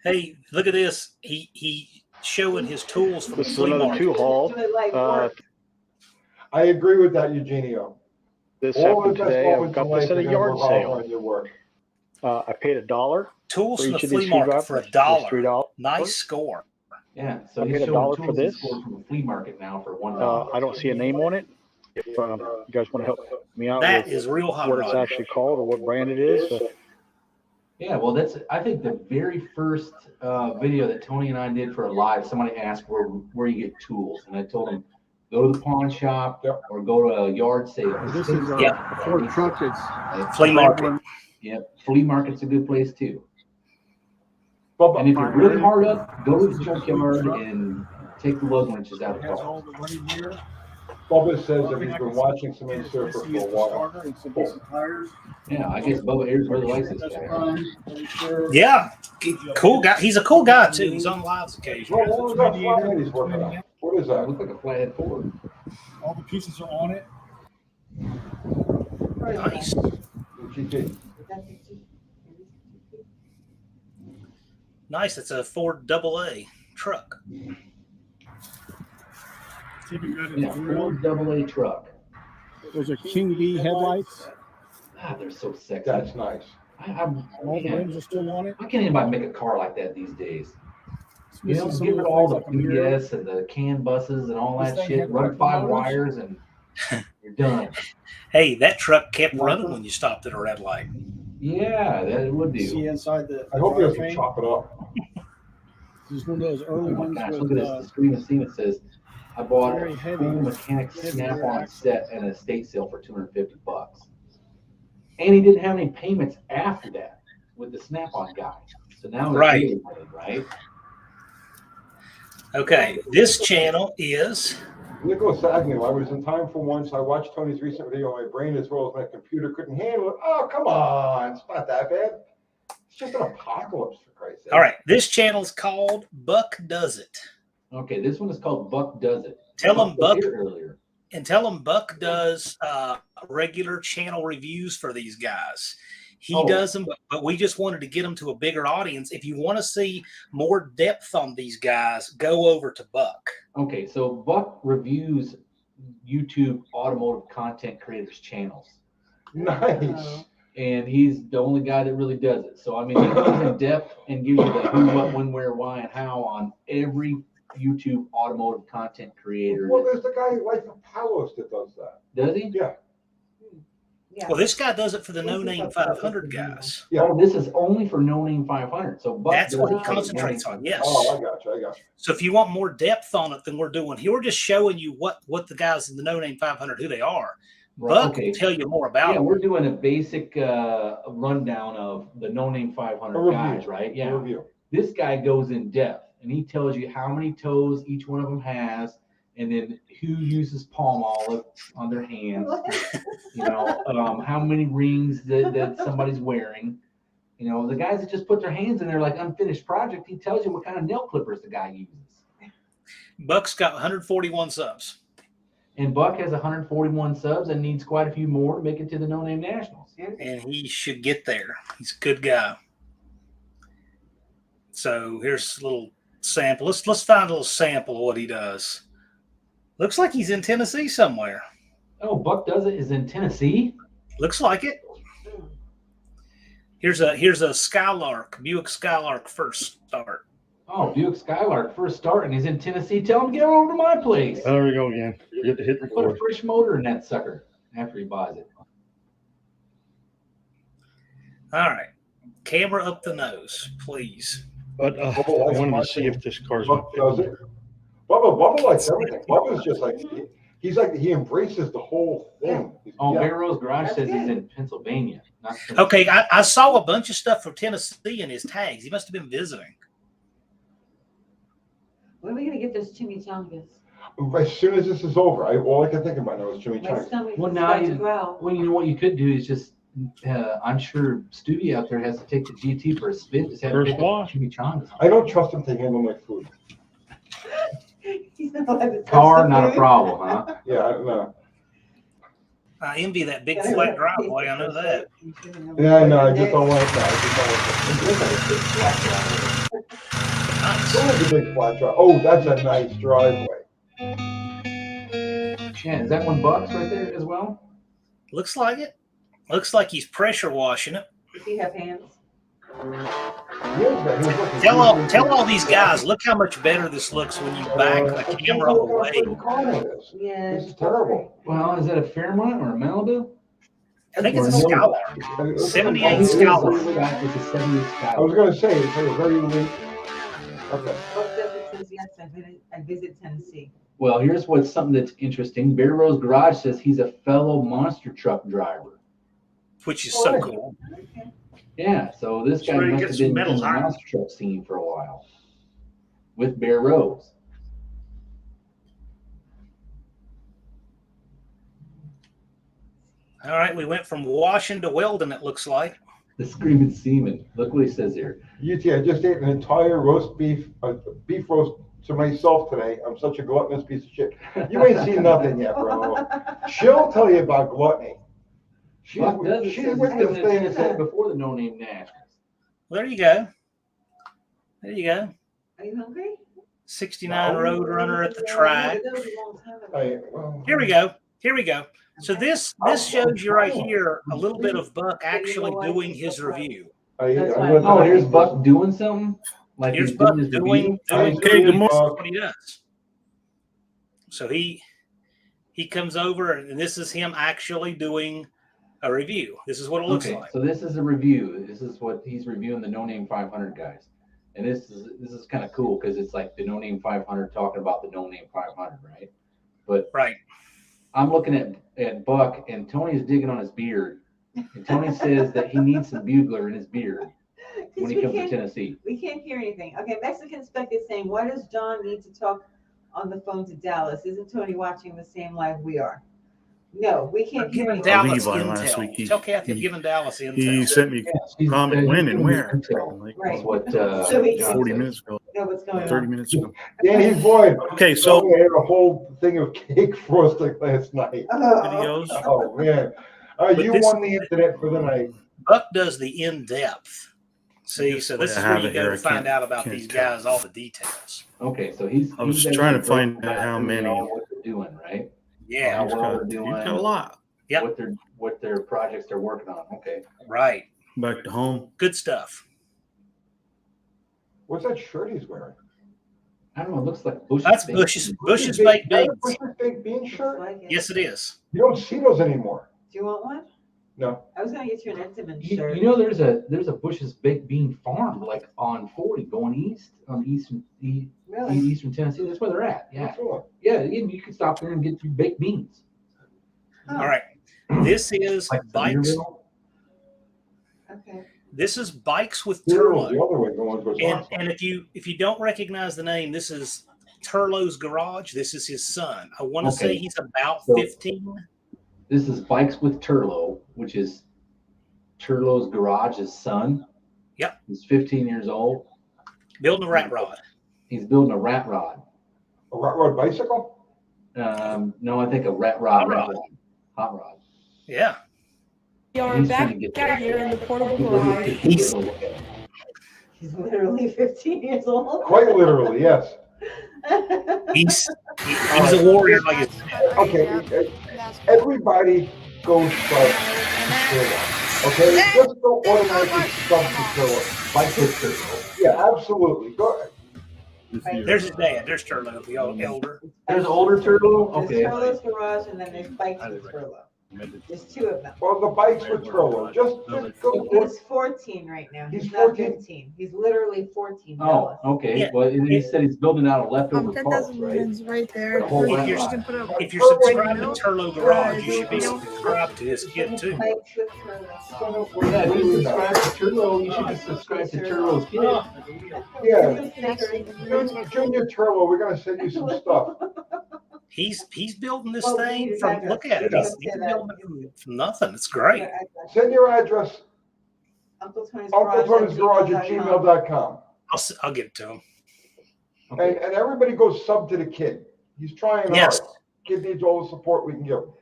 [SPEAKER 3] Hey, look at this. He showing his tools from the
[SPEAKER 5] This is
[SPEAKER 3] flea
[SPEAKER 5] another
[SPEAKER 3] market.
[SPEAKER 5] 2-haul.
[SPEAKER 1] I agree with that, Eugenio.
[SPEAKER 5] This
[SPEAKER 1] All
[SPEAKER 5] happened
[SPEAKER 1] the best
[SPEAKER 5] today. I
[SPEAKER 1] moments
[SPEAKER 5] got
[SPEAKER 1] in
[SPEAKER 5] this
[SPEAKER 1] life
[SPEAKER 5] at a
[SPEAKER 1] are gonna
[SPEAKER 5] yard
[SPEAKER 1] revolve
[SPEAKER 5] sale.
[SPEAKER 1] around your work.
[SPEAKER 5] I paid $1
[SPEAKER 3] Tools
[SPEAKER 5] for
[SPEAKER 3] from the
[SPEAKER 5] each of
[SPEAKER 3] flea
[SPEAKER 5] these
[SPEAKER 3] market for
[SPEAKER 5] screwdrivers.
[SPEAKER 3] $1.
[SPEAKER 5] $3.
[SPEAKER 3] Nice score.
[SPEAKER 2] Yeah, so
[SPEAKER 5] I
[SPEAKER 2] he's
[SPEAKER 5] paid
[SPEAKER 2] showing
[SPEAKER 5] $1
[SPEAKER 2] tools
[SPEAKER 5] for
[SPEAKER 2] he
[SPEAKER 5] this.
[SPEAKER 2] scored from the flea market now for $1.
[SPEAKER 5] I don't see a name on it. If you guys want to help me out
[SPEAKER 3] That
[SPEAKER 5] with
[SPEAKER 3] is real hot
[SPEAKER 5] what it's
[SPEAKER 3] rod.
[SPEAKER 5] actually called or what brand it is.
[SPEAKER 2] Yeah, well, I think the very first video that Tony and I did for a live, somebody asked where you get tools, and I told them go to the pawn shop or go to a yard sale.
[SPEAKER 9] This is a Ford truck. It's
[SPEAKER 3] flea market.
[SPEAKER 2] Yep, flea market's a good place too. And if you're really hard up, go to the junkyard and take the lug wrenches out of the car.
[SPEAKER 1] Bubba says that he's been watching Cement Surfer for a while.
[SPEAKER 2] Yeah, I guess Bubba Ayers really likes this guy.
[SPEAKER 3] Yeah, Cool guy. He's a cool guy too. He's on lives occasionally.
[SPEAKER 1] What was that flathead he's working on? What is that?
[SPEAKER 2] Looks like a flathead Ford.
[SPEAKER 9] All the pieces are on it.
[SPEAKER 3] Nice.
[SPEAKER 1] UTG.
[SPEAKER 3] Nice. It's a Ford AA truck.
[SPEAKER 2] Yeah, Ford AA truck.
[SPEAKER 9] Those are King B headlights.
[SPEAKER 2] Ah, they're so sexy.
[SPEAKER 1] That's nice.
[SPEAKER 9] All the rims are still on it.
[SPEAKER 2] Why can't anybody make a car like that these days? You know,
[SPEAKER 9] Some
[SPEAKER 2] get rid
[SPEAKER 9] of
[SPEAKER 2] of all the
[SPEAKER 9] things like a mirror.
[SPEAKER 2] BS and the CAN buses and all
[SPEAKER 9] This
[SPEAKER 2] that
[SPEAKER 9] thing
[SPEAKER 2] shit.
[SPEAKER 9] had
[SPEAKER 2] Run
[SPEAKER 9] like
[SPEAKER 2] 5
[SPEAKER 9] motors.
[SPEAKER 2] wires and you're done.
[SPEAKER 3] Hey, that truck kept running when you stopped at a red light.
[SPEAKER 2] Yeah, that would do.
[SPEAKER 9] See inside the
[SPEAKER 1] I hope he doesn't
[SPEAKER 9] drivetrain.
[SPEAKER 1] chop it up.
[SPEAKER 9] This is one of those early
[SPEAKER 2] Oh my
[SPEAKER 9] ones
[SPEAKER 2] gosh,
[SPEAKER 9] with
[SPEAKER 2] look at this. The screen of steam. It says, I bought
[SPEAKER 9] very
[SPEAKER 2] a
[SPEAKER 9] heavy-
[SPEAKER 2] full mechanic
[SPEAKER 9] heavy
[SPEAKER 2] snap-on
[SPEAKER 9] rear axle.
[SPEAKER 2] set at an estate sale for $250. And he didn't have any payments after that with the snap-on guy. So now it's
[SPEAKER 3] Right.
[SPEAKER 2] really money, right?
[SPEAKER 3] Okay, this channel is
[SPEAKER 1] Nicholas Agnew, I was in time for once. I watched Tony's recent video. My brain as well as my computer couldn't handle it. Oh, come on. It's not that bad. It's just an apocalypse, for Christ's sake.
[SPEAKER 3] all right. This channel's called Buck Does It.
[SPEAKER 2] Okay, this one is called Buck Does It.
[SPEAKER 3] Tell him Buck
[SPEAKER 2] Earlier.
[SPEAKER 3] and tell him Buck does regular channel reviews for these guys. He does them, but we just wanted to get them to a bigger audience. If you want to see more depth on these guys, go over to Buck.
[SPEAKER 2] Okay, so Buck reviews YouTube automotive content creators channels.
[SPEAKER 1] Nice.
[SPEAKER 2] And he's the only guy that really does it. So, I mean, he goes in depth and gives you the who, what, when, where, why, and how on every YouTube automotive content creator.
[SPEAKER 1] Well, there's the guy Life of Palos that does that.
[SPEAKER 2] Does he?
[SPEAKER 1] Yeah.
[SPEAKER 3] Well, this guy does it for the No Name 500 guys.
[SPEAKER 1] Yeah.
[SPEAKER 2] Oh, this is only for No Name 500. So Buck
[SPEAKER 3] That's
[SPEAKER 2] does
[SPEAKER 3] what he
[SPEAKER 2] it for
[SPEAKER 3] concentrates
[SPEAKER 2] No Name
[SPEAKER 3] on. Yes.
[SPEAKER 1] Oh, I got you.
[SPEAKER 3] So if you want more depth on it than we're doing here, we're just showing you what the guys in the No Name 500 who they are.
[SPEAKER 2] Right,
[SPEAKER 3] Buck
[SPEAKER 2] okay.
[SPEAKER 3] will tell you more about
[SPEAKER 2] Yeah,
[SPEAKER 3] them.
[SPEAKER 2] we're doing a basic rundown of the No Name 500 guys, right? Yeah.
[SPEAKER 1] A review.
[SPEAKER 2] This guy goes in depth and he tells you how many toes each one of them has, and then who uses palm olive on their hands. You know, how many rings that somebody's wearing. You know, the guys that just put their hands in there like unfinished project, he tells you what kind of nail clippers the guy uses.
[SPEAKER 3] Buck's got 141 subs.
[SPEAKER 2] And Buck has 141 subs and needs quite a few more to make it to the No Name Nationals.
[SPEAKER 3] And he should get there. He's a good guy. So here's a little sample. Let's find a little sample of what he does. Looks like he's in Tennessee somewhere.
[SPEAKER 2] Oh, Buck Does It is in Tennessee?
[SPEAKER 3] Looks like it. Here's a Skylark, Buick Skylark first start.
[SPEAKER 2] Oh, Buick Skylark first start, and he's in Tennessee. Tell him to get over to my place.
[SPEAKER 5] Oh, there we go again. Forget to hit
[SPEAKER 2] Put
[SPEAKER 5] record.
[SPEAKER 2] a fresh motor in that sucker after he buys it.
[SPEAKER 3] All right. Camera up the nose, please.
[SPEAKER 5] But I wanted to see if this car's
[SPEAKER 1] Buck does it. Bubba likes everything. Bubba's just like he embraces the whole thing.
[SPEAKER 2] Oh,
[SPEAKER 1] Yeah.
[SPEAKER 2] Bear Rose Garage says he's in Pennsylvania. Not
[SPEAKER 3] Okay, I saw a bunch of stuff from Tennessee in his tags. He must have been visiting.
[SPEAKER 4] When are we gonna get those chimichangas?
[SPEAKER 1] As soon as this is over, all I can think about now is Jimmy
[SPEAKER 4] My
[SPEAKER 1] Chang.
[SPEAKER 4] stomach
[SPEAKER 2] Well,
[SPEAKER 4] is
[SPEAKER 2] now
[SPEAKER 4] about
[SPEAKER 2] you,
[SPEAKER 4] to growl.
[SPEAKER 2] well, you know what you could do is just, I'm sure Stewie out there has to take the GT for a spin. Just have
[SPEAKER 5] First
[SPEAKER 2] him pick up
[SPEAKER 5] wash.
[SPEAKER 2] chimichangas.
[SPEAKER 1] I don't trust him to handle my food.
[SPEAKER 4] He's not allowed to touch
[SPEAKER 2] Car,
[SPEAKER 4] the
[SPEAKER 2] not a
[SPEAKER 4] food.
[SPEAKER 2] problem, huh?
[SPEAKER 1] Yeah, I don't know.
[SPEAKER 3] I envy that big flat driveway. I know that.
[SPEAKER 1] Yeah, I know. I just don't like that. I just don't like that.
[SPEAKER 3] Nice.
[SPEAKER 1] Look at the big flat drive. Oh, that's a nice driveway.
[SPEAKER 2] Yeah, is that one Bucks right there as well?
[SPEAKER 3] Looks like it. Looks like he's pressure washing it.
[SPEAKER 4] Does he have hands?
[SPEAKER 3] Tell all these guys, look how much better this looks when you back the camera away.
[SPEAKER 4] Yeah.
[SPEAKER 1] This is terrible.
[SPEAKER 2] Well, is that a Fairmont or a Malibu?
[SPEAKER 3] I think it's a Skylark. 78
[SPEAKER 2] It's a
[SPEAKER 3] Skylark.
[SPEAKER 2] It's a 78
[SPEAKER 1] I was
[SPEAKER 2] Skylark.
[SPEAKER 1] going to say, it's a very late. Okay.
[SPEAKER 4] Buck Does It says yes, I visit Tennessee.
[SPEAKER 2] Well, here's what's something that's interesting. Bear Rose Garage says he's a fellow monster truck driver.
[SPEAKER 3] Which is so cool.
[SPEAKER 2] Yeah, so this guy
[SPEAKER 3] Sure, he
[SPEAKER 2] must
[SPEAKER 3] gets
[SPEAKER 2] have been in
[SPEAKER 3] medals,
[SPEAKER 2] the
[SPEAKER 3] huh?
[SPEAKER 2] monster truck scene for a while with Bear Rose.
[SPEAKER 3] All right, we went from washing to welding, it looks like.
[SPEAKER 2] The screaming seaman. Look what he says here.
[SPEAKER 1] UT, I just ate an entire roast beef roast to myself today. I'm such a gluttonous piece of shit. You ain't seen nothing yet, bro. She'll tell you about gluttony. She's
[SPEAKER 2] Buck does. It
[SPEAKER 1] she's
[SPEAKER 2] says
[SPEAKER 1] with
[SPEAKER 2] it's
[SPEAKER 1] the
[SPEAKER 2] been in
[SPEAKER 1] things.
[SPEAKER 2] said before the No Name Nationals.
[SPEAKER 3] Well, there you go. There you go.
[SPEAKER 4] Are you hungry?
[SPEAKER 3] 69
[SPEAKER 1] No.
[SPEAKER 3] Road Runner at the track.
[SPEAKER 4] That was a long time ago.
[SPEAKER 1] Well,
[SPEAKER 3] Here we go. Here we go. So this shows you right here a little bit of Buck actually doing his review.
[SPEAKER 2] Oh, here's Buck doing something. Like
[SPEAKER 3] Here's
[SPEAKER 2] he's
[SPEAKER 3] Buck
[SPEAKER 2] his
[SPEAKER 3] doing
[SPEAKER 2] review?
[SPEAKER 3] good what he does. So he comes over and this is him actually doing a review. This is what it looks
[SPEAKER 2] Okay,
[SPEAKER 3] like.
[SPEAKER 2] so this is a review. This is what he's reviewing the No Name 500 guys, and this is kind of cool because it's like the No Name 500 talking about the No Name 500, right? But
[SPEAKER 3] right,
[SPEAKER 2] I'm looking at Buck, and Tony's digging on his beard, and Tony says that he needs some bugler in his beard when he comes to Tennessee.
[SPEAKER 4] We can't hear anything. Okay, Mexican Spec is saying, why does John need to talk on the phone to Dallas? Isn't Tony watching the same live we are? No, we can't hear
[SPEAKER 3] giving
[SPEAKER 4] anything.
[SPEAKER 3] Dallas
[SPEAKER 5] Levi last
[SPEAKER 3] intel.
[SPEAKER 5] week, he-
[SPEAKER 3] Tell Kathy I'm
[SPEAKER 5] he-
[SPEAKER 3] giving Dallas intel.
[SPEAKER 5] He sent me a comment when and where. Like,
[SPEAKER 3] That's
[SPEAKER 2] what
[SPEAKER 4] So he can
[SPEAKER 5] 40 minutes ago.
[SPEAKER 4] know what's going
[SPEAKER 5] 30
[SPEAKER 4] on.
[SPEAKER 5] minutes ago.
[SPEAKER 1] Danny Boyd.
[SPEAKER 5] Okay, so
[SPEAKER 1] I had a whole thing of cake frosting last night.
[SPEAKER 5] videos.
[SPEAKER 1] Oh man,
[SPEAKER 3] But
[SPEAKER 1] you
[SPEAKER 3] this-
[SPEAKER 1] won the internet for the night.
[SPEAKER 3] Buck does the in-depth. See, so this is
[SPEAKER 5] I
[SPEAKER 3] where
[SPEAKER 5] have
[SPEAKER 3] you
[SPEAKER 5] it
[SPEAKER 3] go
[SPEAKER 5] here.
[SPEAKER 3] to
[SPEAKER 5] I
[SPEAKER 3] find out about
[SPEAKER 5] can't
[SPEAKER 3] these
[SPEAKER 5] tell.
[SPEAKER 3] guys, all the details.
[SPEAKER 2] Okay, so he's.
[SPEAKER 5] I was
[SPEAKER 2] he's
[SPEAKER 5] trying to
[SPEAKER 2] actually
[SPEAKER 5] find
[SPEAKER 2] breaking
[SPEAKER 5] out how
[SPEAKER 2] down
[SPEAKER 5] many.
[SPEAKER 2] what they're doing, right?
[SPEAKER 3] Yeah,
[SPEAKER 2] How
[SPEAKER 5] He's
[SPEAKER 2] well
[SPEAKER 5] got,
[SPEAKER 2] they're doing.
[SPEAKER 5] he's got a lot.
[SPEAKER 3] Yep.
[SPEAKER 2] What their projects they're working on. Okay.
[SPEAKER 3] Right.
[SPEAKER 5] Back to home.
[SPEAKER 3] Good stuff.
[SPEAKER 1] What's that shirt he's wearing?
[SPEAKER 2] I don't know. It looks like Bush's.
[SPEAKER 3] That's
[SPEAKER 2] Baked
[SPEAKER 3] Bush's
[SPEAKER 2] Beans.
[SPEAKER 3] Bush's baked beans.
[SPEAKER 1] Bush's baked bean shirt?
[SPEAKER 3] Yes, it is.
[SPEAKER 1] You don't see those anymore.
[SPEAKER 4] Do you want one?
[SPEAKER 1] No.
[SPEAKER 4] I was gonna get you an Entenmann
[SPEAKER 2] You,
[SPEAKER 4] shirt.
[SPEAKER 2] you know, there's a Bush's baked bean farm like on 40 going east on
[SPEAKER 4] Really?
[SPEAKER 2] eastern Tennessee. That's where they're at. Yeah,
[SPEAKER 1] What's wrong?
[SPEAKER 2] yeah. You can stop there and get your baked beans.
[SPEAKER 3] All right. This is
[SPEAKER 2] Like
[SPEAKER 3] bikes.
[SPEAKER 2] Sevierville.
[SPEAKER 4] Okay.
[SPEAKER 3] This is Bikes with
[SPEAKER 1] The
[SPEAKER 3] Turlo.
[SPEAKER 1] other way going was
[SPEAKER 3] And
[SPEAKER 1] awesome.
[SPEAKER 3] and if you don't recognize the name, this is Turlo's garage. This is his son. I want to say
[SPEAKER 2] Okay.
[SPEAKER 3] he's about
[SPEAKER 2] So-
[SPEAKER 3] 15.
[SPEAKER 2] This is Bikes with Turlo, which is Turlo's garage's son.
[SPEAKER 3] Yep.
[SPEAKER 2] He's 15 years old.
[SPEAKER 3] Building a rat rod.
[SPEAKER 2] He's building a rat rod.
[SPEAKER 1] A rat rod bicycle?
[SPEAKER 2] No, I think a rat rod.
[SPEAKER 3] Hot rod.
[SPEAKER 2] Hot rod.
[SPEAKER 3] Yeah.
[SPEAKER 17] We are
[SPEAKER 2] He's
[SPEAKER 17] back
[SPEAKER 2] trying to get
[SPEAKER 17] out here in the portable
[SPEAKER 2] He's
[SPEAKER 17] garage.
[SPEAKER 3] He's-
[SPEAKER 4] He's literally 15 years old.
[SPEAKER 1] Quite literally, yes.
[SPEAKER 3] He's a warrior like his
[SPEAKER 1] Okay, everybody goes sub to Turlo. Okay, just go automatically sub to Turlo.
[SPEAKER 2] Bikes with Turlo.
[SPEAKER 1] Yeah, absolutely. Go ahead.
[SPEAKER 3] There's his dad. There's Turlo, the elder.
[SPEAKER 2] There's older Turlo.
[SPEAKER 4] There's
[SPEAKER 2] Okay.
[SPEAKER 4] Turlo's garage and then there's Bikes with Turlo. There's two of them.
[SPEAKER 1] Well, the bikes with Turlo. Just go.
[SPEAKER 4] He's 14 right now.
[SPEAKER 1] He's
[SPEAKER 4] He's not
[SPEAKER 1] 14?
[SPEAKER 4] 15. He's literally 14.
[SPEAKER 2] Oh,
[SPEAKER 4] Dallas.
[SPEAKER 2] okay.
[SPEAKER 3] Yeah.
[SPEAKER 2] Well, he said he's building out a leftover
[SPEAKER 17] 10,000
[SPEAKER 2] parts, right?
[SPEAKER 17] lumens right there.
[SPEAKER 2] The whole
[SPEAKER 3] If
[SPEAKER 2] rat
[SPEAKER 3] you're,
[SPEAKER 2] rod.
[SPEAKER 3] if you're subscribed to Turlo Garage, you should be subscribed to his kid too.
[SPEAKER 4] Bikes with Turlo.
[SPEAKER 2] Well, yeah, if you subscribe to Turlo, you should be subscribed to Turlo's kid.
[SPEAKER 1] Yeah, Junior Turlo, we're gonna send you some stuff.
[SPEAKER 3] He's building this
[SPEAKER 4] Well, we
[SPEAKER 3] thing
[SPEAKER 4] need his
[SPEAKER 3] from
[SPEAKER 4] address.
[SPEAKER 3] look at it.
[SPEAKER 4] Yeah.
[SPEAKER 3] He's building it from nothing. It's great.
[SPEAKER 1] Send your address,
[SPEAKER 4] Uncle Tony's
[SPEAKER 1] Uncle Tony's Garage at
[SPEAKER 4] gmail.com.
[SPEAKER 1] gmail.com.
[SPEAKER 3] I'll get it to him.
[SPEAKER 1] And everybody goes sub to the kid. He's trying
[SPEAKER 3] Yes.
[SPEAKER 1] hard. Kid needs all the support we can give him.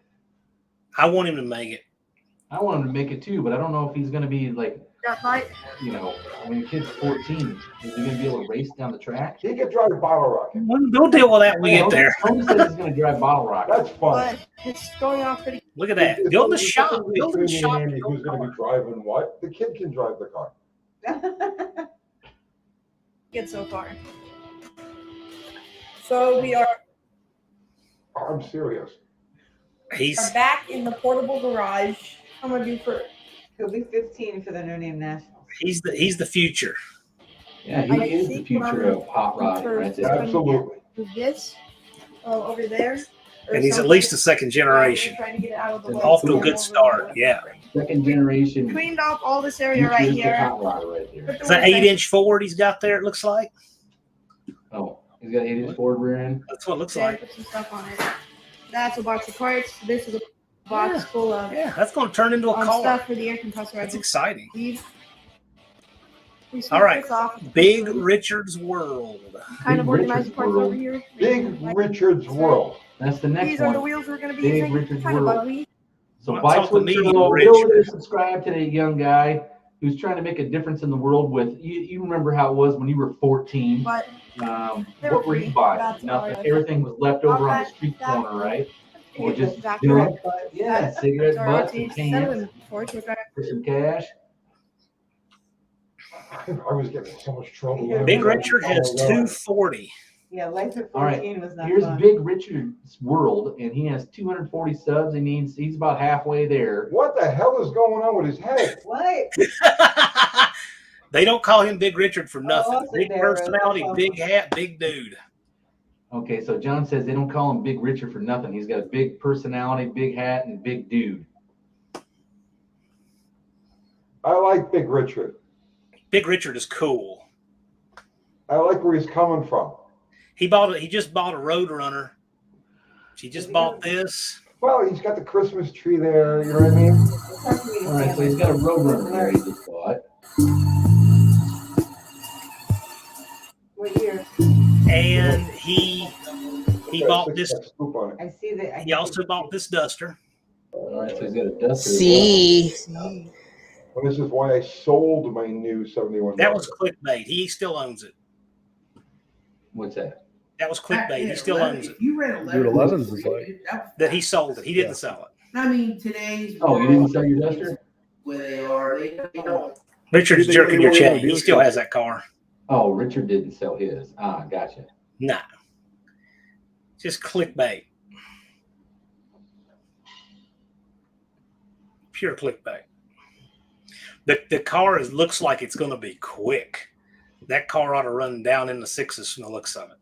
[SPEAKER 3] I want him to make it.
[SPEAKER 2] I want him to make it too, but I don't know if he's going to be like,
[SPEAKER 17] That bike.
[SPEAKER 2] you know, when your kid's 14, is he going to be able to race down the track?
[SPEAKER 1] He can drive a bottle rocket.
[SPEAKER 3] We'll deal with that when we get there.
[SPEAKER 2] Tony says he's going to drive bottle rocket.
[SPEAKER 1] That's fun.
[SPEAKER 17] But it's going off pretty.
[SPEAKER 3] Look at that. Building a shop. Building a
[SPEAKER 1] Between me
[SPEAKER 3] shop.
[SPEAKER 1] and Andy, who's going to be driving what? The kid can drive the car.
[SPEAKER 17] Good so far. So we are
[SPEAKER 1] I'm serious.
[SPEAKER 3] He's
[SPEAKER 17] back in the portable garage. I'm gonna do for.
[SPEAKER 4] He'll be 15 for the No Name Nationals.
[SPEAKER 3] he's the future.
[SPEAKER 2] Yeah, he is the future of hot rod. Right there.
[SPEAKER 1] Absolutely.
[SPEAKER 17] Do this over there. or
[SPEAKER 3] And he's at
[SPEAKER 17] something.
[SPEAKER 3] least a second generation.
[SPEAKER 17] Trying to get it out of the way.
[SPEAKER 3] Off to a good start. Yeah.
[SPEAKER 2] Second generation.
[SPEAKER 17] Cleaned off all this area right
[SPEAKER 2] futuristic
[SPEAKER 17] here.
[SPEAKER 2] hot rod right there.
[SPEAKER 17] Put the
[SPEAKER 3] Is that
[SPEAKER 17] wood
[SPEAKER 3] 8-inch Ford he's got there? It looks like.
[SPEAKER 2] Oh, he's got 8-inch Ford rear end.
[SPEAKER 3] That's what it looks
[SPEAKER 17] there,
[SPEAKER 3] like.
[SPEAKER 17] Put some stuff on it. That's a box of parts. This is a box full of
[SPEAKER 3] that's going to turn into a car.
[SPEAKER 17] stuff for the air compressor.
[SPEAKER 3] That's exciting.
[SPEAKER 17] We
[SPEAKER 3] All right,
[SPEAKER 17] this off
[SPEAKER 3] Big Richard's World.
[SPEAKER 17] Kind of organized parts over here.
[SPEAKER 1] Big Richard's World.
[SPEAKER 2] That's the next
[SPEAKER 17] These
[SPEAKER 2] one.
[SPEAKER 17] are the wheels we're going to be
[SPEAKER 2] Big
[SPEAKER 17] using.
[SPEAKER 2] Richard's
[SPEAKER 17] Kind of
[SPEAKER 2] World.
[SPEAKER 17] ugly.
[SPEAKER 2] So
[SPEAKER 3] I'm
[SPEAKER 2] Bikes
[SPEAKER 3] talking
[SPEAKER 2] with
[SPEAKER 3] medium
[SPEAKER 2] Turbo,
[SPEAKER 3] Richard.
[SPEAKER 2] go there, subscribe to that young guy who's trying to make a difference in the world with, you remember how it was when you were 14.
[SPEAKER 17] But
[SPEAKER 2] What were you buying? Nothing. Everything was left over on the street corner, right? Or just junk. Yeah, cigarette butts and cans for some cash.
[SPEAKER 1] I was getting in so much trouble.
[SPEAKER 3] Big Richard has 240.
[SPEAKER 4] Yeah, life at 14
[SPEAKER 2] All right,
[SPEAKER 4] was not
[SPEAKER 2] here's
[SPEAKER 4] fun.
[SPEAKER 2] Big Richard's World, and he has 240 subs. He's about halfway there.
[SPEAKER 1] What the hell is going on with his head?
[SPEAKER 4] What?
[SPEAKER 3] They don't call him Big Richard for nothing.
[SPEAKER 4] also
[SPEAKER 3] Big
[SPEAKER 4] there,
[SPEAKER 3] personality,
[SPEAKER 4] also.
[SPEAKER 3] big hat, big dude.
[SPEAKER 2] Okay, so John says they don't call him Big Richard for nothing. He's got a big personality, big hat, and big dude.
[SPEAKER 1] I like Big Richard.
[SPEAKER 3] Big Richard is cool.
[SPEAKER 1] I like where he's coming from.
[SPEAKER 3] He just bought a Roadrunner. He just bought this.
[SPEAKER 1] Well, he's got the Christmas tree there. You know what I mean?
[SPEAKER 2] All right, so he's got a Roadrunner there he just bought.
[SPEAKER 4] What year?
[SPEAKER 3] And he bought this.
[SPEAKER 4] I see that.
[SPEAKER 3] He also bought this Duster.
[SPEAKER 2] All right, so he's got a Duster.
[SPEAKER 17] See.
[SPEAKER 1] Well, this is why I sold my new 71.
[SPEAKER 3] That was clickbait. He still owns it.
[SPEAKER 2] What's that?
[SPEAKER 3] That was clickbait. He still owns it.
[SPEAKER 18] You read 11.
[SPEAKER 5] Dude, 11's is like.
[SPEAKER 3] That he sold it. He didn't sell it.
[SPEAKER 18] I mean, today's.
[SPEAKER 2] Oh, you didn't sell your Duster?
[SPEAKER 18] Where they are, they don't.
[SPEAKER 3] Richard's jerking your chain. He still has that car.
[SPEAKER 2] Oh, Richard didn't sell his. Ah, gotcha.
[SPEAKER 3] Nah. Just clickbait. Pure clickbait. The car looks like it's going to be quick. That car ought to run down in the sixes from the looks of it.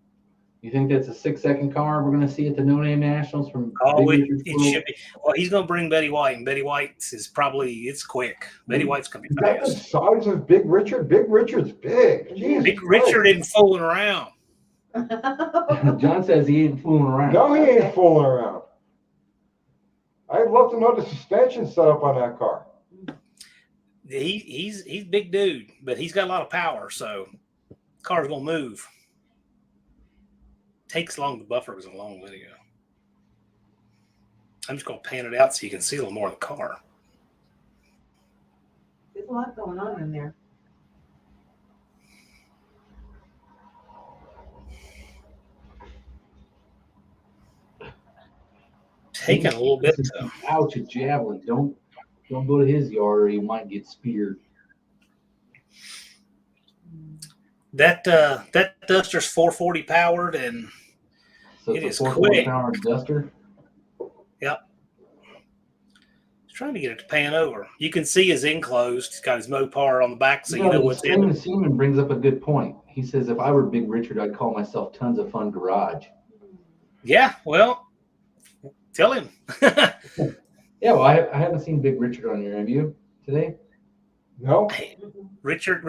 [SPEAKER 2] You think that's a 6-second car we're going to see at the No Name Nationals from?
[SPEAKER 3] Oh,
[SPEAKER 2] Big
[SPEAKER 3] it
[SPEAKER 2] Richard's World?
[SPEAKER 3] should be. Well, he's going to bring Betty White, and Betty White's is probably, it's quick. Betty White's going to
[SPEAKER 1] Is
[SPEAKER 3] be
[SPEAKER 1] that the
[SPEAKER 3] fast.
[SPEAKER 1] size of Big Richard? Big Richard's big. Jesus
[SPEAKER 3] Big
[SPEAKER 1] Christ.
[SPEAKER 3] Richard isn't fooling around.
[SPEAKER 2] John says he ain't fooling around.
[SPEAKER 1] No, he ain't fooling around. I'd love to know the suspension setup on that car.
[SPEAKER 3] He's big dude, but he's got a lot of power, so the car's going to move. Takes long to buffer was a long video. I'm just going to pan it out so you can see a little more of the car.
[SPEAKER 4] There's a lot going on in there.
[SPEAKER 3] Taking a little bit though.
[SPEAKER 2] Ouch, a javelin. Don't go to his yard or you might get speared.
[SPEAKER 3] That Duster's 440 powered and
[SPEAKER 2] So
[SPEAKER 3] it
[SPEAKER 2] it's
[SPEAKER 3] is
[SPEAKER 2] a 440
[SPEAKER 3] quick.
[SPEAKER 2] powered Duster.
[SPEAKER 3] Yep. Trying to get it to pan over. You can see his enclosed. He's got his Mopar on the back, so you know what's in it.
[SPEAKER 2] Seaman brings up a good point. He says, if I were Big Richard, I'd call myself Tons of Fun Garage.
[SPEAKER 3] Yeah, well, tell him.
[SPEAKER 2] Yeah, well, I haven't seen Big Richard on here. Have you today?
[SPEAKER 1] No.
[SPEAKER 3] Richard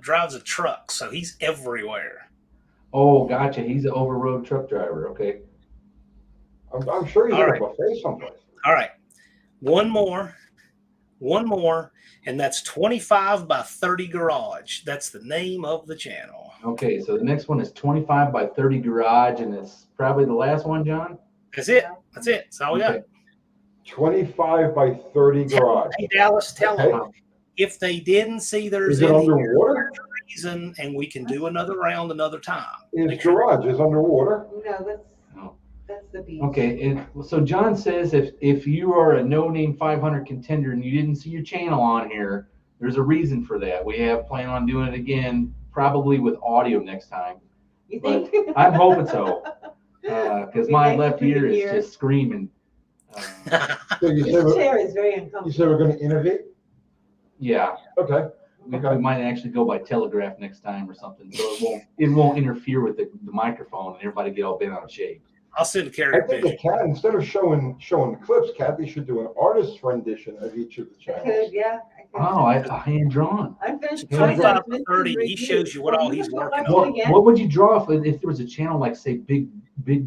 [SPEAKER 3] drives a truck, so he's everywhere.
[SPEAKER 2] Oh, gotcha. He's an over-road truck driver. Okay.
[SPEAKER 1] I'm sure he's
[SPEAKER 3] All
[SPEAKER 1] at
[SPEAKER 3] right.
[SPEAKER 1] a buffet someplace.
[SPEAKER 3] All right. One more, and that's 25 by 30 Garage. That's the name of the channel.
[SPEAKER 2] Okay, so the next one is 25 by 30 Garage, and it's probably the last one, John?
[SPEAKER 3] That's it. That's it. That's all we got.
[SPEAKER 2] Okay.
[SPEAKER 1] 25 by 30 garage.
[SPEAKER 3] Hey, Dallas, tell
[SPEAKER 1] Okay.
[SPEAKER 3] them if they didn't see there's
[SPEAKER 1] Is it
[SPEAKER 3] any
[SPEAKER 1] underwater?
[SPEAKER 3] reason, and we can do another round another time.
[SPEAKER 1] His garage is underwater.
[SPEAKER 4] No, that's the beach.
[SPEAKER 2] Okay, so John says if you are a no-name 500 contender and you didn't see your channel on here, there's a reason for that. We have plan on doing it again, probably with audio next time.
[SPEAKER 4] You
[SPEAKER 2] But
[SPEAKER 4] think?
[SPEAKER 2] I'm hoping so, because my
[SPEAKER 4] Be nice
[SPEAKER 2] left
[SPEAKER 4] for the
[SPEAKER 2] ear is
[SPEAKER 4] ear.
[SPEAKER 2] just screaming.
[SPEAKER 1] So you
[SPEAKER 4] This
[SPEAKER 1] said
[SPEAKER 4] chair is very
[SPEAKER 1] you
[SPEAKER 4] uncomfortable.
[SPEAKER 1] said we're going to innovate?
[SPEAKER 2] Yeah,
[SPEAKER 1] Okay.
[SPEAKER 2] we might actually go by telegraph next time or something, so it won't interfere with the microphone and everybody get all bent out of shape.
[SPEAKER 3] I'll send a
[SPEAKER 1] I
[SPEAKER 3] carrier
[SPEAKER 1] think
[SPEAKER 3] pigeon.
[SPEAKER 1] the cat, instead of showing the clips, Kathy should do an artist's rendition of each of the
[SPEAKER 4] I
[SPEAKER 1] channels.
[SPEAKER 4] could, yeah.
[SPEAKER 2] Oh, a hand drawn.
[SPEAKER 4] I finished
[SPEAKER 3] 25 to
[SPEAKER 4] Mr.
[SPEAKER 3] 30, he
[SPEAKER 4] Review.
[SPEAKER 3] shows you what all he's working
[SPEAKER 4] What-
[SPEAKER 3] on.
[SPEAKER 2] What would you draw if there was a channel like, say, Big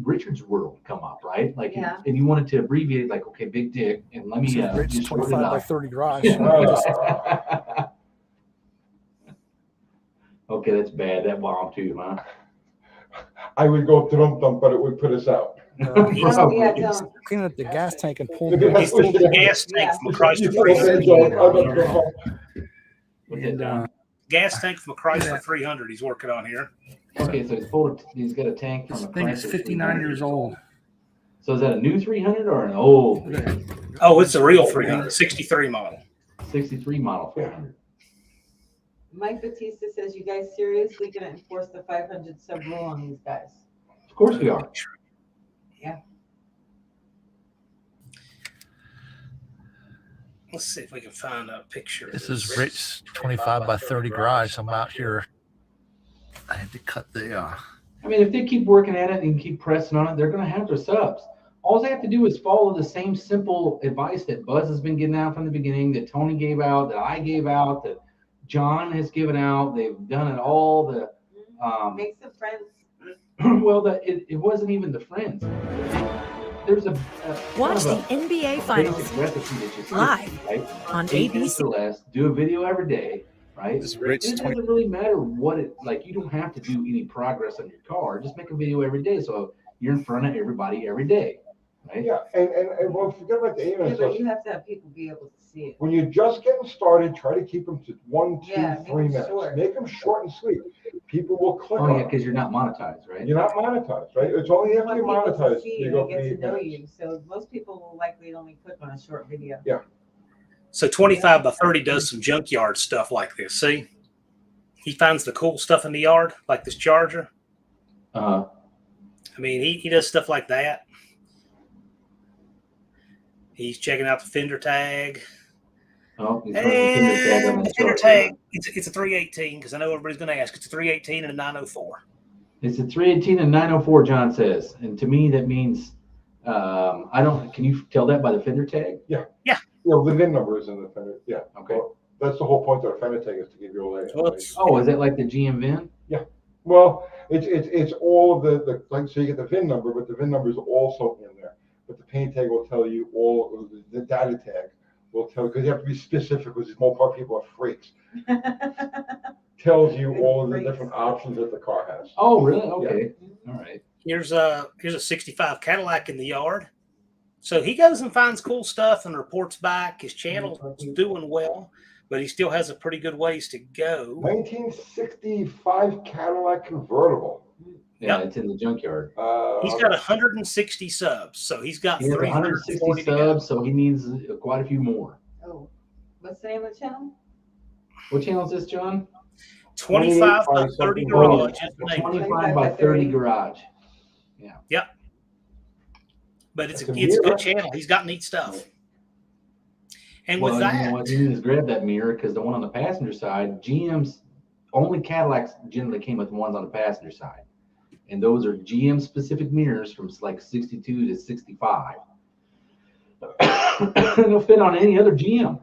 [SPEAKER 2] Richard's World come up, right? Like,
[SPEAKER 4] Yeah.
[SPEAKER 2] and you wanted to abbreviate it, like, okay, Big Dick, and let me
[SPEAKER 9] This is Rich
[SPEAKER 2] just short it
[SPEAKER 9] 25 by
[SPEAKER 2] up.
[SPEAKER 9] 30 garage.
[SPEAKER 2] Okay, that's bad. That bombed too, huh?
[SPEAKER 1] I would go dum, but it would put us out.
[SPEAKER 2] Probably.
[SPEAKER 9] Cleaning up the gas tank and pulling
[SPEAKER 1] Maybe
[SPEAKER 9] the
[SPEAKER 3] He's pulled the gas tank from a Chrysler
[SPEAKER 1] You put a
[SPEAKER 3] 300.
[SPEAKER 1] bench on.
[SPEAKER 9] and
[SPEAKER 3] Gas tank from a Chrysler 300 he's working on here.
[SPEAKER 2] Okay, so he's got a tank from
[SPEAKER 9] this
[SPEAKER 2] a
[SPEAKER 9] thing is
[SPEAKER 2] Chrysler
[SPEAKER 9] 59
[SPEAKER 2] 300.
[SPEAKER 9] years old.
[SPEAKER 2] So is that a new 300 or an old
[SPEAKER 3] Oh, it's a real 300, 63 model.
[SPEAKER 2] 63 model 300?
[SPEAKER 4] Mike Batista says, you guys seriously gonna enforce the 500 sub rule on these guys?
[SPEAKER 2] Of course we are.
[SPEAKER 4] Yeah.
[SPEAKER 3] Let's see if we can find a picture.
[SPEAKER 19] This is Rich 25 by 30 garage. I'm out here. I had to cut the
[SPEAKER 2] I mean, if they keep working at it and keep pressing on it, they're going to have their subs. All they have to do is follow the same simple advice that Buzz has been getting out from the beginning, that Tony gave out, that I gave out, that John has given out. They've done it all.
[SPEAKER 4] Make some friends.
[SPEAKER 2] Well, it wasn't even the friends. There's a
[SPEAKER 20] Watch
[SPEAKER 2] kind of
[SPEAKER 20] the NBA Finals
[SPEAKER 2] basic recipe that you see,
[SPEAKER 20] live
[SPEAKER 2] right?
[SPEAKER 20] on
[SPEAKER 2] 8 minutes
[SPEAKER 20] ABC.
[SPEAKER 2] or less, do a video every day, right?
[SPEAKER 9] This is
[SPEAKER 2] And
[SPEAKER 9] Rich
[SPEAKER 2] it
[SPEAKER 9] 20.
[SPEAKER 2] doesn't really matter what it like. You don't have to do any progress on your car. Just make a video every day, so you're in front of everybody every day, right?
[SPEAKER 1] Yeah, and well, forget about the
[SPEAKER 4] Yeah,
[SPEAKER 1] email.
[SPEAKER 4] but you have to have people be able to see it.
[SPEAKER 1] When you're just getting started, try to keep them to 1, 2,
[SPEAKER 4] Yeah, make
[SPEAKER 1] 3
[SPEAKER 4] them
[SPEAKER 1] minutes.
[SPEAKER 4] short.
[SPEAKER 1] Make them short and sweet. People will click
[SPEAKER 2] Oh
[SPEAKER 1] on
[SPEAKER 2] yeah,
[SPEAKER 1] it.
[SPEAKER 2] because you're not monetized, right?
[SPEAKER 1] You're not monetized, right? It's only
[SPEAKER 4] You
[SPEAKER 1] after
[SPEAKER 4] want
[SPEAKER 1] you're
[SPEAKER 4] people to
[SPEAKER 1] monetized
[SPEAKER 4] see
[SPEAKER 1] you
[SPEAKER 4] you
[SPEAKER 1] go
[SPEAKER 4] and
[SPEAKER 1] for
[SPEAKER 4] get
[SPEAKER 1] 8
[SPEAKER 4] to know
[SPEAKER 1] minutes.
[SPEAKER 4] you. So most people will likely only click on a short video.
[SPEAKER 1] Yeah.
[SPEAKER 3] So 25 by 30 does some junkyard stuff like this. See? He finds the cool stuff in the yard, like this Charger.
[SPEAKER 2] Uh-huh.
[SPEAKER 3] I mean, he does stuff like that. He's checking out the fender tag.
[SPEAKER 2] Oh, he's throwing the fender tag on
[SPEAKER 3] And
[SPEAKER 2] that
[SPEAKER 3] the fender
[SPEAKER 2] truck,
[SPEAKER 3] tag,
[SPEAKER 2] yeah.
[SPEAKER 3] it's a 318 because I know everybody's going to ask. It's a 318 and a 904.
[SPEAKER 2] It's a 318 and 904, John says, and to me that means I don't. Can you tell that by the fender tag?
[SPEAKER 1] Yeah.
[SPEAKER 3] Yeah.
[SPEAKER 1] Yeah, the VIN number is in the fender. Yeah.
[SPEAKER 2] Okay.
[SPEAKER 1] Well, that's the whole point of a fender tag is to give you all that information.
[SPEAKER 2] Oh, is that like the GM VIN?
[SPEAKER 1] Yeah. Well, it's all of the like, so you get the VIN number, but the VIN number is also in there. But the paint tag will tell you all of the data tag will tell, because you have to be specific because these Mopar people are freaks. Tells you all of the different options that the car has.
[SPEAKER 2] Oh, really? Okay. All right.
[SPEAKER 3] Here's a 65 Cadillac in the yard. So he goes and finds cool stuff and reports back. His channel's doing well, but he still has a pretty good ways to go.
[SPEAKER 1] 1965 Cadillac convertible.
[SPEAKER 2] Yeah, it's in the junkyard.
[SPEAKER 3] He's got 160 subs, so he's got
[SPEAKER 2] He has
[SPEAKER 3] 340
[SPEAKER 2] 160
[SPEAKER 3] to go.
[SPEAKER 2] subs, so he needs quite a few more.
[SPEAKER 4] Oh, what's the name of the channel?
[SPEAKER 2] What channel is this, John?
[SPEAKER 3] 25 by 30 garage. is the name.
[SPEAKER 2] 25 by 30 garage. Yeah.
[SPEAKER 3] Yep. But it's a
[SPEAKER 2] That's a
[SPEAKER 3] good
[SPEAKER 2] mirror.
[SPEAKER 3] channel. He's got neat stuff. And
[SPEAKER 2] Well,
[SPEAKER 3] with
[SPEAKER 2] you
[SPEAKER 3] that,
[SPEAKER 2] know what? You need to grab that mirror because the one on the passenger side, GM's only Cadillacs generally came with ones on the passenger side. And those are GM specific mirrors from like 62 to 65. They'll fit on any other GM.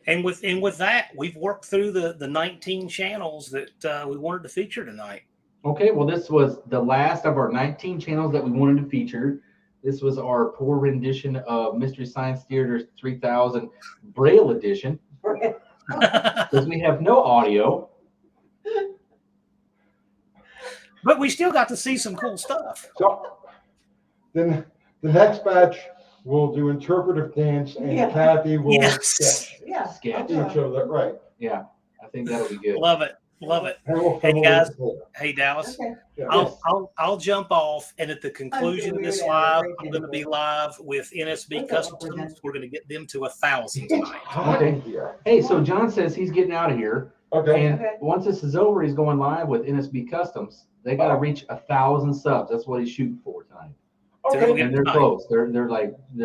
[SPEAKER 3] and with that, we've worked through the 19 channels that we wanted to feature tonight.
[SPEAKER 2] Okay, well, this was the last of our 19 channels that we wanted to feature. This was our poor rendition of Mystery Science Theater 3000 Braille edition. Because we have no audio.
[SPEAKER 3] But we still got to see some cool stuff.
[SPEAKER 1] So then the next batch will do interpretive dance, and Kathy will sketch
[SPEAKER 2] Sketch.
[SPEAKER 1] each of the right.
[SPEAKER 2] Yeah, I think that'll be good.
[SPEAKER 3] Love it. Love it.
[SPEAKER 1] And we'll
[SPEAKER 3] Hey
[SPEAKER 1] film
[SPEAKER 3] guys,
[SPEAKER 1] it later.
[SPEAKER 3] hey Dallas,
[SPEAKER 1] Yeah.
[SPEAKER 3] I'll jump off, and at the conclusion of this live, I'm going to be live with NSB Customs. We're going to get them to 1,000 tonight.
[SPEAKER 2] Okay. Hey, so John says he's getting out of here.
[SPEAKER 1] Okay.
[SPEAKER 2] And once this is over, he's going live with NSB Customs. They got to reach 1,000 subs. That's what he's shooting for tonight.
[SPEAKER 1] Okay.
[SPEAKER 2] And they're close. They're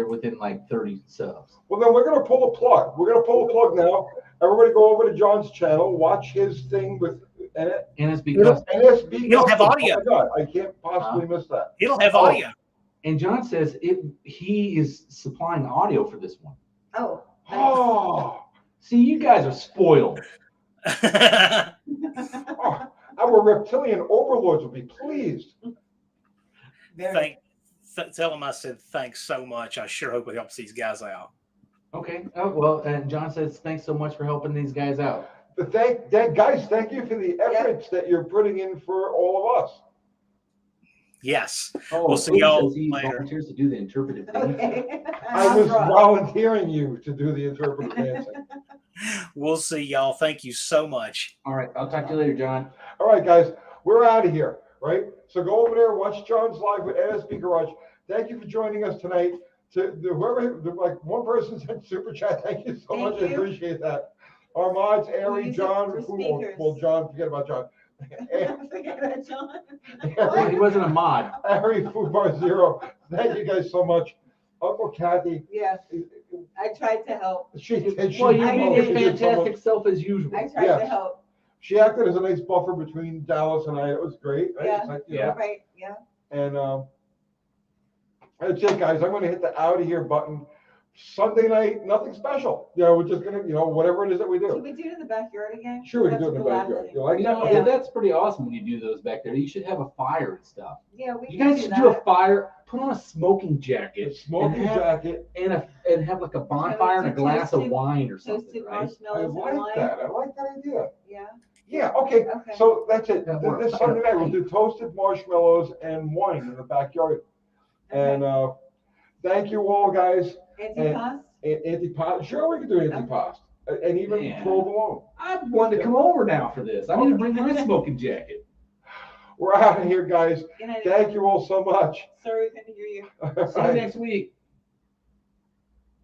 [SPEAKER 2] within like 30 subs.
[SPEAKER 1] Well, then we're going to pull a plug. We're going to pull a plug now. Everybody go over to John's channel, watch his thing with
[SPEAKER 2] NSB
[SPEAKER 3] It'll-
[SPEAKER 2] Custom.
[SPEAKER 1] NSB
[SPEAKER 3] It'll have
[SPEAKER 1] Custom.
[SPEAKER 3] audio.
[SPEAKER 1] Oh my God, I can't possibly miss that.
[SPEAKER 3] It'll have
[SPEAKER 2] Oh.
[SPEAKER 3] audio.
[SPEAKER 2] And John says he is supplying audio for this one.
[SPEAKER 4] Oh.
[SPEAKER 1] Oh,
[SPEAKER 2] See, you guys are spoiled.
[SPEAKER 1] oh, our reptilian overlords will be pleased.
[SPEAKER 3] Tell them I said thanks so much. I sure hope it helps these guys out.
[SPEAKER 2] Okay. Oh, well, and John says thanks so much for helping these guys out.
[SPEAKER 1] But guys, thank you for the efforts that you're putting in for all of us.
[SPEAKER 3] Yes.
[SPEAKER 2] Oh,
[SPEAKER 3] We'll see y'all
[SPEAKER 2] says he
[SPEAKER 3] later.
[SPEAKER 2] volunteers to do the interpretive dance.
[SPEAKER 4] Okay.
[SPEAKER 1] I was volunteering you to do the interpretive dancing.
[SPEAKER 3] We'll see y'all. Thank you so much.
[SPEAKER 2] All right. I'll talk to you later, John.
[SPEAKER 1] All right, guys, we're out of here, right? So go over there and watch John's live with NSB Garage. Thank you for joining us tonight. To whoever, like one person sent super chat. Thank you so much. I appreciate that. Our mods, Ari, John, well, John, forget about John.
[SPEAKER 4] Forget about John.
[SPEAKER 2] Well, he wasn't a mod.
[SPEAKER 1] Ari, Fubar Zero. Thank you guys so much. Uncle Kathy.
[SPEAKER 4] Yeah. I tried to help.
[SPEAKER 1] She did.
[SPEAKER 2] Well, you
[SPEAKER 4] I
[SPEAKER 2] did
[SPEAKER 4] did.
[SPEAKER 2] your fantastic self as usual.
[SPEAKER 4] I tried to help.
[SPEAKER 1] She acted as a nice buffer between Dallas and I. It was great. Right?
[SPEAKER 4] Yeah.
[SPEAKER 1] It's like, you know,
[SPEAKER 4] Right. Yeah.
[SPEAKER 1] And that's it, guys. I'm going to hit the out of here button. Sunday night, nothing special. You know, we're just going to, whatever it is that we do.
[SPEAKER 4] Can we do it in the backyard again?
[SPEAKER 1] Sure, we can do it in the backyard. You like that?
[SPEAKER 2] Yeah, that's pretty awesome when you do those back there. You should have a fire and stuff.
[SPEAKER 4] Yeah, we
[SPEAKER 2] You
[SPEAKER 4] can
[SPEAKER 2] guys
[SPEAKER 4] do
[SPEAKER 2] should
[SPEAKER 4] that.
[SPEAKER 2] do a fire. Put on a smoking jacket.
[SPEAKER 1] Jacket.
[SPEAKER 2] And have like a bonfire and a glass of wine or something.
[SPEAKER 4] Toasted
[SPEAKER 2] Right?
[SPEAKER 4] marshmallows and
[SPEAKER 1] I
[SPEAKER 4] wine.
[SPEAKER 1] like that. I like that idea.
[SPEAKER 4] Yeah.
[SPEAKER 1] Yeah, okay. So that's it.
[SPEAKER 2] That works.
[SPEAKER 1] This Sunday night, we'll do toasted marshmallows and wine in the backyard. And thank you all, guys.
[SPEAKER 4] Antipas?
[SPEAKER 1] Antipas. Sure, we can do antipas. And even
[SPEAKER 2] Man.
[SPEAKER 1] provolone.
[SPEAKER 2] I wanted to come over now for this. I need to bring my smoking jacket.
[SPEAKER 1] We're out of here, guys.
[SPEAKER 4] Good night.
[SPEAKER 1] Thank you all so much.
[SPEAKER 4] Sorry we couldn't hear you.
[SPEAKER 2] See you next week.